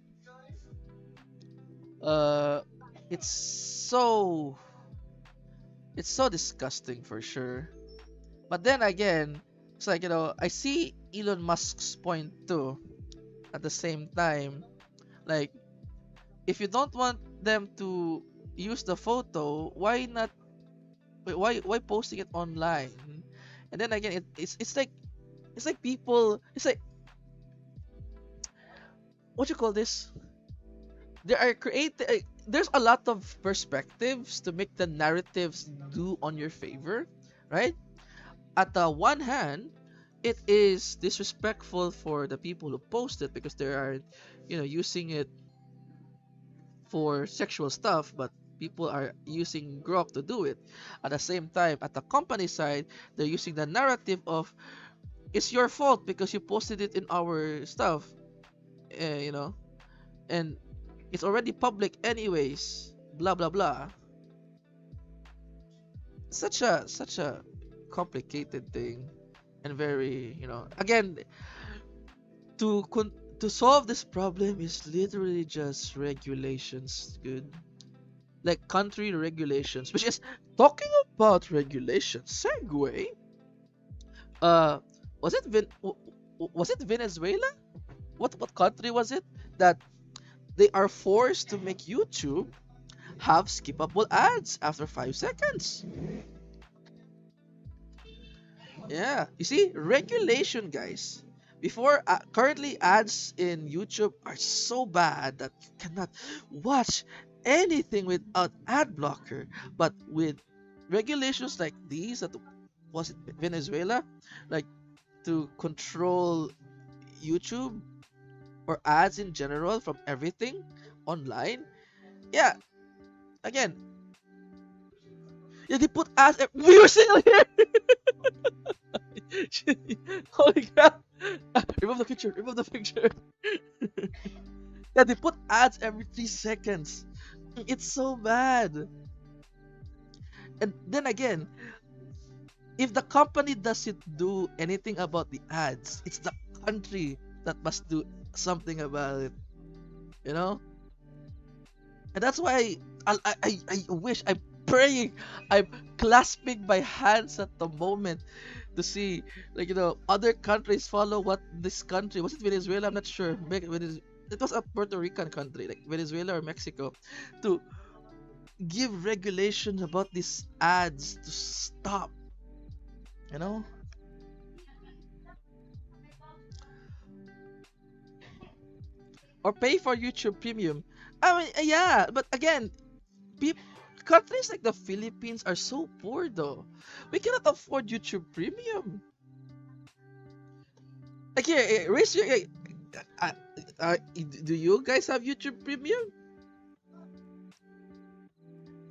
Uh, it's so it's so disgusting for sure. But then again, it's like I see Elon Musk's point too. At the same time, like if you don't want them to use the photo, why not why posting it online? And then again, it's like people, it's like, what you call this, there are there's a lot of perspectives to make the narratives do on your favor, right? At the one hand, it is disrespectful for the people who post it because they are using it for sexual stuff, but people are using Grok to do it. At the same time, at the company side, they're using the narrative of it's your fault because you posted it in our stuff, you know, and it's already public anyways. Blah blah blah. Such a complicated thing, and very again to to solve this problem is literally just regulations, good, like country regulations, which is talking about regulations. Segue. Uh, was it was it Venezuela? What country was it that they are forced to make YouTube have skippable ads after 5 seconds? Yeah, you see, regulation, guys. Before, currently ads in YouTube are so bad that you cannot watch anything without ad blocker. But with regulations like these, that was it Venezuela, like to control YouTube or ads in general from everything online. Yeah, again, yeah, they put ads. We were still here. Holy crap! Remove the picture. Remove the picture. Yeah, they put ads every 3 seconds. It's so bad. And then again, if the company doesn't do anything about the ads, it's the country that must do something about it. You know? And that's why I wish, I'm praying, I'm clasping my hands at the moment to see, like, other countries follow what this country, was it Venezuela? I'm not sure. It was a Puerto Rican country, like Venezuela or Mexico, to give regulation about these ads to stop, you know? Or pay for YouTube Premium. I mean, yeah, but again, people, countries like the Philippines are so poor though. We cannot afford YouTube Premium. Like here, raise your. Uh, do you guys have YouTube Premium?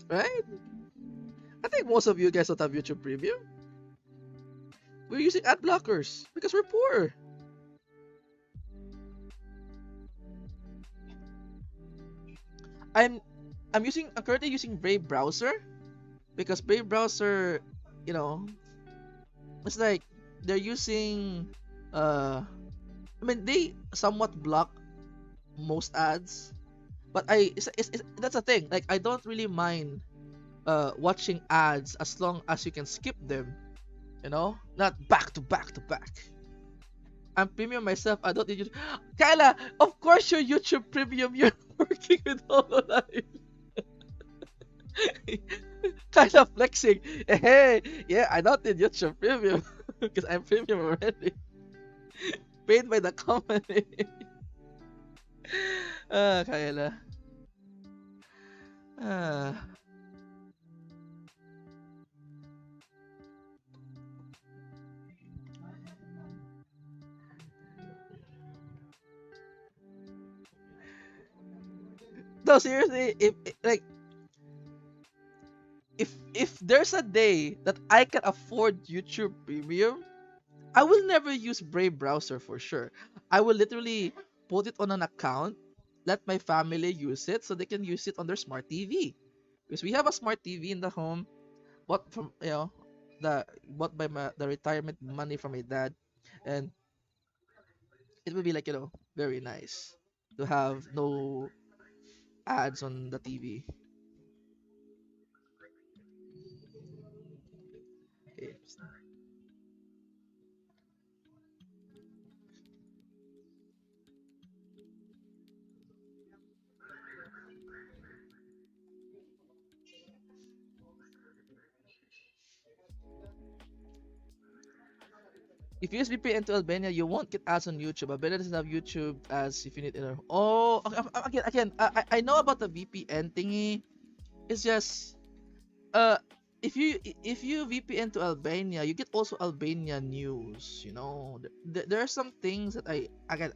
Right? think most of you guys don't have YouTube Premium. We're using ad blockers because we're poor. I'm I'm currently using Brave browser because Brave browser, you know, it's like they're using I mean they somewhat block most ads, but that's a thing. Like I don't really mind watching ads as long as you can skip them, not back to back to back. I'm premium myself. I don't need you. Kyla, of course you're YouTube premium. You're working with hololive. Kind of flexing. Hey, yeah, I don't need YouTube premium because I'm premium already. Paid by the company. Kyla. Ah. No, seriously, like if there's a day that I can afford YouTube Premium, I will never use Brave browser for sure. I will literally put it on an account, let my family use it so they can use it on their smart TV. Because we have a smart TV in the home, bought from the bought by the retirement money from my dad, and it will be like very nice to have no ads on the TV. Okay. If you use VPN to Albania, you won't get ads on YouTube. Albania doesn't have YouTube as if you need it. Oh, okay, again, I know about the VPN thingy. It's just uh, if you VPN to Albania, you get also Albania news. There are some things that I get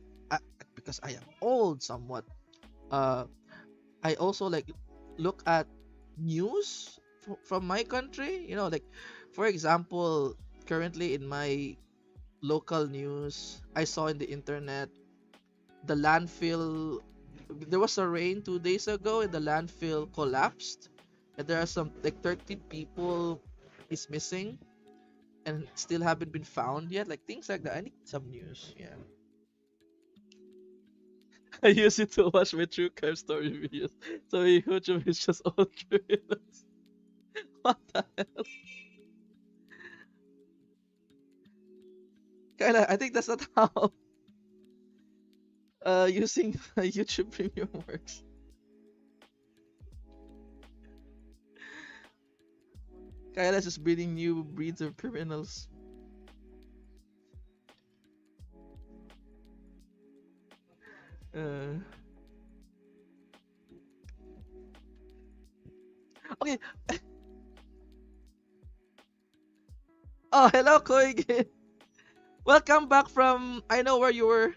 because I am old somewhat. Uh, I also like look at news from my country. Like for example, currently in my local news, I saw in the internet the landfill. There was a rain 2 days ago, and the landfill collapsed, and there are some like 30 people is missing and still haven't been found yet. Like things like that. I need some news. Yeah. I use it to watch my true crime story videos. So my YouTube is just all criminals. What the hell? Kinda, I think that's not how using YouTube Premium works. Kyla's just breeding new breeds of criminals. Uh, okay. Oh, hello, Koige. Welcome back from I know where you were.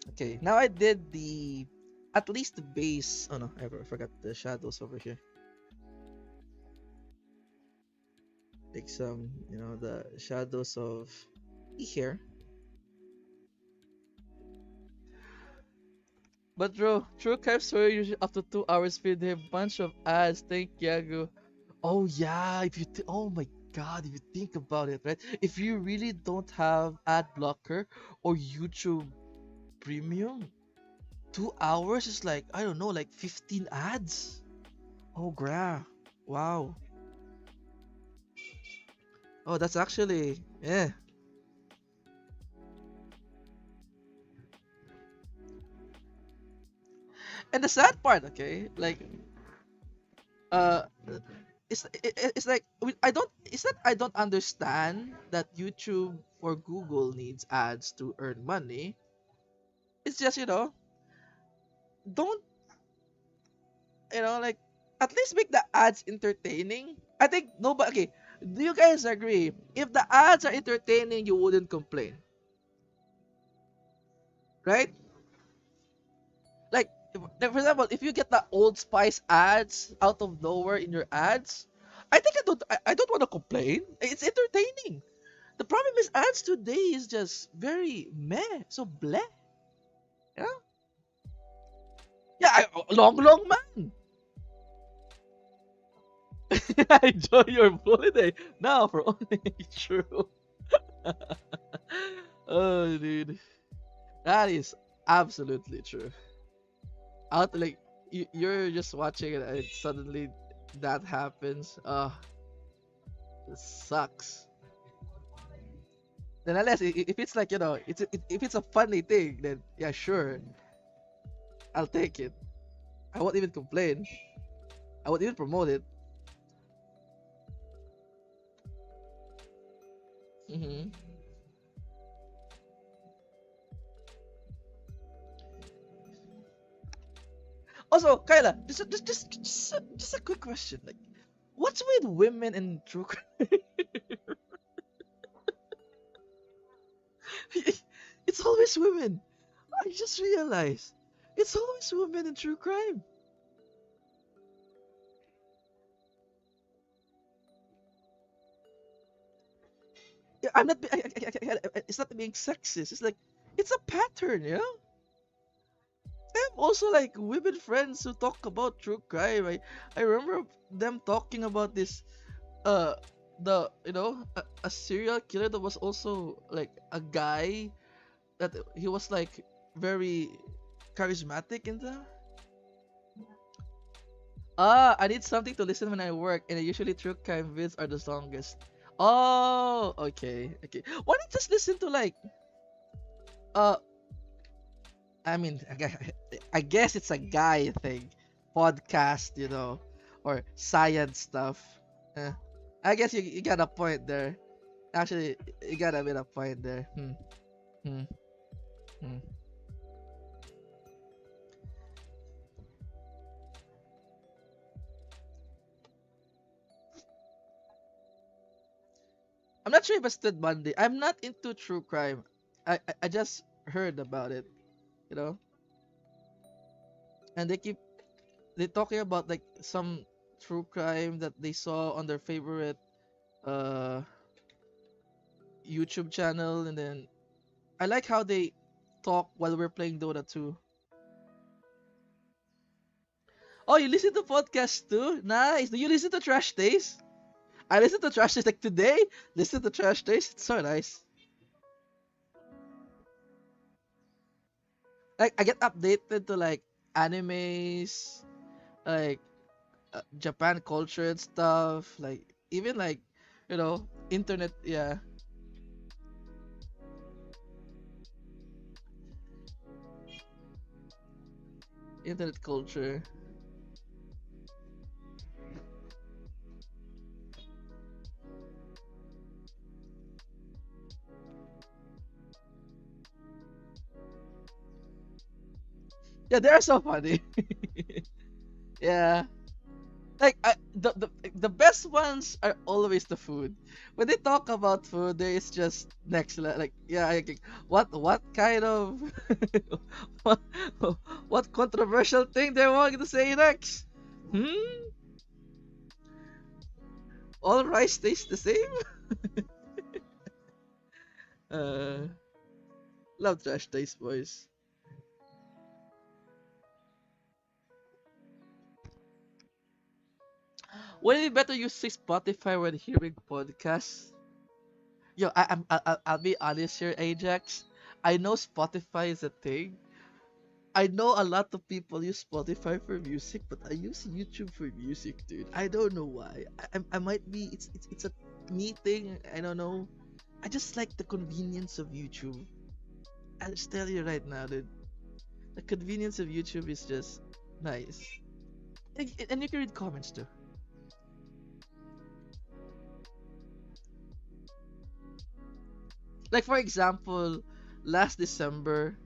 Okay, now I did at least the base. Oh no, I forgot the shadows over here. Like some, the shadows of here. But bro, True Crime Story usually after 2 hours feed a bunch of ads. Thank Yago. Oh yeah, oh my god, if you think about it, right? If you really don't have ad blocker or YouTube Premium, 2 hours is like I don't know, like 15 ads. Oh gra, wow. Oh, that's actually yeah. And the sad part, okay, like uh it's like I don't it's that I don't understand that YouTube or Google needs ads to earn money. It's just don't like at least make the ads entertaining. I think nobody okay Do you guys agree? If the ads are entertaining, you wouldn't complain, right? Like for example, if you get the Old Spice ads out of nowhere in your ads, I think I don't want to complain. It's entertaining. The problem is ads today is just very meh, so bleh. Yeah, yeah. Long man. Enjoy your holiday now for only true. Oh, dude, that is absolutely true. Out like you're just watching it and suddenly that happens. It sucks. Then unless if it's like if it's a funny thing, then yeah, sure, I'll take it. I won't even complain. I won't even promote it. hmm Also, Kyla, just a quick question. Like, what's with women in true crime? It's always women. I just realized it's always women in true crime. Yeah, I'm not. It's not being sexist. It's like it's a pattern, you know. I have also like women friends who talk about true crime. I remember them talking about this uh the a serial killer that was also like a guy that he was like very charismatic in the I need something to listen when I work, and usually true crime vids are the longest. Oh, okay. Why not just listen to like uh I mean, I guess it's a guy thing, podcast, or science stuff. Eh, I guess you got a point there. Actually, you got a bit of point there. Hmm, hmm. I'm not sure if it's Ted Bundy. I'm not into true crime. I just heard about it, you know, and they talking about like some true crime that they saw on their favorite uh YouTube channel, and then I like how they talk while we're playing Dota 2. Oh, you listen to podcasts too? Nice. Do you listen to Trash Days? I listen to Trash Days like today. Listen to Trash Days. It's so nice. Like I get updated to like animes, like Japan culture and stuff. Like even like internet. Yeah, internet culture. Yeah, they're so funny. Yeah. Like the best ones are always the food. When they talk about food, there is just next like yeah, what kind of what, what controversial thing they want to say next? Hmm? All rice tastes the same? Uh, love trash taste boys. Would it be better use say Spotify when hearing podcasts? Yo, I'll be honest here, Ajax. I know Spotify is a thing. I know a lot of people use Spotify for music, but I use YouTube for music, dude. I don't know why. I might be it's a me thing. I don't know. I just like the convenience of YouTube. I'll just tell you right now, dude. The convenience of YouTube is just nice. And you can read comments too. Like for example, last December,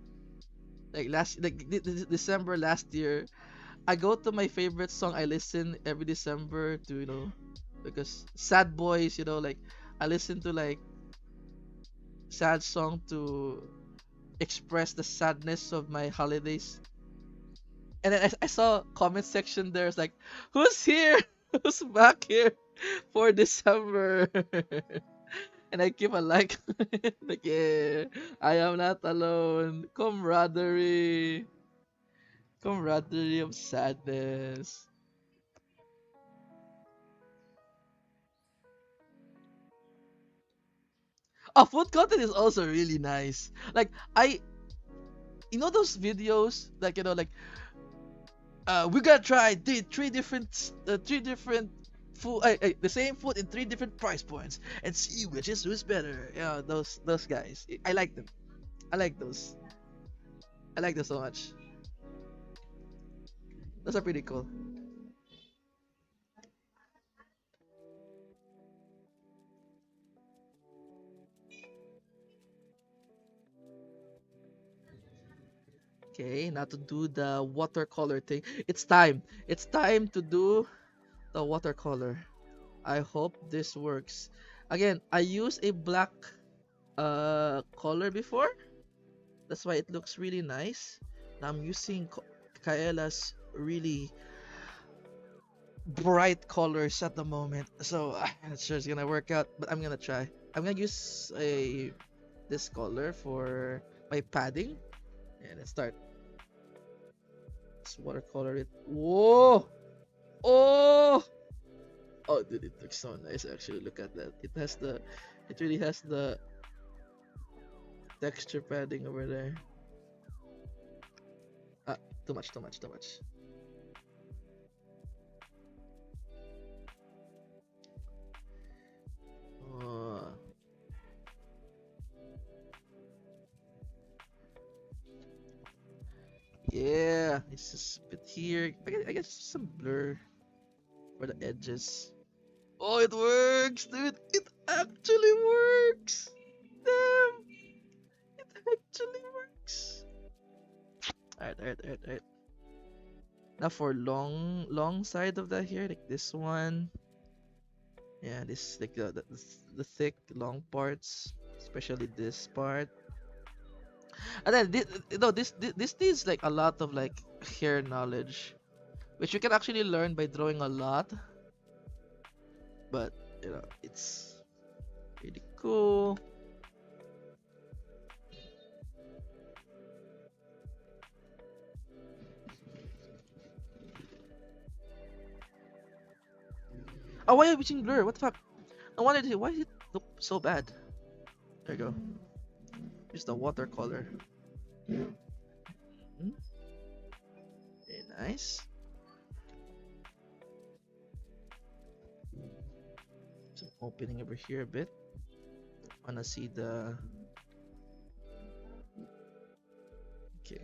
December last year, I go to my favorite song I listen every December to, because sad boys, like I listen to like sad song to express the sadness of my holidays. And then I saw comment section there. It's like, who's here? Who's back here for December? And I give a like, like, yeah, I am not alone. Camaraderie of sadness. Oh, food content is also really nice. Like those videos, like like we gotta try three different food, the same food in three different price points and see who's better. Yeah, those guys. I like them. I like those. I like them so much. Those are pretty cool. Okay, now to do the watercolor thing. It's time. It's time to do the watercolor. I hope this works. Again, I used a black color before. That's why it looks really nice. Now I'm using Kaela's really bright colors at the moment. So I'm not sure it's gonna work out, but I'm gonna try. I'm gonna use this color for my padding. And let's start. Let's watercolor it. Whoa! Oh! Oh, dude, it looks so nice. Actually, look at that. It really has the texture padding over there. Ah, too much, too much, too much. Oh. Yeah, it's just a bit here. I guess some blur for the edges. Oh, it works, dude! It actually works! Damn! It actually works! Alright, alright, alright, alright. Now for long side of that here, like this one. Yeah, this like the thick long parts, especially this part. And then this needs like a lot of like hair knowledge, which you can actually learn by drawing a lot. But it's really cool. Oh, why are you using blur? What the fuck? I wanted to. Why did it look so bad? There you go. Use the watercolor. Hmm? Very nice. Some opening over here a bit. Wanna see the. Okay.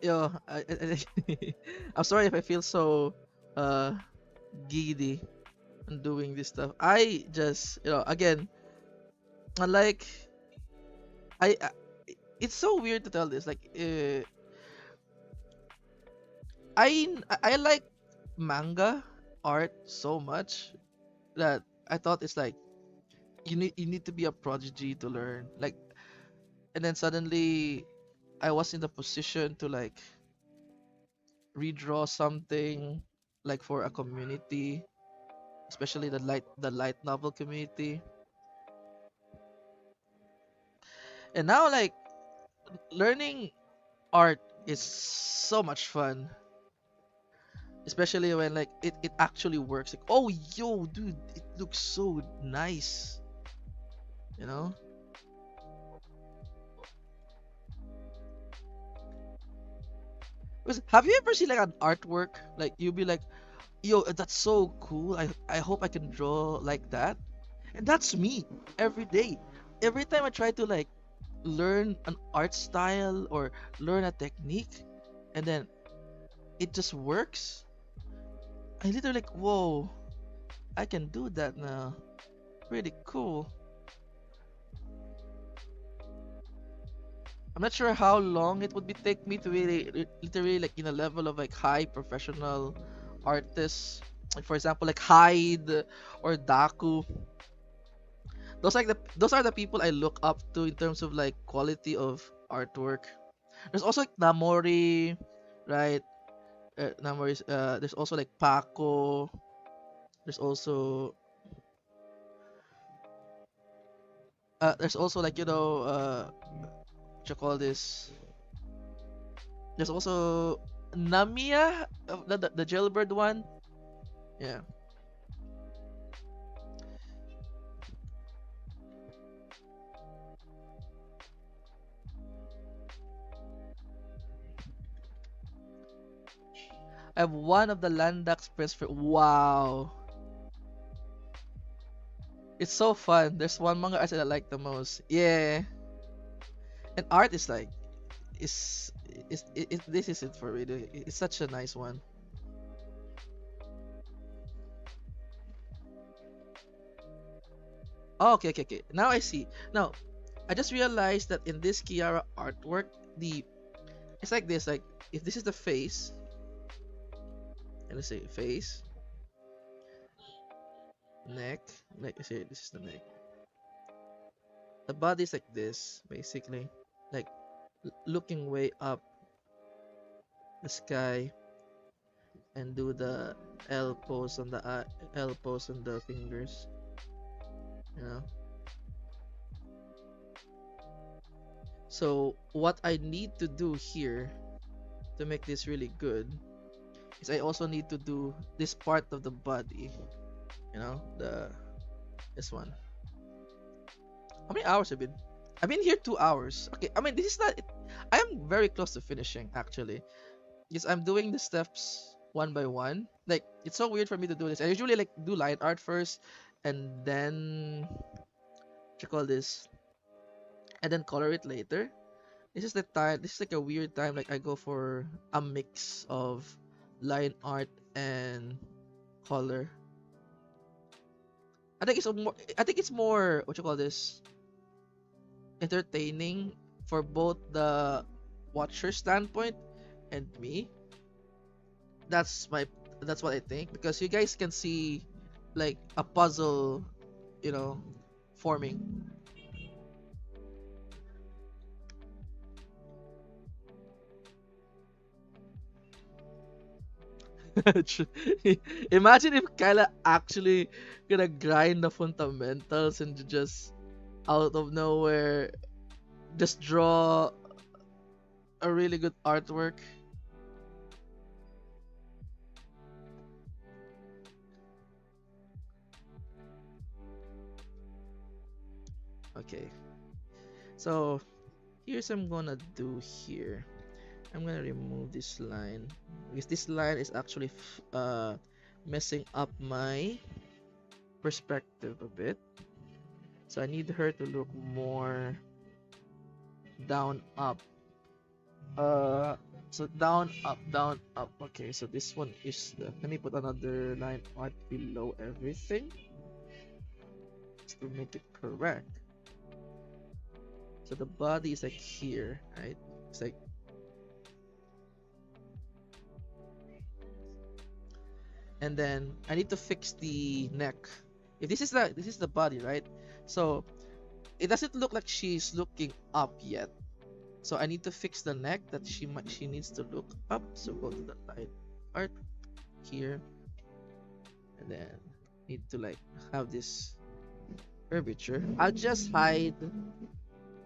Yo, I'm sorry if I feel so uh giddy on doing this stuff. I just, again, like I it's so weird to tell this. Like, I like manga art so much that I thought it's like you need to be a prodigy to learn. Like, and then suddenly I was in the position to like redraw something like for a community, especially the light novel community. And now like learning art is so much fun, especially when like it actually works. Like, oh yo dude, it looks so nice, you know? Because have you ever seen like an artwork like you'll be like, yo, that's so cool. I hope I can draw like that. And that's me every day. Every time I try to like learn an art style or learn a technique and then it just works, I literally like, whoa, I can do that now. Pretty cool. I'm not sure how long it would be take me to really literally like in a level of like high professional artists. Like for example, like Hyde or Daku. Those are the people I look up to in terms of like quality of artwork. There's also like Namori, right? Namori's there's also like Paco. There's also like what you call this? There's also Namiya, the jailbird one. Yeah. I have one of the Landax prints for wow. It's so fun. There's one manga art that I like the most. Yeah. And art is like is this is it for me. It's such a nice one. Oh, okay, okay, okay. Now I see. Now, I just realized that in this Kiara artwork, the it's like this. Like if this is the face, and let's say face, neck, like I say, this is the neck. The body is like this, basically, like looking way up the sky, and do the L pose on the L pose on the fingers. You know. So what I need to do here to make this really good is I also need to do this part of the body. You know, this one. How many hours have been? I've been here 2 hours. Okay, I mean this is not. I am very close to finishing actually. Because I'm doing the steps one by one. Like it's so weird for me to do this. I usually like do line art first, and then what you call this, and then color it later. This is the time. This is like a weird time. Like I go for a mix of line art and color. I think it's more. I think it's more. What you call this? Entertaining for both the watcher standpoint and me. That's my. That's what I think because you guys can see like a puzzle, you know, forming. Imagine if Kyla actually gonna grind the fundamentals and just out of nowhere just draw a really good artwork. Okay, so here's what I'm gonna do here. I'm gonna remove this line because this line is actually messing up my perspective a bit. So I need her to look more down up. So down up down up. Okay, so this one is the. Let me put another line art below everything just to make it correct. So the body is like here, right? It's like and then I need to fix the neck. If this is the body, right? So it doesn't look like she's looking up yet. So I need to fix the neck that she needs to look up. So go to the line art here, and then need to like have this curvature. I'll just hide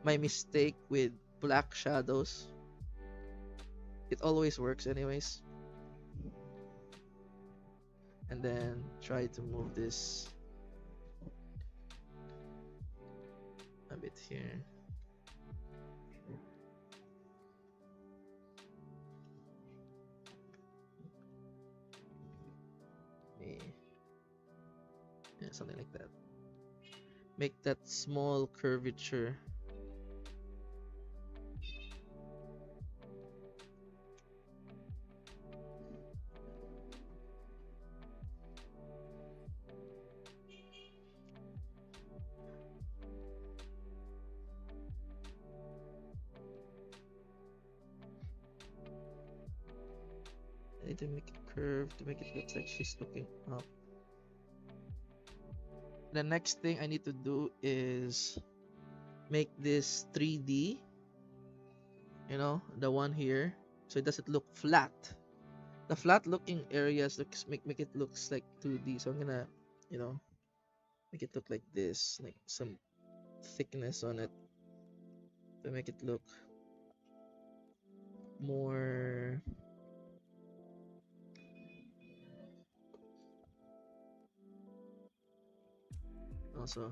my mistake with black shadows. It always works anyways. And then try to move this a bit here. Yeah, something like that. Make that small curvature. need to make it curved to make it look like she's looking up. The next thing I need to do is make this 3D, you know, the one here, so it doesn't look flat. The flat looking areas make it looks like 2D. So I'm gonna, you know, make it look like this, like some thickness on it to make it look more. Also,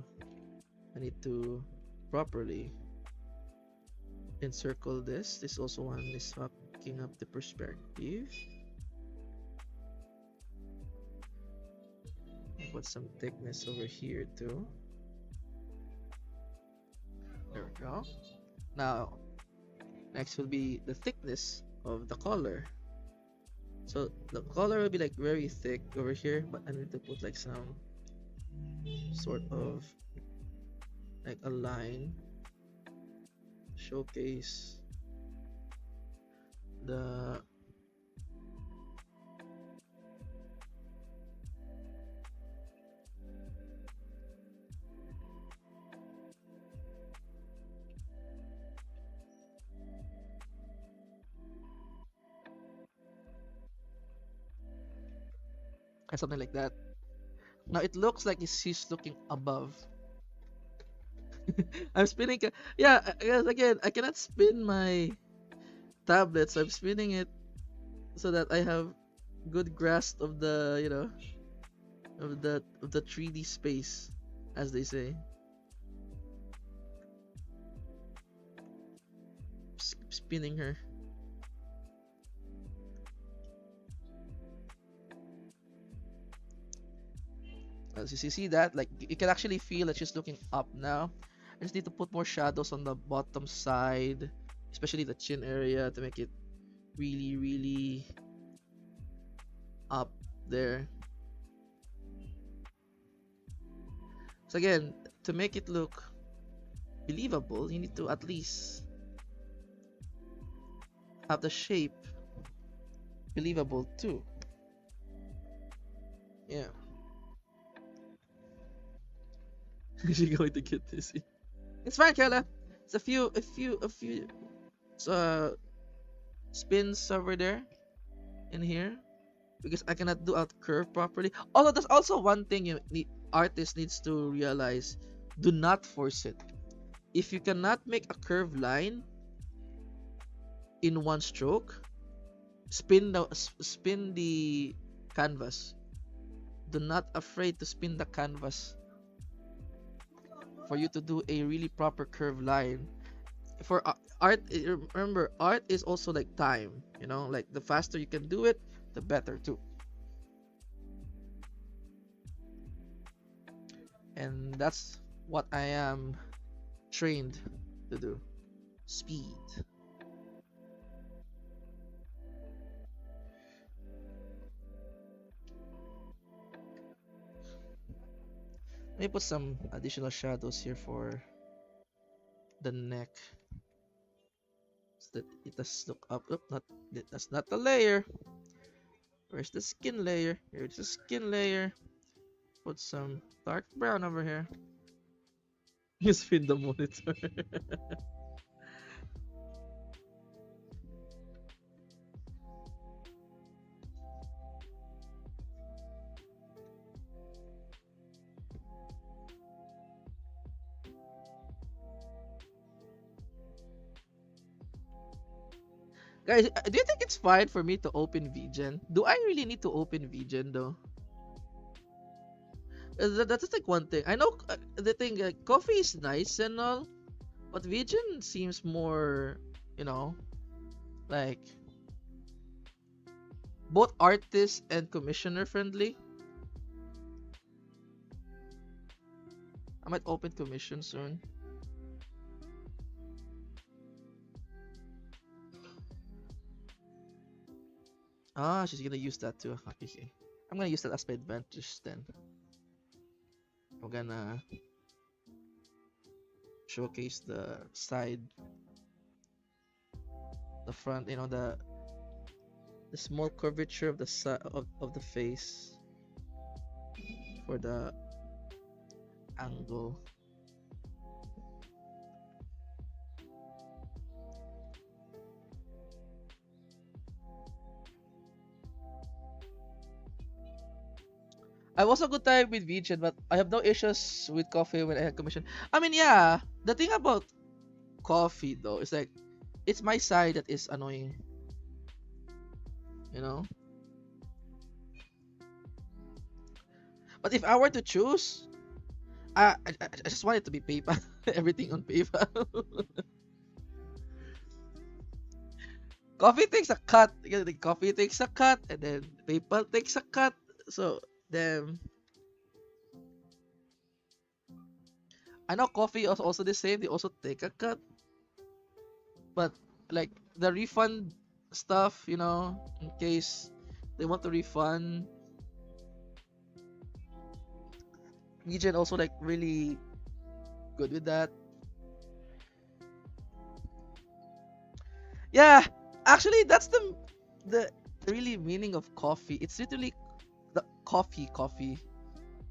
I need to properly encircle this. This also one is fucking up the perspective. Put some thickness over here too. There we go. Now, next will be the thickness of the color. So the color will be like very thick over here, but I need to put like some sort of like a line showcase the something like that. Now it looks like she's looking above. I'm spinning. Yeah, again, I cannot spin my tablet, so I'm spinning it so that I have good grasp of the, you know, of the 3D space, as they say. Spinning her. As you see that, like you can actually feel that she's looking up now. I just need to put more shadows on the bottom side, especially the chin area, to make it really, really up there. So again, to make it look believable, you need to at least have the shape believable too. Yeah. She's going to get dizzy. It's fine, Kaela. It's a few spins over there in here because I cannot do out curve properly. Although there's also one thing artist needs to realize: do not force it. If you cannot make a curved line in one stroke, spin the canvas. Do not afraid to spin the canvas for you to do a really proper curved line. For art, remember, art is also like time, you know, like the faster you can do it, the better too. And that's what I am trained to do. Speed. Let me put some additional shadows here for the neck so that it does look up. That's not the layer. Where's the skin layer? Here's the skin layer. Put some dark brown over here. You spin the monitor. Guys, do you think it's fine for me to open VGen? Do I really need to open VGen though? That's like one thing. I know the thing, coffee is nice and all, but VGen seems more, you know, like both artist and commissioner friendly. I might open commission soon. Ah, she's gonna use that too. Okay. I'm gonna use that as my advantage then. I'm gonna showcase the side, the front, you know, the the small curvature of the side of the face for the angle. I was a good time with vegan, but I have no issues with coffee when I had commission. I mean, yeah, the thing about coffee though is like it's my side that is annoying, you know. But if I were to choose, I just want it to be PayPal, everything on PayPal. Coffee takes a cut, the coffee takes a cut, and then PayPal takes a cut. So then I know coffee is also the same. They also take a cut, but like the refund stuff, you know, in case they want to refund. Legion also like really good with that. Yeah, actually, that's the really meaning of coffee. It's literally the coffee.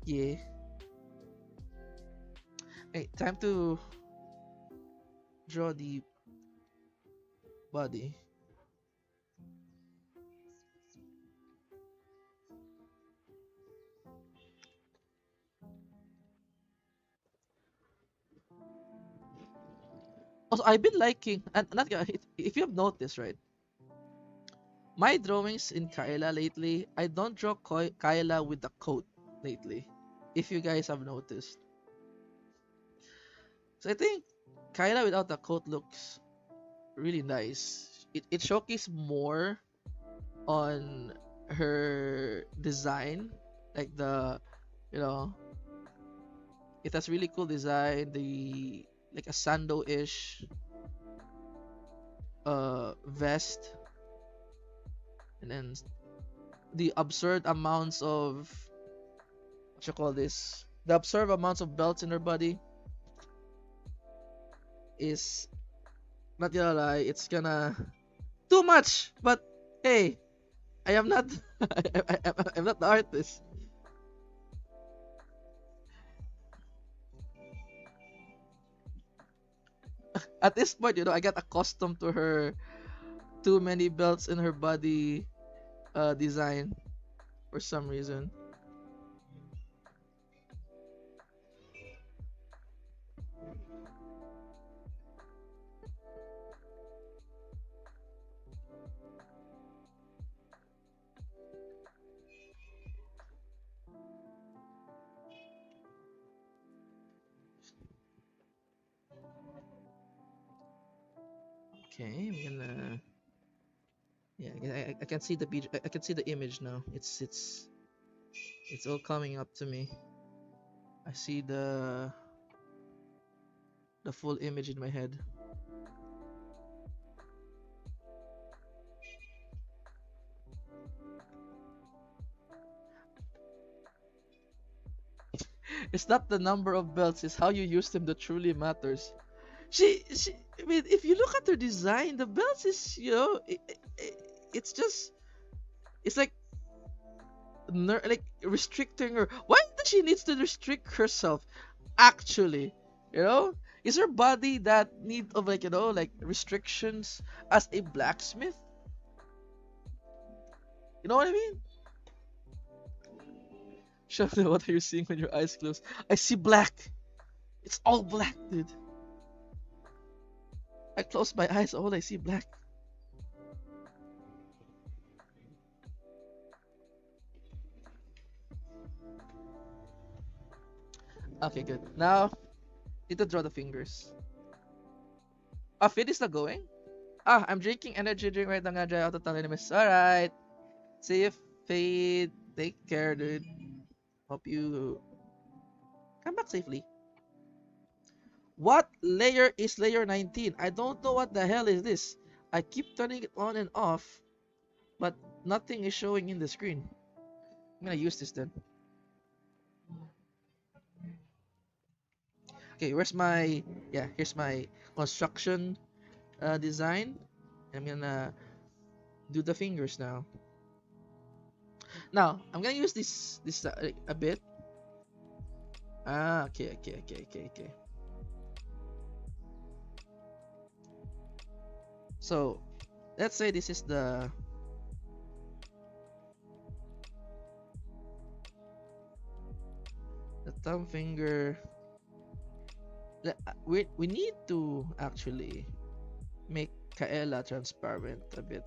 Yeah. Hey, time to draw the body. Also, I've been liking, and not if you have noticed, right? My drawings in Kaela lately, I don't draw Kaela with the coat lately. If you guys have noticed, so I think Kaela without the coat looks really nice. It showcases more on her design, like the, you know, it has really cool design. The like a sando-ish vest, and then the absurd amounts of what you call this, the absurd amounts of belts in her body is not gonna lie, it's gonna too much. But hey, I am not I'm not the artist. At this point, you know, I got accustomed to her too many belts in her body design for some reason. Okay, I'm gonna, yeah, I can see the beach. I can see the image now. It's all coming up to me. I see the full image in my head. It's not the number of belts, it's how you use them that truly matters. She I mean, if you look at her design, the belts is, you know, it's just, it's like like restricting her. Why does she needs to restrict herself? Actually, you know, is her body that need of, like, you know, like restrictions as a blacksmith? You know what I mean? Shafna, what are you seeing when your eyes close? I see black. It's all black, dude. I close my eyes, all I see black. Okay, good. Now, need to draw the fingers. Ah, Fid is not going? Ah, I'm drinking energy drink right now. Nga dry out of town anyways. Alright. See you, Fade. Take care, dude. Hope you come back safely. What layer is layer 19? I don't know what the hell is this. I keep turning it on and off, but nothing is showing in the screen. I'm gonna use this then. Okay, where's my, yeah, here's my construction design. I'm gonna do the fingers now. Now I'm gonna use this a bit. Okay. So let's say this is the thumb finger. We need to actually make Kaela transparent a bit.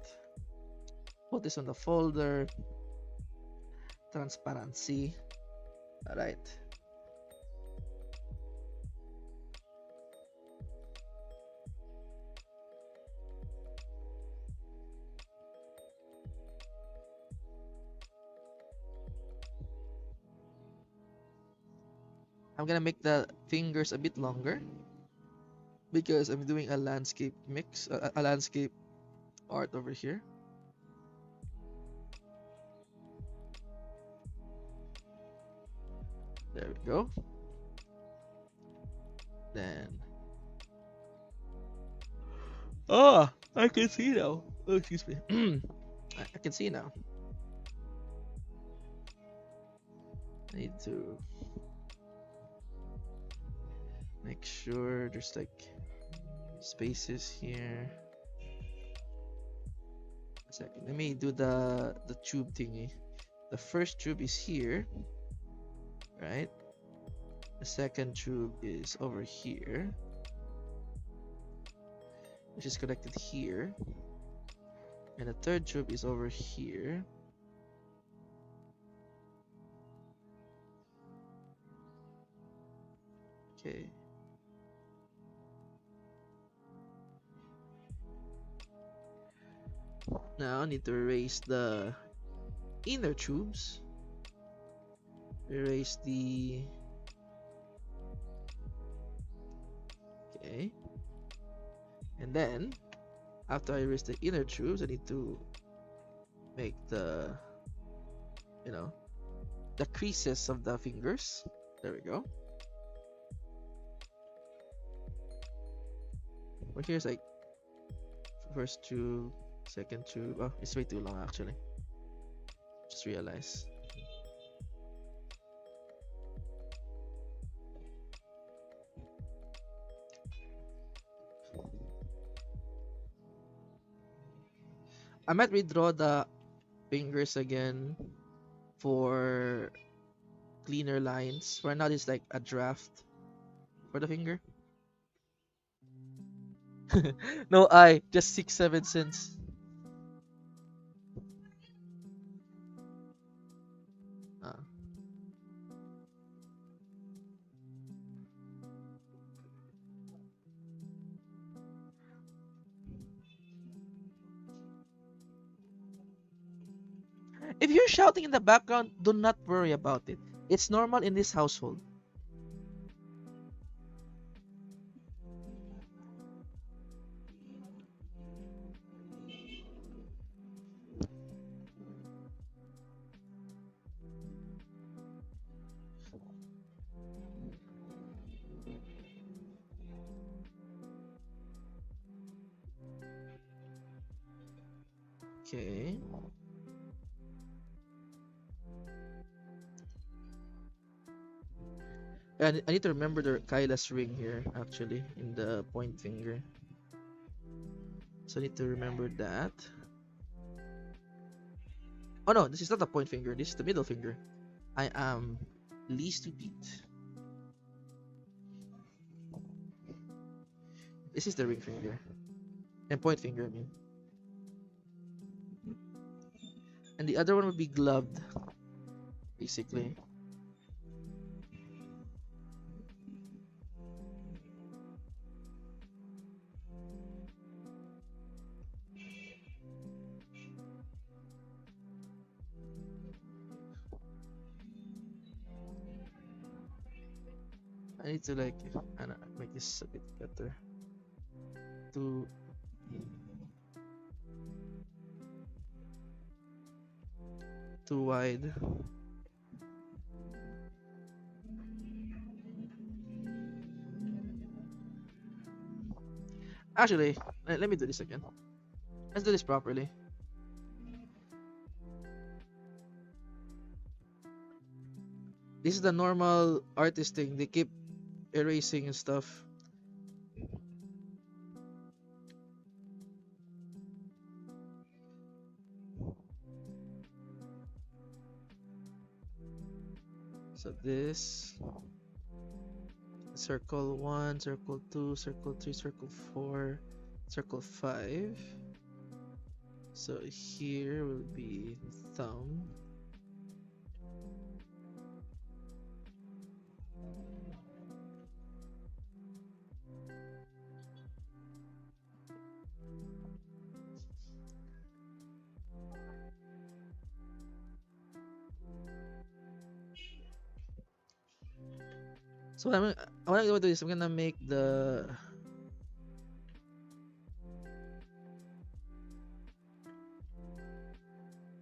Put this on the folder. Transparency. Alright. I'm gonna make the fingers a bit longer because I'm doing a landscape mix, a landscape art over here. There we go. Then, oh, I can see now. Oh, excuse me. I can see now. I need to make sure there's like spaces here. A second. Let me do the tube thingy. The first tube is here, right? The second tube is over here, which is connected here, and the third tube is over here. Okay. Now I need to erase the inner tubes. Erase the... Okay. And then, after I erase the inner tubes, I need to make the, you know, the creases of the fingers. There we go. Well, here's like first tube, second tube. Oh, it's way too long actually. Just realized. I might redraw the fingers again for cleaner lines. For now, it's like a draft for the finger. No I, just 6-7 cents. Ah. If you're shouting in the background, do not worry about it. It's normal in this household. Okay. And I need to remember the Kaela's ring here, actually, in the point finger. So I need to remember that. Oh no, this is not the point finger. This is the middle finger. I am least stupid. This is the ring finger. And point finger, I mean. And the other one would be gloved, basically. I need to like make this a bit better. Too wide. Actually, let me do this again. Let's do this properly. This is the normal artist thing. They keep erasing and stuff. So this circle 1, circle 2, circle 3, circle 4, circle 5. So here will be thumb. So I want to do this. I'm gonna make the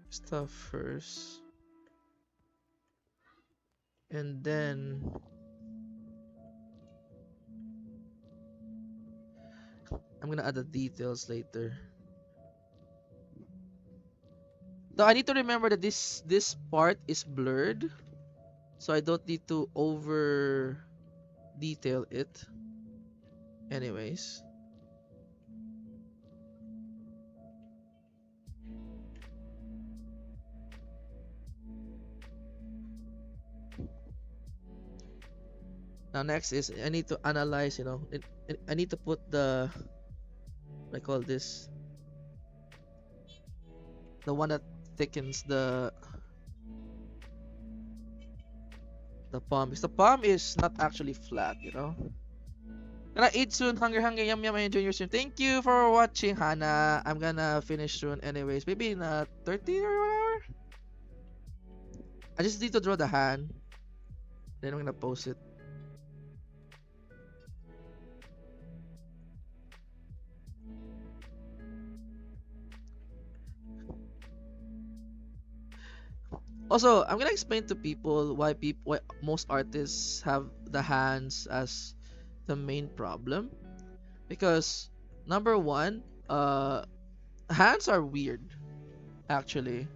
stuff first, and then I'm gonna add the details later. Though I need to remember that this part is blurred, so I don't need to over detail it. Anyways. Now next is I need to analyze, I need to put the, what I call this, the one that thickens the palm. Because the palm is not actually flat, Gonna eat soon. Hungry, hungry, yum, yum. I enjoy your stream. Thank you for watching, Hana. I'm gonna finish soon, anyways. Maybe in 30 or whatever. I just need to draw the hand. Then I'm gonna post it. Also, I'm gonna explain to people why most artists have the hands as the main problem. Because number one, hands are weird. Actually,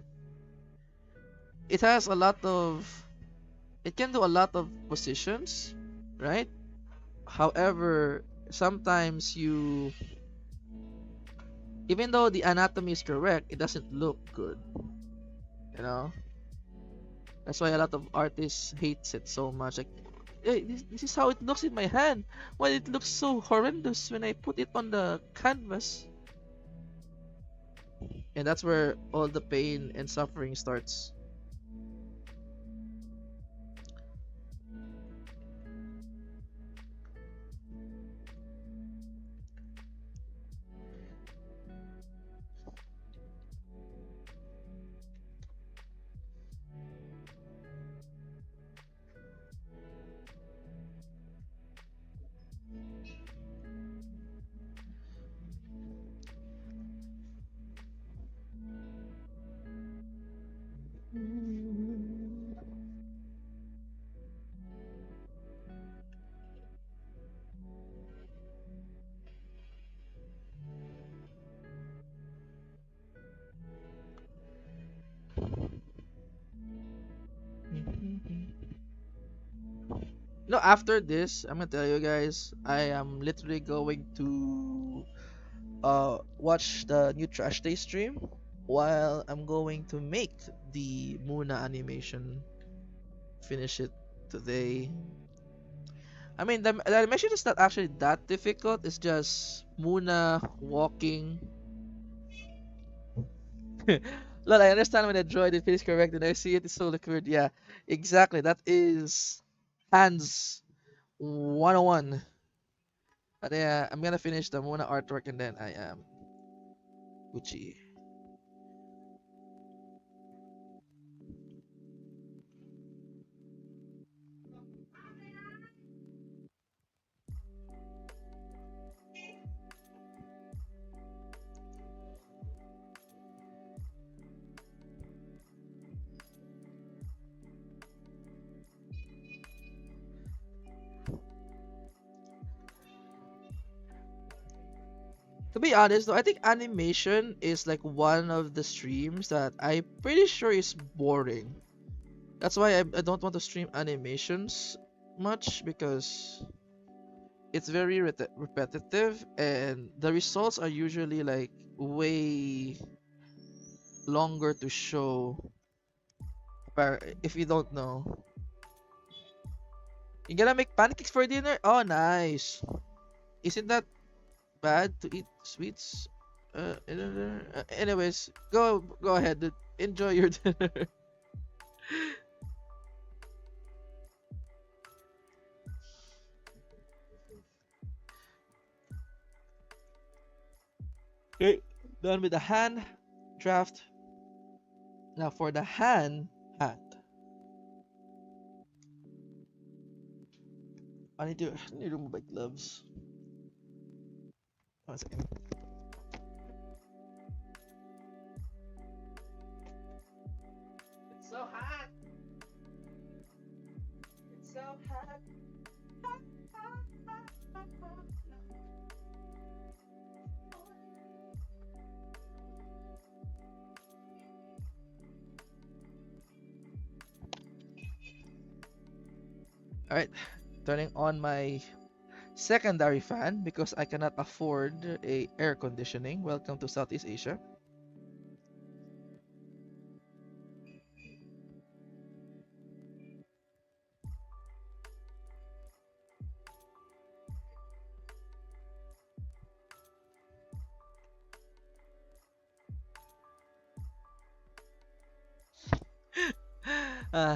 it has a lot of, it can do a lot of positions, right? However, sometimes even though the anatomy is correct, it doesn't look good. You know, that's why a lot of artists hates it so much. Like, hey, this is how it looks in my hand. Why it looks so horrendous when I put it on the canvas? And that's where all the pain and suffering starts. After this, I'm gonna tell you guys, I am literally going to watch the new Trash Day stream while I'm going to make the Muna animation. Finish it today. I mean, the animation is not actually that difficult. It's just Muna walking. Lol, I understand when I draw it, it feels correct, and I see it, it's so liquid. Yeah, exactly. That is hands 101. But yeah, I'm gonna finish the Muna artwork and then I am Gucci. To be honest though, I think animation is like one of the streams that I'm pretty sure is boring. That's why I don't want to stream animations much because it's very repetitive and the results are usually like way longer to show. If you don't know, you gonna make pancakes for dinner? Oh, nice. Isn't that bad to eat sweets? Anyways, go ahead, dude. Enjoy your dinner. Okay, done with the hand draft. Now for the hand. I need to remove my gloves. One second. It's so hot. It's so hot. All right, turning on my secondary fan because I cannot afford a air conditioning. Welcome to Southeast Asia.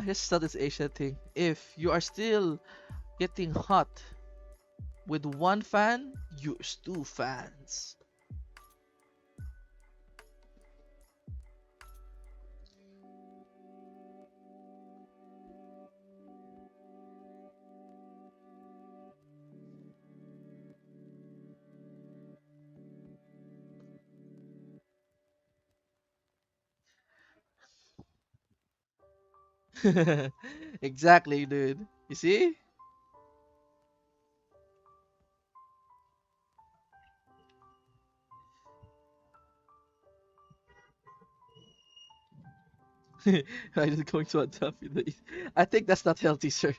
Here's Southeast Asia thing. If you are still getting hot with one fan, use two fans. Exactly, dude. You see? I just going to adopt it. I think that's not healthy, sir.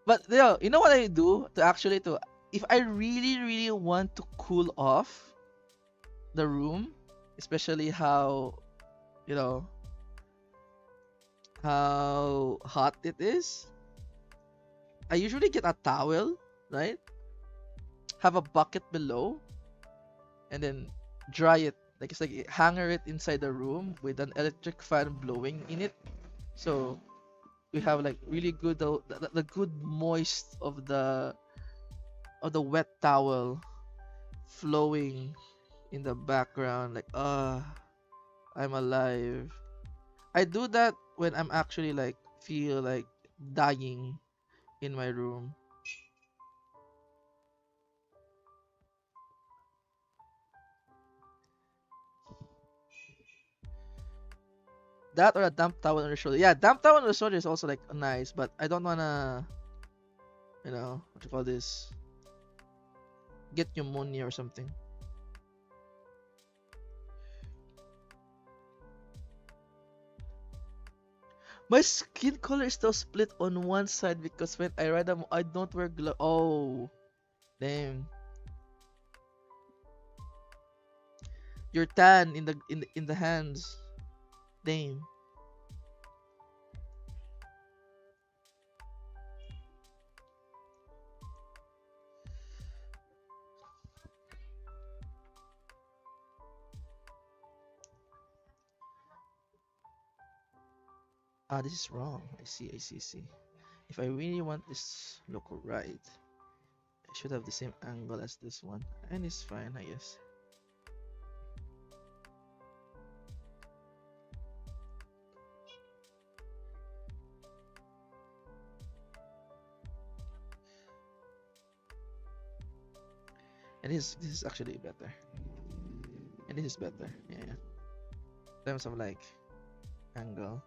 But you know what I do to actually to if I really want to cool off the room, especially how you know how hot it is, I usually get a towel, right? Have a bucket below, and then dry it. Like it's like hanger it inside the room with an electric fan blowing in it. So we have like really good the good moist of the wet towel flowing in the background. Like I'm alive. I do that when I'm actually like feel like dying in my room. That or a damp towel on the shoulder. Yeah, damp towel on the shoulder is also like nice, but I don't wanna, what you call this, get pneumonia or something. My skin color is still split on one side because when I ride I don't wear gloves. Oh, damn. You're tan in the hands. Damn. Ah, this is wrong. I see. If I really want this look right, I should have the same angle as this one. And it's fine, I guess. And this is actually better. And this is better. Yeah. In terms of like angle.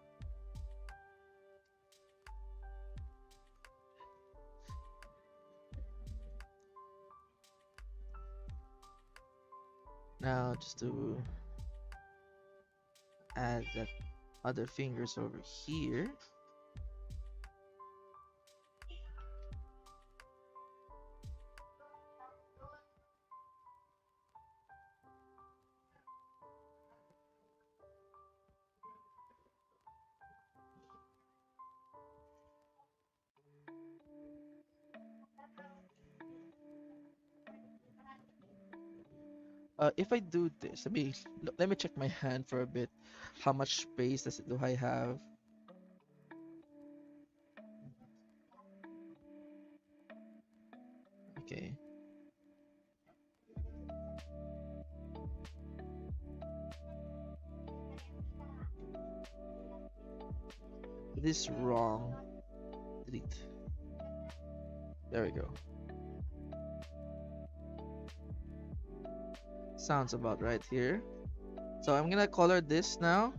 Now just to add that other fingers over here. If I do this, let me check my hand for a bit. How much space do I have? Okay. This is wrong. Delete. There we go. Sounds about right here. So I'm gonna color this now.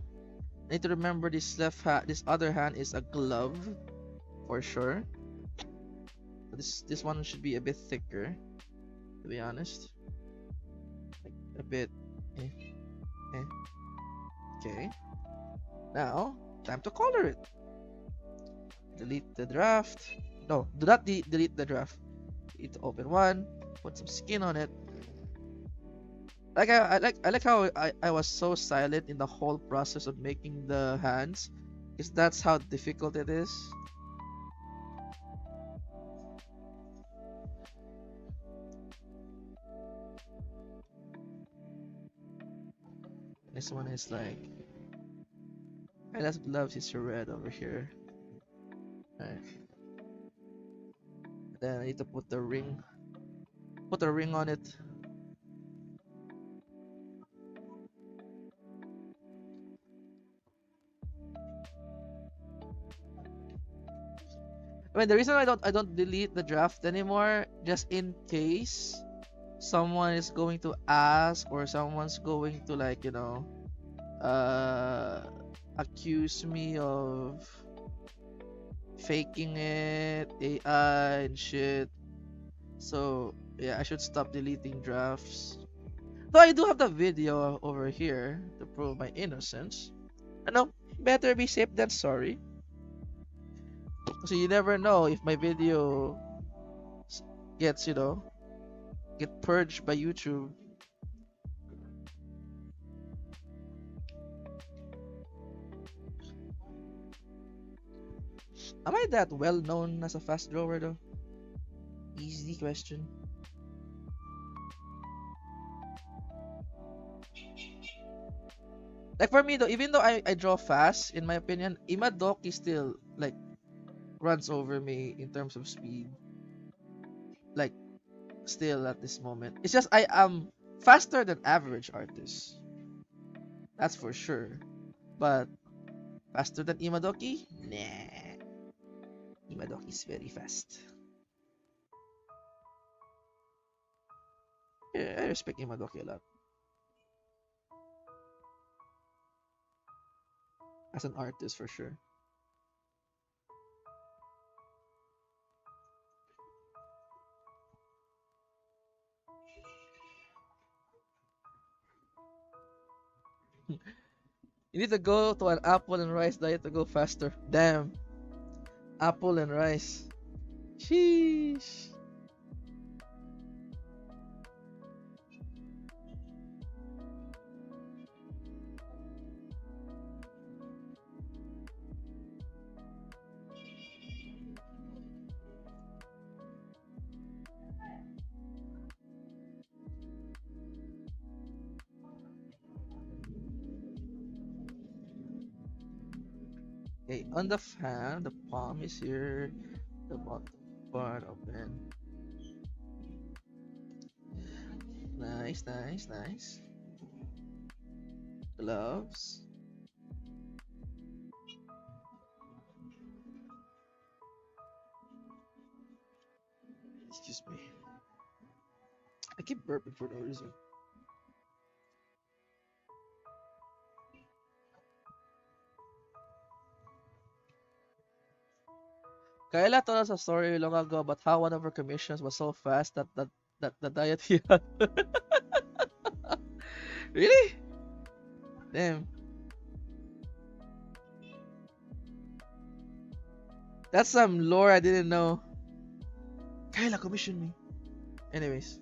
I need to remember this left hand, this other hand is a glove for sure. This one should be a bit thicker, to be honest. Like a bit. Eh. Okay. Now, time to color it. Delete the draft. No, do not delete the draft. Need to open one, put some skin on it. Like I like how I was so silent in the whole process of making the hands, because that's how difficult it is. This one is like, I just love his red over here. Right. Then I need to put the ring. Put a ring on it. I mean, the reason I don't delete the draft anymore, just in case someone is going to ask, or someone's going to, like, accuse me of faking it, AI and shit. So yeah, I should stop deleting drafts. Though I do have the video over here to prove my innocence. I know, better be safe than sorry. So you never know if my video gets, get purged by YouTube. Am I that well known as a fast drawer though? Easy question. Like for me though, even though I draw fast, in my opinion, Imadoki still like runs over me in terms of speed. Like still at this moment. It's just I am faster than average artists. That's for sure. But faster than Imadoki? Nah. Imadoki is very fast. Yeah, I respect Imadoki a lot. As an artist for sure. You need to go to an apple and rice diet to go faster. Damn. Apple and rice. Sheesh. Okay, on the fan, the palm is here, the bottom part open. Nice, nice, nice. Gloves. Excuse me. I keep burping for no reason. Kaela told us a story long ago about how one of her commissions was so fast that the diet he had. Really? Damn. That's some lore I didn't know. Kaela commissioned me. Anyways,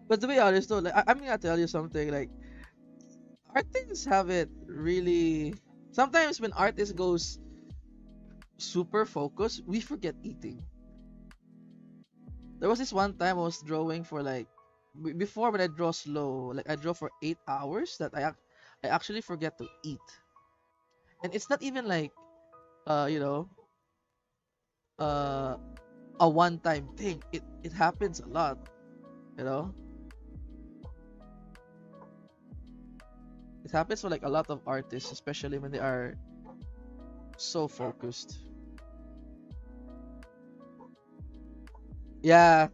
but to be honest though, like I'm gonna tell you something. Like artists have it really. Sometimes when artist goes super focused, we forget eating. There was this one time I was drawing for like before when I draw slow, like I draw for 8 hours that I actually forget to eat, and it's not even like you know uh a one time thing. It happens a lot, you know. It happens for like a lot of artists, especially when they are so focused. Yeah,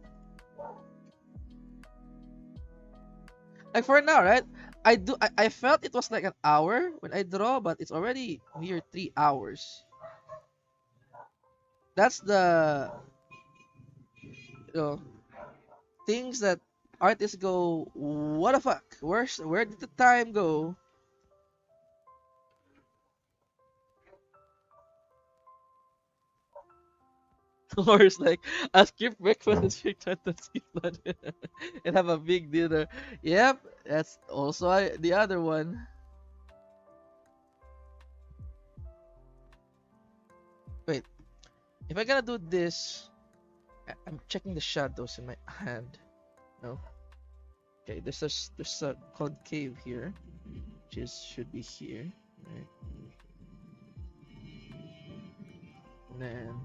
like for now, right? I felt it was like an hour when I draw, but it's already near 3 hours. That's the you know things that artists go, what the fuck? Where did the time go? Or it's like I skip breakfast and skip lunch and have a big dinner. Yep, that's also the other one. Wait, if I gotta do this, I'm checking the shadows in my hand. No, okay. There's a concave here, which is should be here, right? And then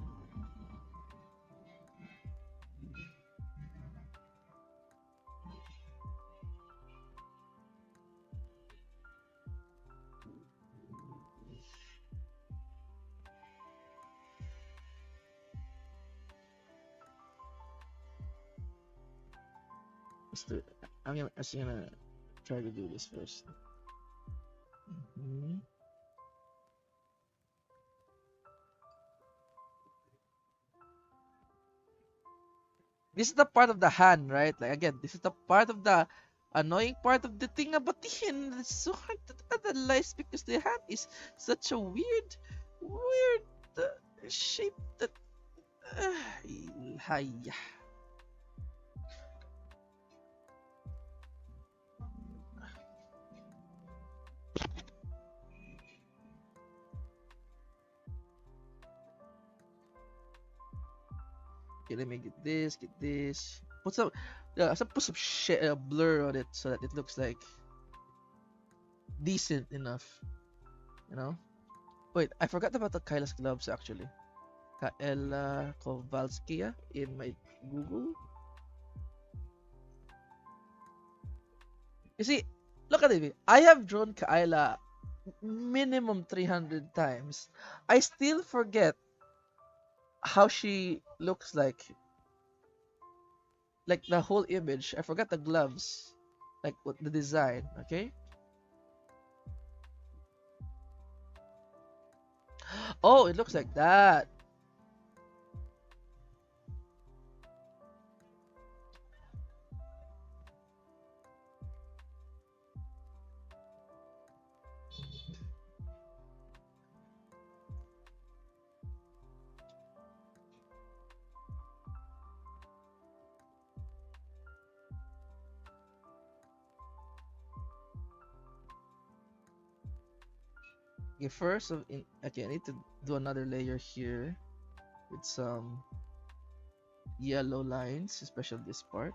let's do it. I'm gonna try to do this first. Mhm. This is the part of the hand, right? Like again, this is the part of the annoying part of the thing about the hand. It's so hard to analyze because the hand is such a weird shape that. Hiya. Okay, let me get this. Put some shit, blur on it so that it looks like decent enough, you know? Wait, I forgot about the Kyla's gloves actually. Kaela Kovalskia in my Google. You see, look at it. I have drawn Kaela minimum 300 times. I still forget how she looks like the whole image. I forgot the gloves, like what the design. Okay. Oh, it looks like that. Okay, first, okay, I need to do another layer here with some yellow lines, especially this part.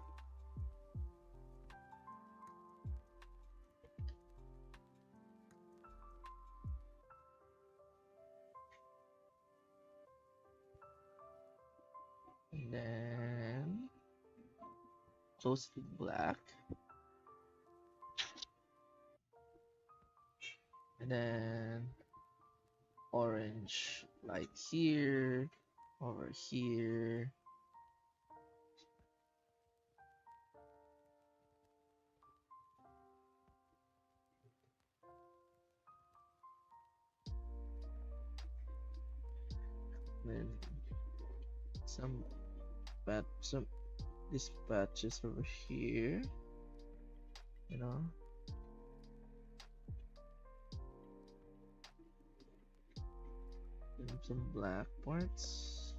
And then close with black. And then orange, like here, over here. some some these patches over here, you know. And some black parts.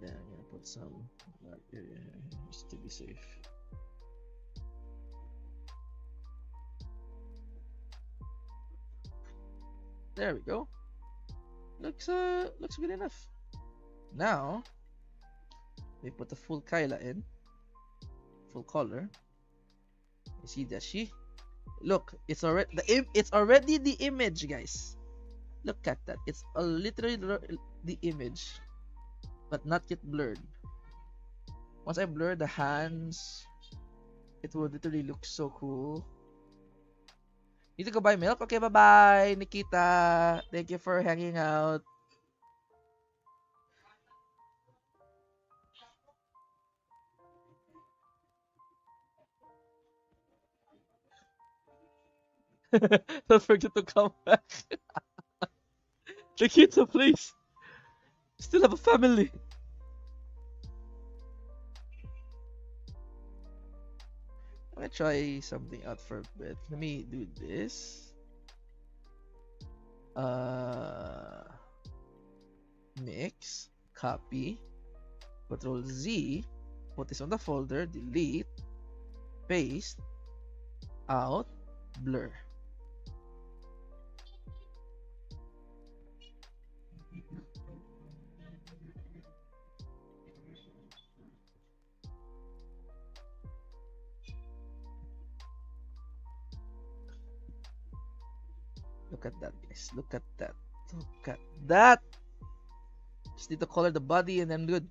Yeah, I'm gonna put some black area here just to be safe. There we go. Looks good enough. Now we put the full Kaela in, full color. You see that she? Look, it's already the image, guys. Look at that. It's literally the image, but not yet blurred. Once I blur the hands, it will literally look so cool. Need to go buy milk? Okay, bye-bye, Nikita. Thank you for hanging out. Don't forget to come back. Nikita, please. Still have a family. I'm gonna try something out for a bit. Let me do this. Mix, copy, Control Z, put this on the folder, delete, paste, out, blur. Look at that, guys. Look at that. Look at that. Just need to color the body and I'm good.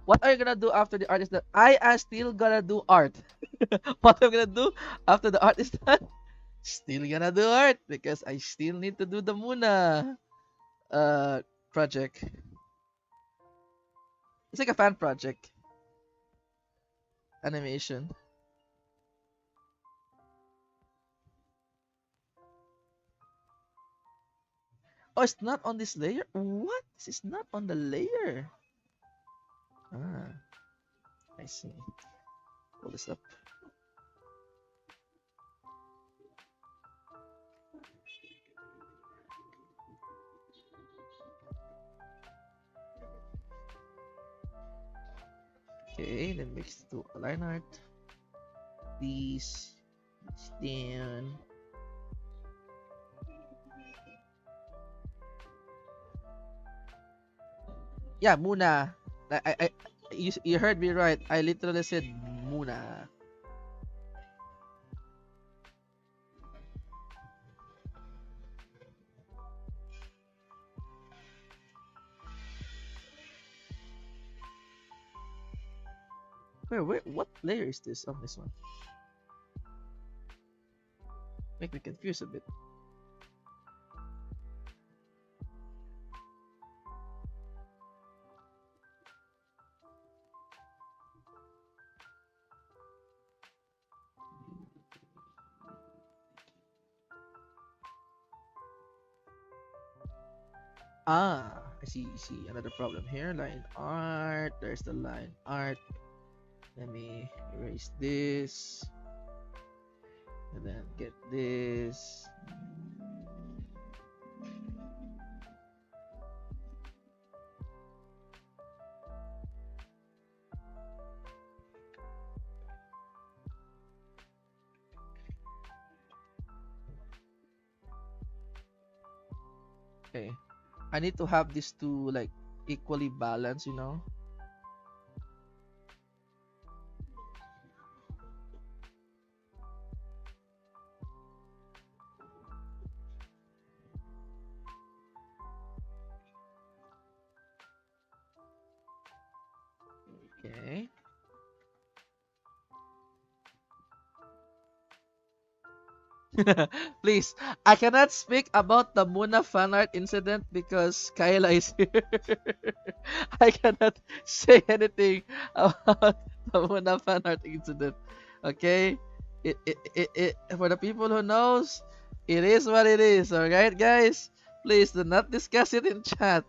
What are you gonna do after the art is done? I am still gonna do art. What I'm gonna do after the art is done? Still gonna do art because I still need to do the Muna project. It's like a fan project animation. Oh, it's not on this layer? What? This is not on the layer. Ah, I see. Pull this up. Okay, then mix to line art. These down. Yeah, Muna. You heard me right. I literally said Muna. Wait, what layer is this on this one? Make me confused a bit. Ah, I see, another problem here. Line art. There's the line art. Let me erase this. And then get this. Okay. I need to have these two like equally balanced, you know. Okay. Please, I cannot speak about the Muna fan art incident because Kaela is here. I cannot say anything about the Muna fan art incident. Okay? For the people who knows, it is what it is. Alright, guys? Please do not discuss it in chat.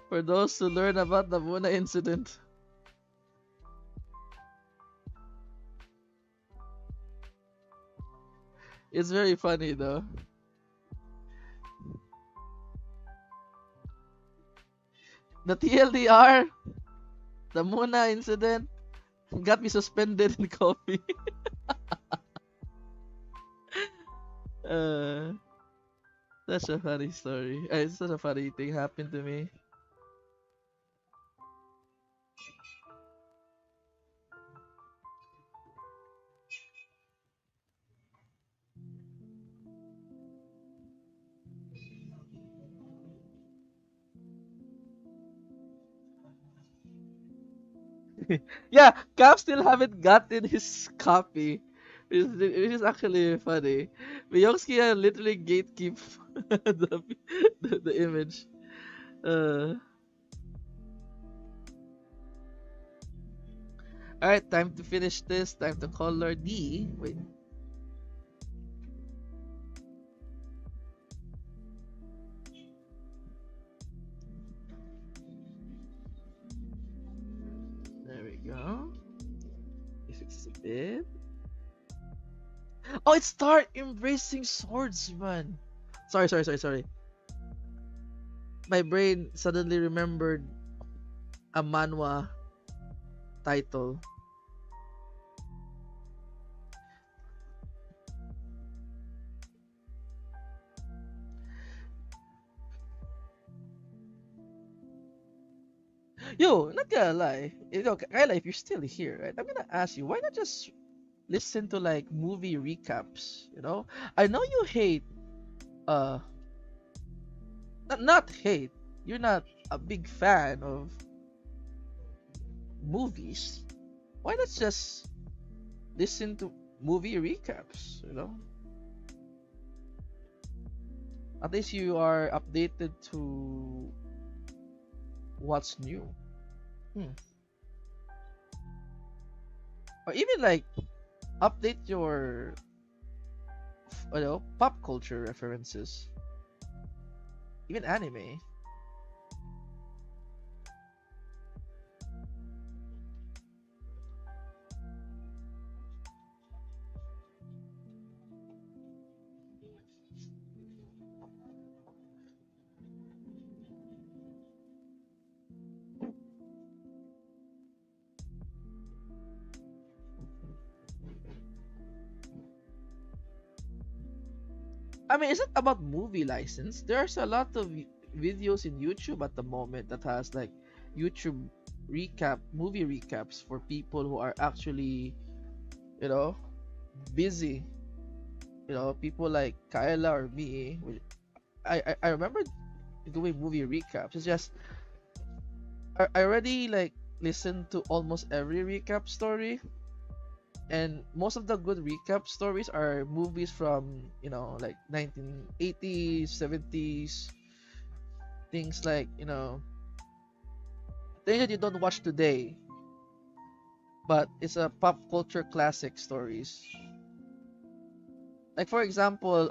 For those who learn about the Muna incident. It's very funny though. The TLDR, the Muna incident, got me suspended in coffee. uh, That's a funny story. It's such a funny thing happened to me. Yeah, Cap still haven't gotten his copy, which is actually funny. Beyonce literally gatekeep the, the image. Uh, Alright, time to finish this. Time to color D. Wait, there we go. Fix a bit. Oh, it start embracing swordsman. Sorry. My brain suddenly remembered a manhwa title. Yo, not gonna lie. Kyla, if you're still here, right? I'm gonna ask you, why not just listen to like movie recaps? I know you hate, uh, not hate. You're not a big fan of movies. Why not just listen to movie recaps? At least you are updated to what's new. Hmm. Or even like update your pop culture references, even anime. I mean, it's not about movie license. There's a lot of videos in YouTube at the moment that has like YouTube movie recaps for people who are actually, you know, busy. People like Kaela or me. I remember doing movie recaps. It's just I already like listened to almost every recap story, and most of the good recap stories are movies from like 1980s, 70s, things like things that you don't watch today, but it's a pop culture classic stories. Like for example,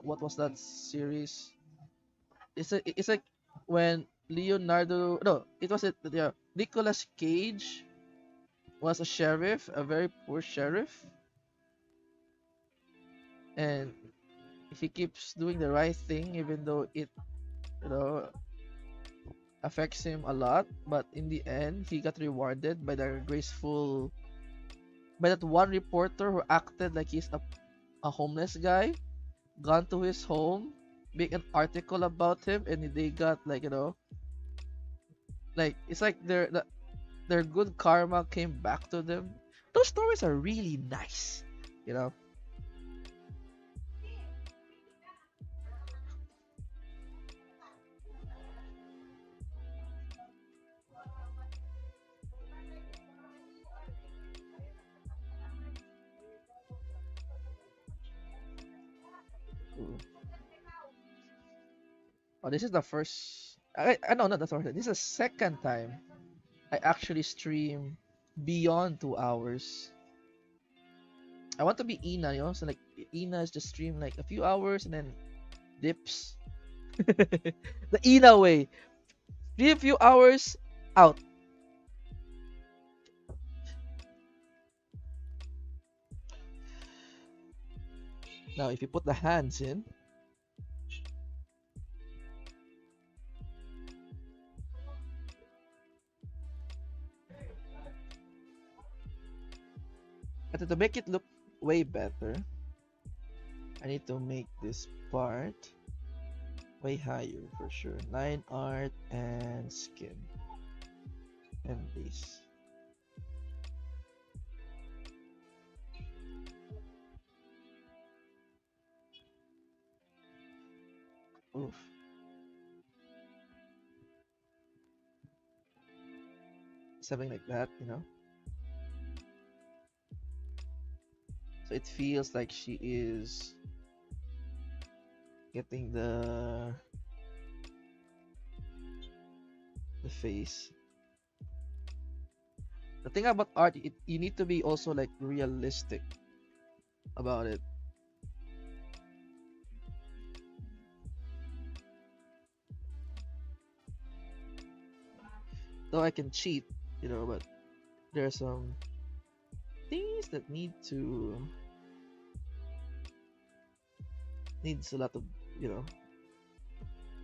what was that series? It's like when Leonardo, no, it was it yeah, Nicolas Cage was a sheriff, a very poor sheriff, and he keeps doing the right thing even though it you know affects him a lot, but in the end he got rewarded by that one reporter who acted like he's a homeless guy, gone to his home, make an article about him, and they got like like it's like their good karma came back to them. Those stories are really nice you know Oh, this is the first. I no, not the first. This is the second time I actually stream beyond 2 hours. I want to be Ina, you know. So like Ina is just stream like a few hours and then dips. The Ina way. Stream a few hours out. Now if you put the hands in, but to make it look way better, I need to make this part way higher for sure. Line art and skin and base. Oof. Something like that, you know. So it feels like she is getting the face. The thing about art, you need to be also like realistic about it. Though I can cheat, you know, but there are some things that needs a lot of, you know,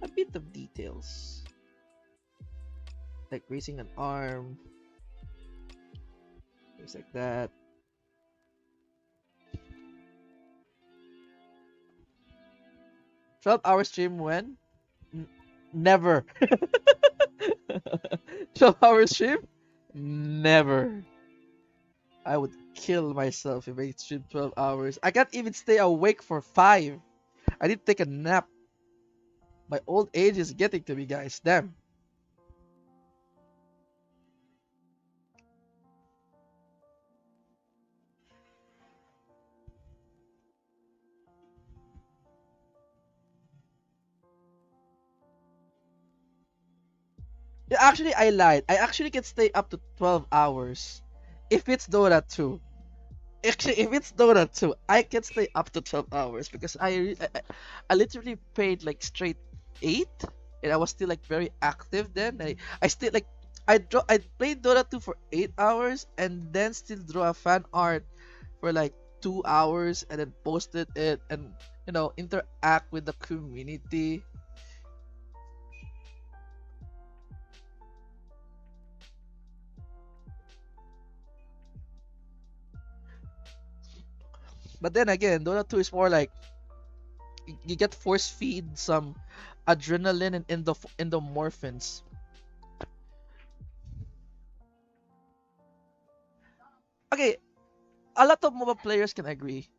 a bit of details, like raising an arm, things like that. 12-hour stream when? Never. 12-hour stream? Never. I would kill myself if I stream 12 hours. I can't even stay awake for 5. I need to take a nap. My old age is getting to me, guys. Damn. Yeah, actually, I lied. I actually can stay up to 12 hours if it's Dota 2. Actually, if it's Dota 2, I can stay up to 12 hours because I literally played like straight 8 and I was still like very active then. I still like I played Dota 2 for 8 hours and then still draw a fan art for like 2 hours and then posted it and interact with the community. But then again, Dota 2 is more like you get force feed some adrenaline and endomorphins. Okay, a lot of MOBA players can agree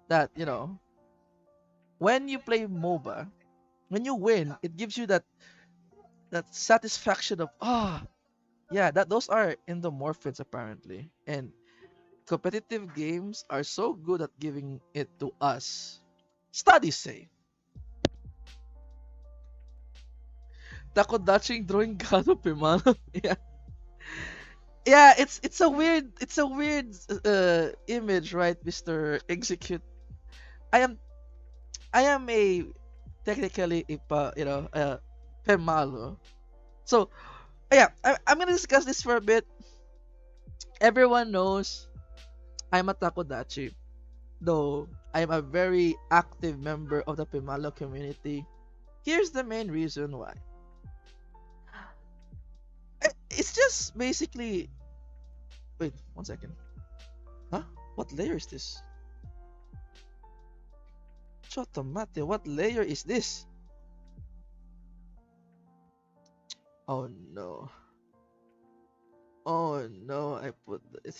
that when you play MOBA, when you win, it gives you that satisfaction of yeah, that those are endomorphins apparently, and competitive games are so good at giving it to us. Studies say Takodaching drawing Gado Pimano. Yeah, yeah, it's a weird image, right, Mister Execute. I am I am a technically a Pemalo. So yeah, I'm gonna discuss this for a bit. Everyone knows I'm a Takodachi, though I'm a very active member of the Pemalo community. Here's the main reason why. It's just basically. Wait, 1 second. Huh? What layer is this? Chotomate, what layer is this? Oh no. Oh no, I put it.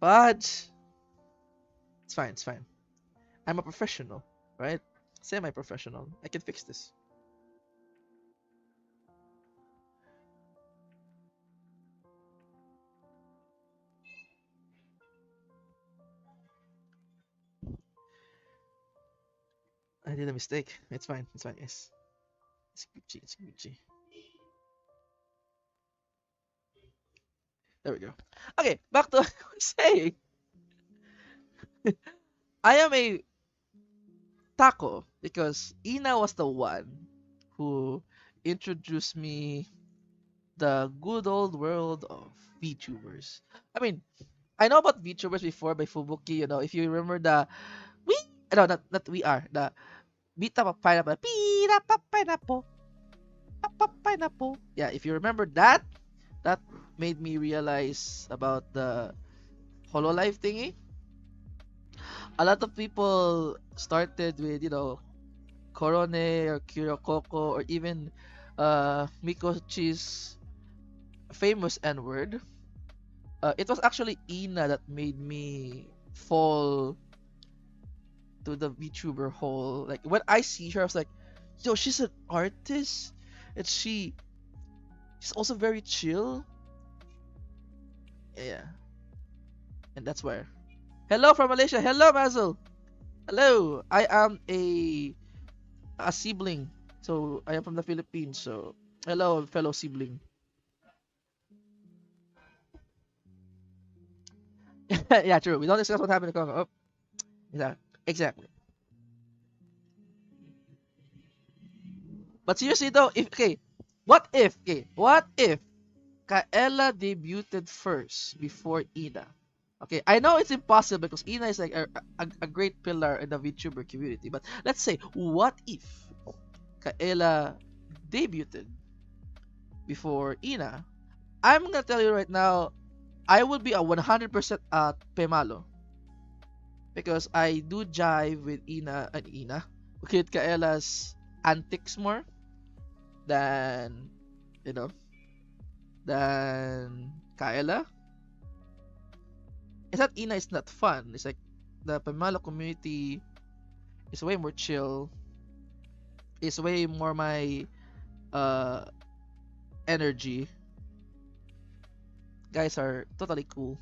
Fudge. It's fine, it's fine. I'm a professional, right? Semi-professional. I can fix this. I did a mistake. It's fine. It's fine. Yes. It's Gucci. It's Gucci. There we go. Okay, back to what I was saying. I am a taco because Ina was the one who introduced me the good old world of VTubers. I mean, I know about VTubers before by Fubuki. If you remember the we no not we are the beat up pineapple, beat up pineapple, pineapple. Yeah, if you remember that, that made me realize about the hololive thingy. A lot of people started with Korone or Kirokoko or even Mikochi's famous N word. It was actually Ina that made me fall to the VTuber hole. Like when I see her, I was like, "Yo, she's an artist, and she's also very chill." Yeah, and that's where. Hello from Malaysia. Hello, Mazel. Hello. I am a sibling, so I am from the Philippines. So hello, fellow sibling. Yeah, true. We don't discuss what happened to Congo. Oh, exactly. But seriously though, what if Kaela debuted first before Ina? Okay, I know it's impossible because Ina is like a great pillar in the VTuber community. But let's say, what if Kaela debuted before Ina? I'm gonna tell you right now, I will be a 100% Pemalo because I do jive with Ina, with Kaela's antics more than you know than Kaela. It's not Ina is not fun. It's like the Pamalo community is way more chill. It's way more my uh energy. Guys are totally cool.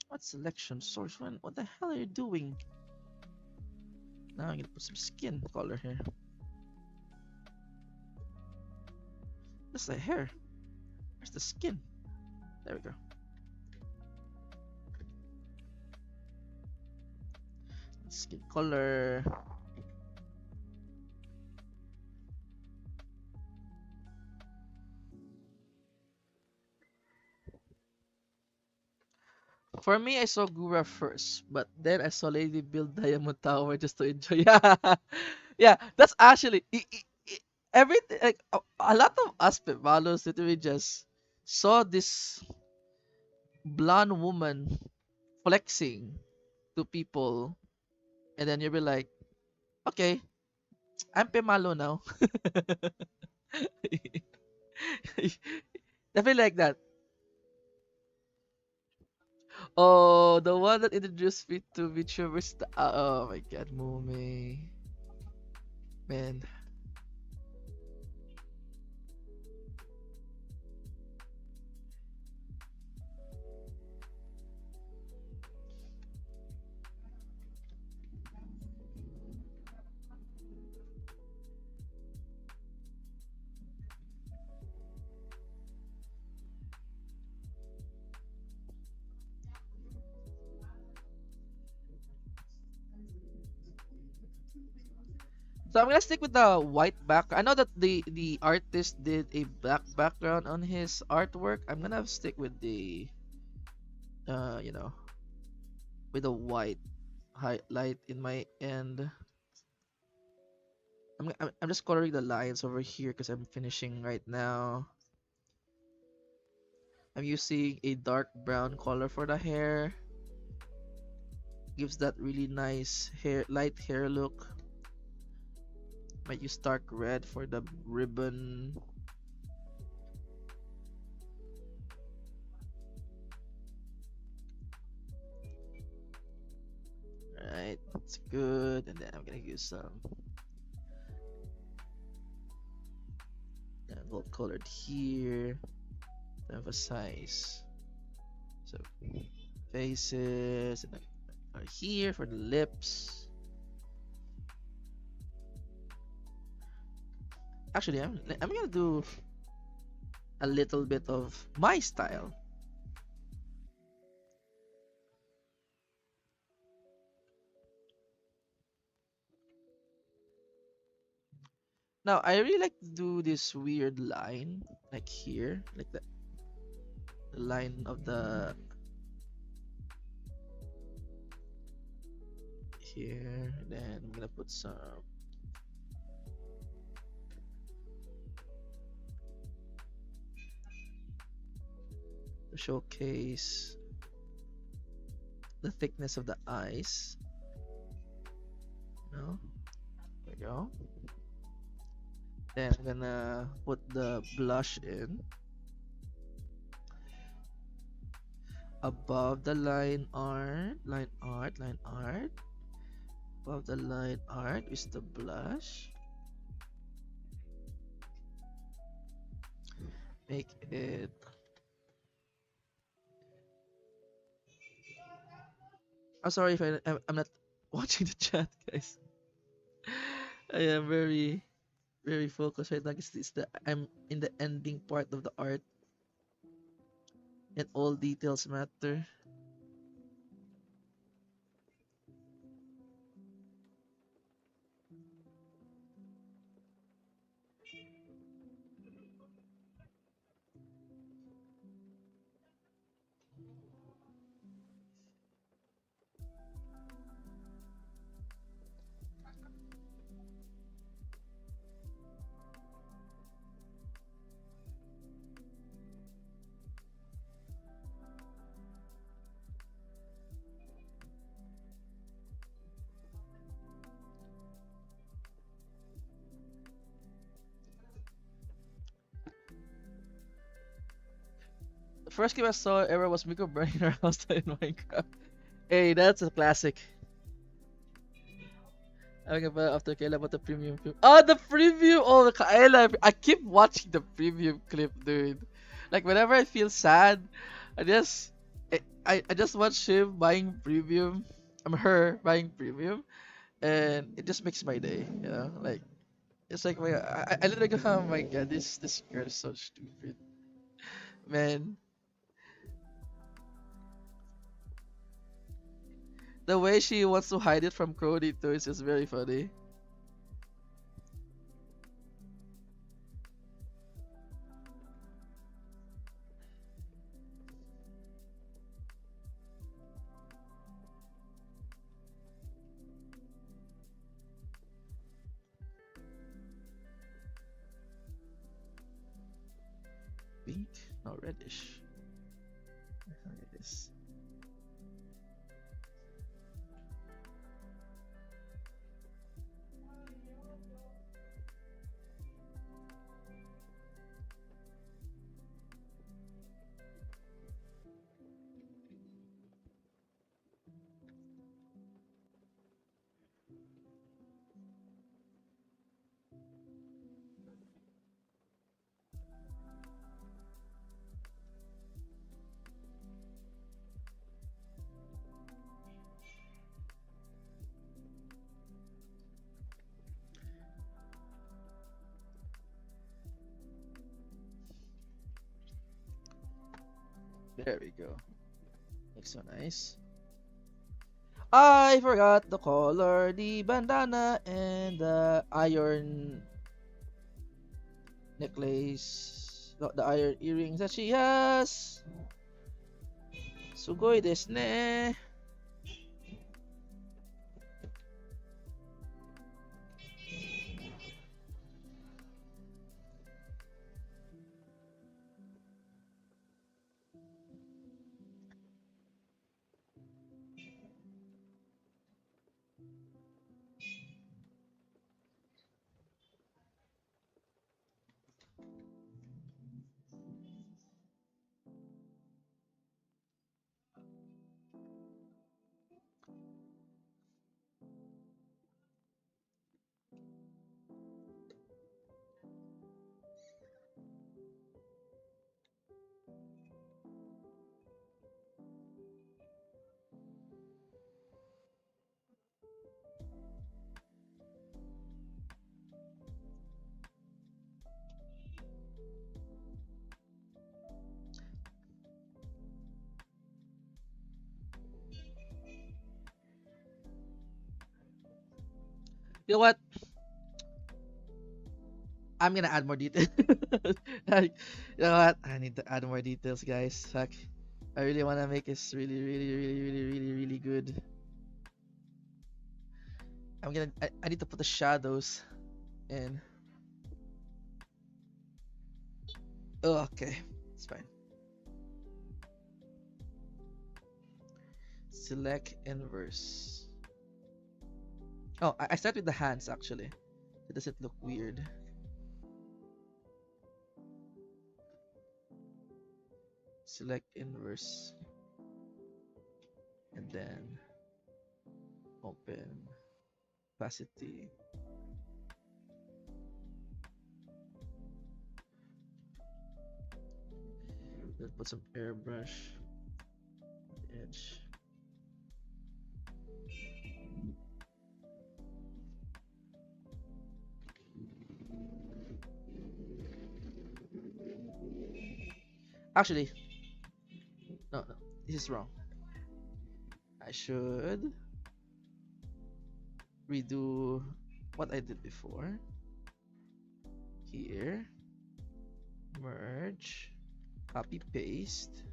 What selection source? What the hell are you doing? Now I'm gonna put some skin color here. That's the hair. Where's the skin? There we go. Skin color. For me, I saw Gura first, but then I saw Lady build Diamond Tower just to enjoy. Yeah, yeah, that's actually everything. Like a lot of us Pevalos literally just saw this blonde woman flexing to people, and then you'll be like, okay, I'm Pemalo now. Definitely like that. Oh, the one that introduced me to VTuber oh my god, Mume. Man. So I'm gonna stick with the white background. I know that the artist did a black background on his artwork. I'm gonna stick with the uh you know with the white highlight in my end. I'm just coloring the lines over here because I'm finishing right now. I'm using a dark brown color for the hair. Gives that really nice light hair look. Might use dark red for the ribbon. That's good. And then I'm gonna use some gold colored here to emphasize. So faces and then are here for the lips. Actually, I'm gonna do a little bit of my style. Now, I really like to do this weird line, like here, like the line of the here. Then I'm gonna put some to showcase the thickness of the eyes. No, there we go. Then I'm gonna put the blush in above the line art, line art. Above the line art is the blush. Make it I'm sorry if I'm not watching the chat, guys. I am very focused right now because I'm in the ending part of the art and all details matter. The first game I saw ever was Miko burning her house down in Minecraft. Hey, that's a classic. I'm about after Kaela about the premium film. Oh, the preview! Oh, the Kaela! I keep watching the premium clip, dude. Like whenever I feel sad, I just I just watch him buying premium. I'm her buying premium, and it just makes my day. You know, like it's like I literally go, oh my god, this girl is so stupid, man. The way she wants to hide it from Cody too is just very funny. Pink, no reddish. Look at this. There we go. Looks so nice. I forgot the color, the bandana, and the iron necklace. Not the iron earrings that she has. Sugoi desu ne. You know what? I'm gonna add more details. Like, you know what? I need to add more details, guys. Fuck. I really wanna make this really, really, really, really, really, really good. I need to put the shadows in. Oh, okay. It's fine. Select inverse. Oh, I start with the hands actually. It doesn't look weird. Select inverse. And then open opacity. Then put some airbrush on the edge. Actually, no, this is wrong. I should redo what I did before. Here, merge, copy paste,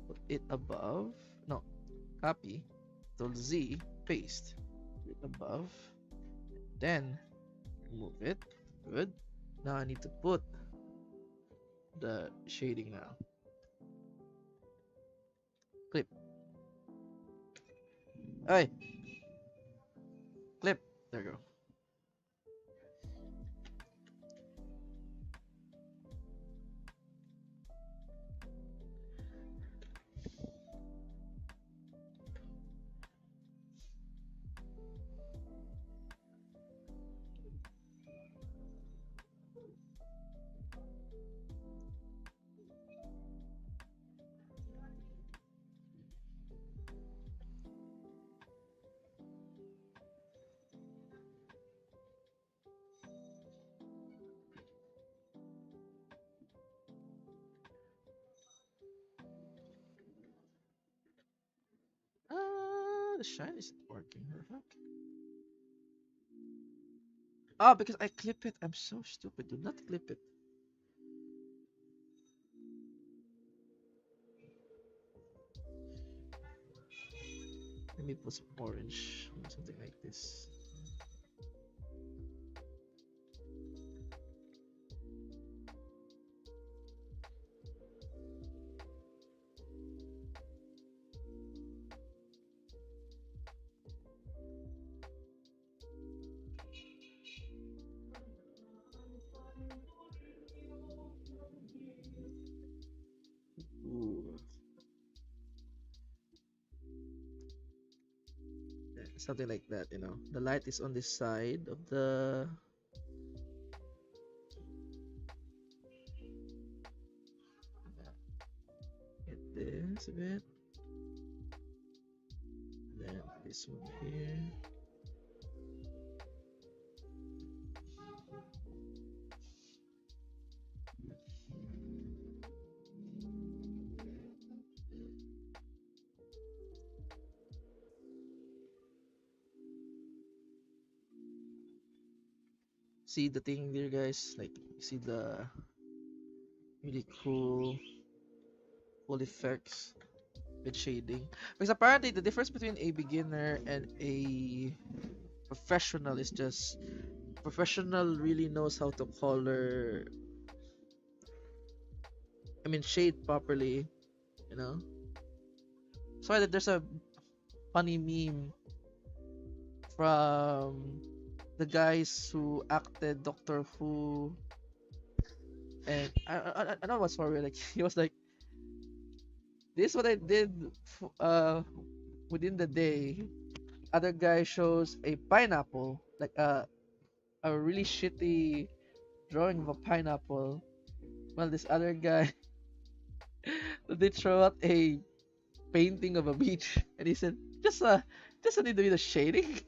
put it above. No, copy, Control Z, paste, put it above. Then move it. Good. Now I need to put the shading now. Clip. Hey, clip. There you go. The shine isn't working. What the fuck? Oh, because I clip it. I'm so stupid. Do not clip it. Let me put some orange or something like this. Ooh. Yeah, something like that, you know. The light is on this side of the. Hit this a bit. Then this one here. See the thing there, guys? Like, you see the really cool effects with shading. Because apparently the difference between a beginner and a professional is just professional really knows how to color, I mean shade properly, you know. So that there's a funny meme from the guys who acted Doctor Who, and I know what's for real. Like he was like, "This is what I did within the day." Other guy shows a pineapple, like a really shitty drawing of a pineapple. Well, this other guy they throw out a painting of a beach, and he said, just a little bit of shading."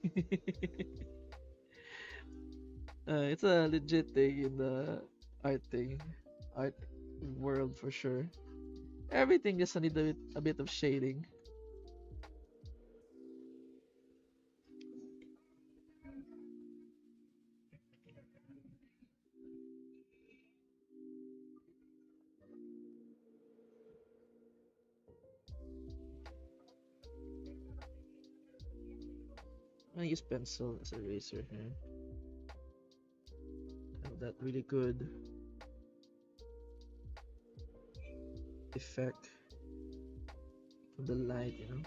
It's a legit thing in the art thing, art world for sure. Everything just need a bit of shading. I'm gonna use pencil as a eraser here. Have that really good effect of the light, you know.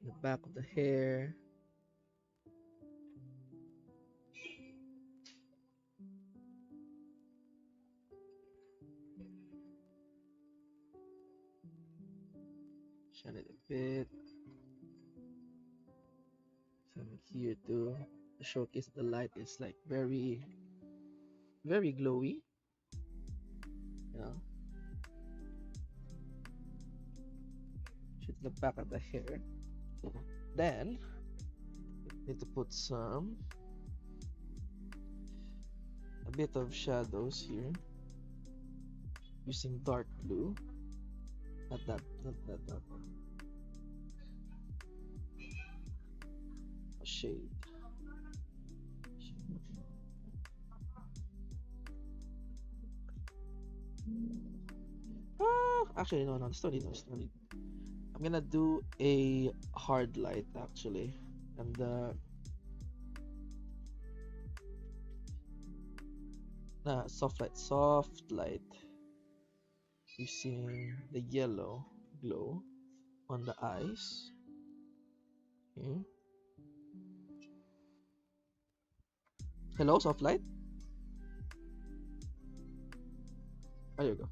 The back of the hair. Shine it a bit. Some here too. The showcase the light is like very, very glowy. You know. Shoot the back of the hair. Then need to put a bit of shadows here using dark blue. Not that dark one. A shade. Actually, no, still need. I'm gonna do a hard light actually, and soft light, using the yellow glow on the eyes. Okay. Hello, soft light. There you go.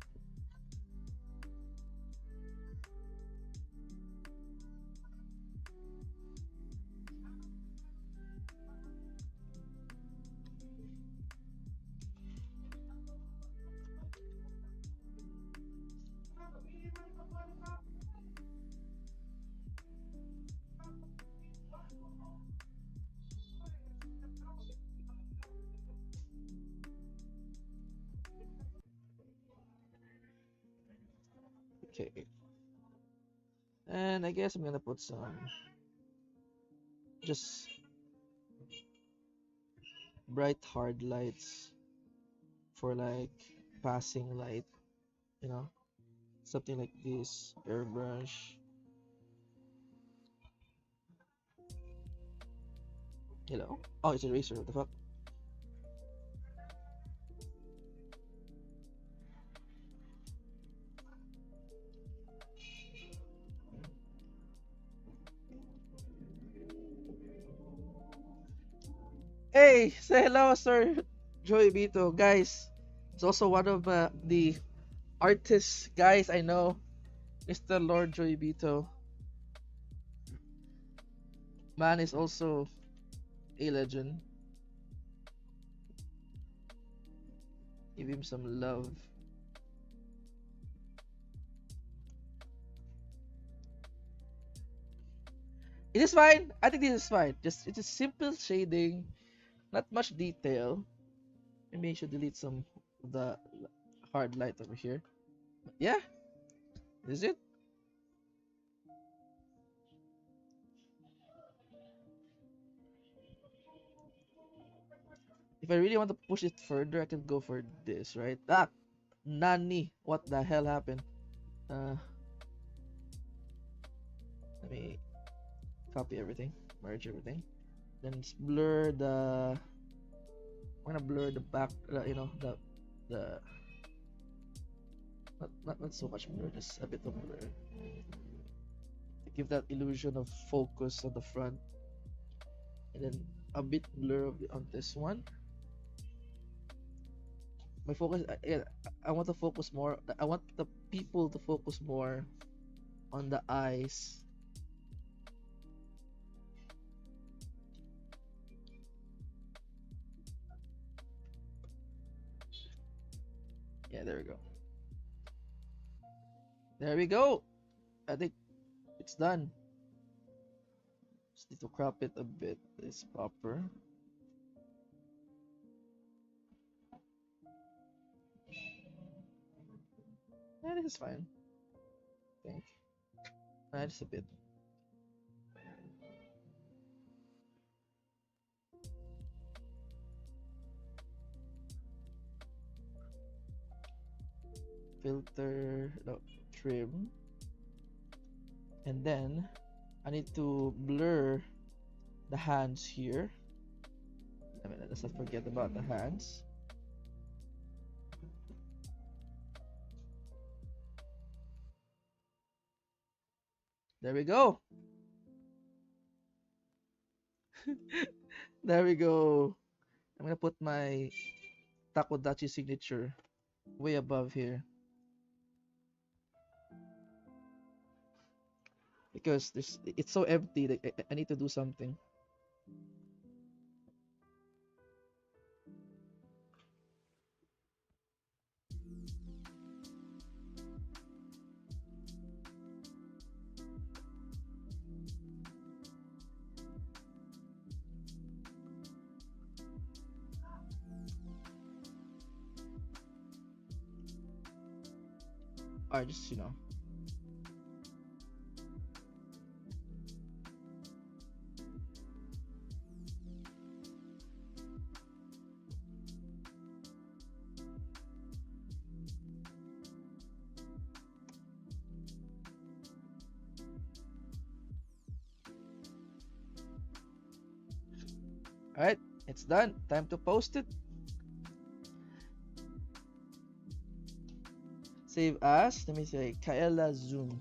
Okay. And I guess I'm gonna put some just bright hard lights for like passing light, you know, something like this airbrush. Hello. Oh, it's a eraser. What the fuck? Hey, say hello, Sir Joey Bito, guys. It's also one of the artists, guys. I know, Mr. Lord Joey Bito. Man is also a legend. Give him some love. It is fine. I think this is fine. Just it is simple shading, not much detail. Maybe I should delete some of the hard light over here. But yeah, this is it. If I really want to push it further, I can go for this, right? Ah, Nani, what the hell happened? Let me copy everything, merge everything, then blur the. I'm gonna blur the back, you know, the not so much blur, just a bit of blur to give that illusion of focus on the front, and then a bit blur on this one. My focus, yeah, I want to focus more. I want the people to focus more on the eyes. Yeah, there we go. There we go. I think it's done. Just need to crop it a bit. It's proper. Yeah, this is fine. I think. Just a bit. filter, no, trim, and then I need to blur the hands here. I mean, let's not forget about the hands. There we go. There we go. I'm gonna put my Takodachi signature way above here because it's so empty that I need to do something. Or just, all right, it's done. Time to post it. Save as. Let me say Kaela Zoom.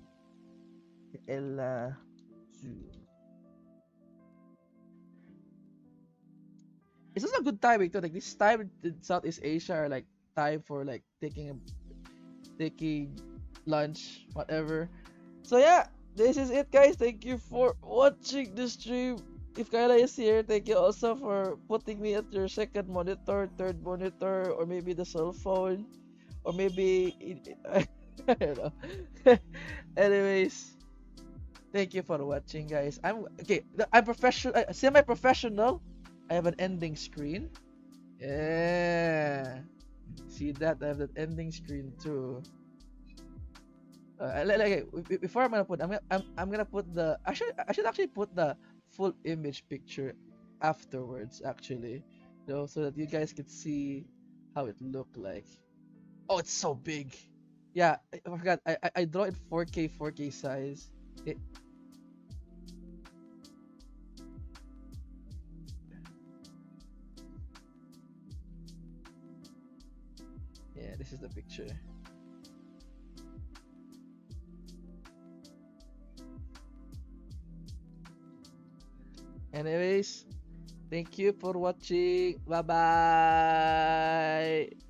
Kaela Zoom. It's also a good timing too. Like this time in Southeast Asia are like time for like taking lunch, whatever. So yeah, this is it, guys. Thank you for watching the stream. If Kyla is here, thank you also for putting me at your second monitor, third monitor, or maybe the cell phone, or maybe I don't know. Anyways, thank you for watching, guys. I'm professional, semi-professional. I have an ending screen. Yeah, see that? I have that ending screen too. Before I'm gonna put the I should actually put the full image picture afterwards actually, so that you guys can see how it looked like. Oh, it's so big. Yeah, I forgot. I draw it 4K size. It, yeah, this is the picture. Anyways, thank you for watching. Bye bye.